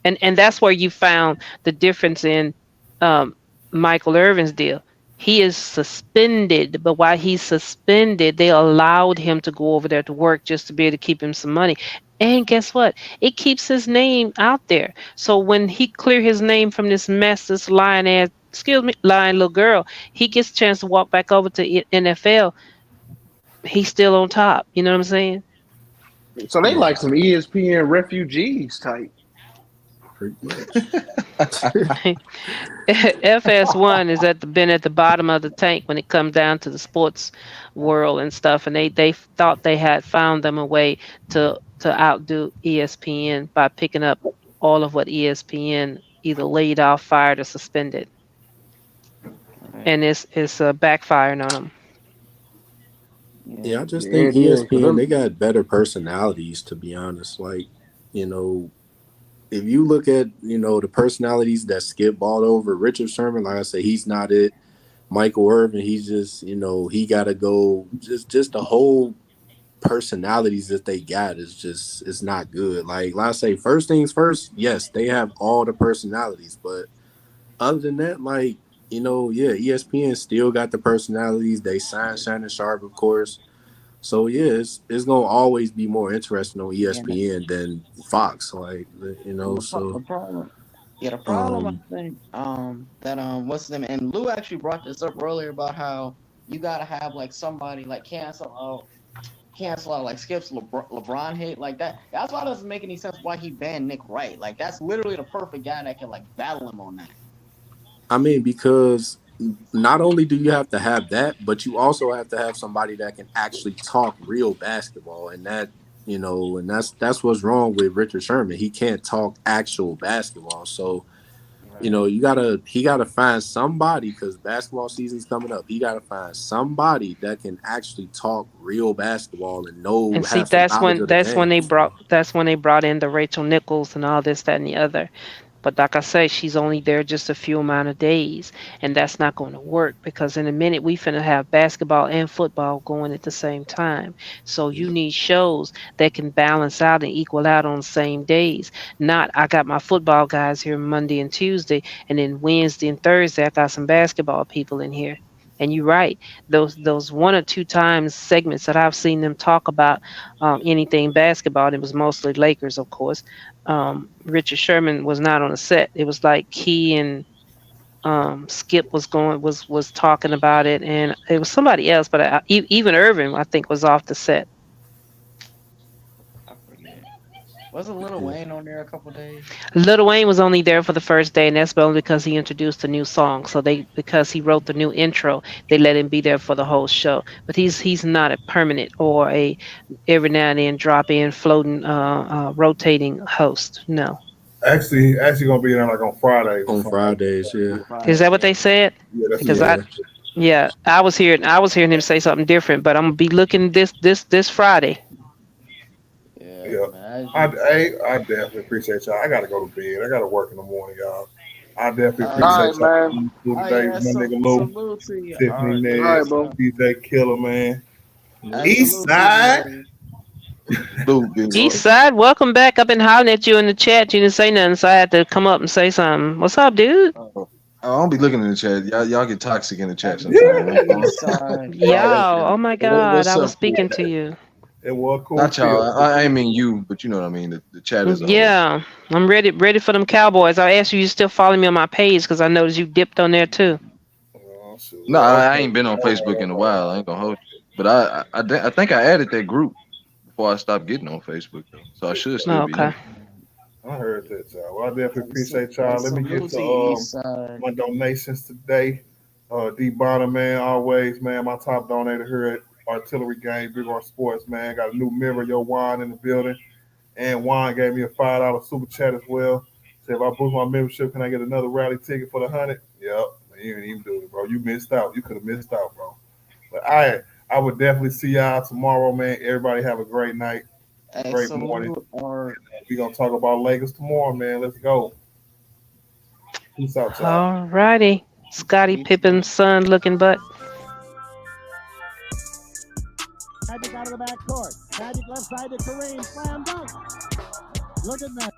And that's where you found the difference in um, Michael Irvin's deal. He is suspended, but while he's suspended, they allowed him to go over there to work just to be able to keep him some money. And guess what? It keeps his name out there. So when he clear his name from this mess, this lying ass, excuse me, lying little girl, he gets a chance to walk back over to NFL. He's still on top. You know what I'm saying?
So they like some ESPN refugees type.
Pretty much.
FS1 is been at the bottom of the tank when it comes down to the sports world and stuff, and they thought they had found them a way to outdo ESPN by picking up all of what ESPN either laid off, fired, or suspended, and it's backfiring on them.
Yeah, I just think ESPN, they got better personalities, to be honest. Like, if you look at, the personalities that Skip bought over Richard Sherman, like I said, he's not it. Michael Irvin, he's just, he got to go. Just the whole personalities that they got it's not good. Like I say, first things first, yes, they have all the personalities. But other than that, ESPN still got the personalities. They signed Shannon Sharp, of course. So it's gonna always be more interesting on ESPN than Fox,
The problem, I think, that what's his name, and Lou actually brought this up earlier about how you gotta have like somebody like cancel out like Skip's LeBron hate like that. That's why it doesn't make any sense why he banned Nick Wright. Like that's literally the perfect guy that can like battle him on that.
I mean, because not only do you have to have that, but you also have to have somebody that can actually talk real basketball, and that and that's what's wrong with Richard Sherman. He can't talk actual basketball. So he gotta find somebody, because basketball season's coming up. He gotta find somebody that can actually talk real basketball and know.
And see,
have some knowledge of the game.
that's when they brought in the Rachel Nichols and all this, that, and the other. But like I say, she's only there just a few amount of days, and that's not going to work because in a minute we finna have basketball and football going at the same time. So you need shows that can balance out and equal out on the same days. Not I got my football guys here Monday and Tuesday, and then Wednesday and Thursday I got some basketball people in here. And you're right; those one or two times segments that I've seen them talk about anything basketball, it was mostly Lakers, of course. Richard Sherman was not on the set. It was like he and Skip was talking about it, and it was somebody else, but even Irvin, I think, was off the set.
Wasn't Lil Wayne on there a couple days?
Lil Wayne was only there for the first day, and that's only because he introduced a new song. So because he wrote the new intro, they let him be there for the whole show. But he's not a permanent or a every now and then drop in floating rotating host. No.
Actually gonna be there like on Fridays.
On Fridays, yeah.
Is that what they said?
Yeah, that's
because I was hearing him say something different, but I'm gonna be looking this Friday.
Yeah, I definitely appreciate y'all. I gotta go to bed. I gotta work in the morning, y'all. I definitely appreciate y'all. Today, my nigga Lou, Tiffany Nez, DJ Killer, man. East Side.
East Side, welcome back. I've been hollering at you in the chat. You didn't say nothing, so I had to come up and say something. What's up, dude?
I don't be looking in the chat. Y'all get toxic in the chat sometimes.
Y'all, oh my God, I was speaking to you.
It was cool.
Not y'all. I mean you, but you know what I mean. The chat is.
Yeah, I'm ready for them Cowboys. I asked you still follow me on my page because I noticed you dipped on there too.
No, I ain't been on Facebook in a while. I ain't gonna hold you. But I think I added that group before I stopped getting on Facebook, so I should still be.
Okay.
I heard that, y'all. Well, I definitely appreciate y'all. Let me get to my donations today. D Bonner, man, always, man, my top donator here at Artillery Game, Big R Sports, man. Got a new mirror, Yo Juan in the building. And Juan gave me a $5 super chat as well. Said if I boost my membership, can I get another rally ticket for the 100? Yep. You didn't even do it, bro. You missed out. You could have missed out, bro. But I would definitely see y'all tomorrow, man. Everybody have a great night. Great morning. We're going to talk about Lakers tomorrow, man. Let's go. Peace out, y'all.
All righty. Scottie Pippen's son looking butt.
Magic out of the back court. Magic left side to Kareem. Slam dunk. Look at that.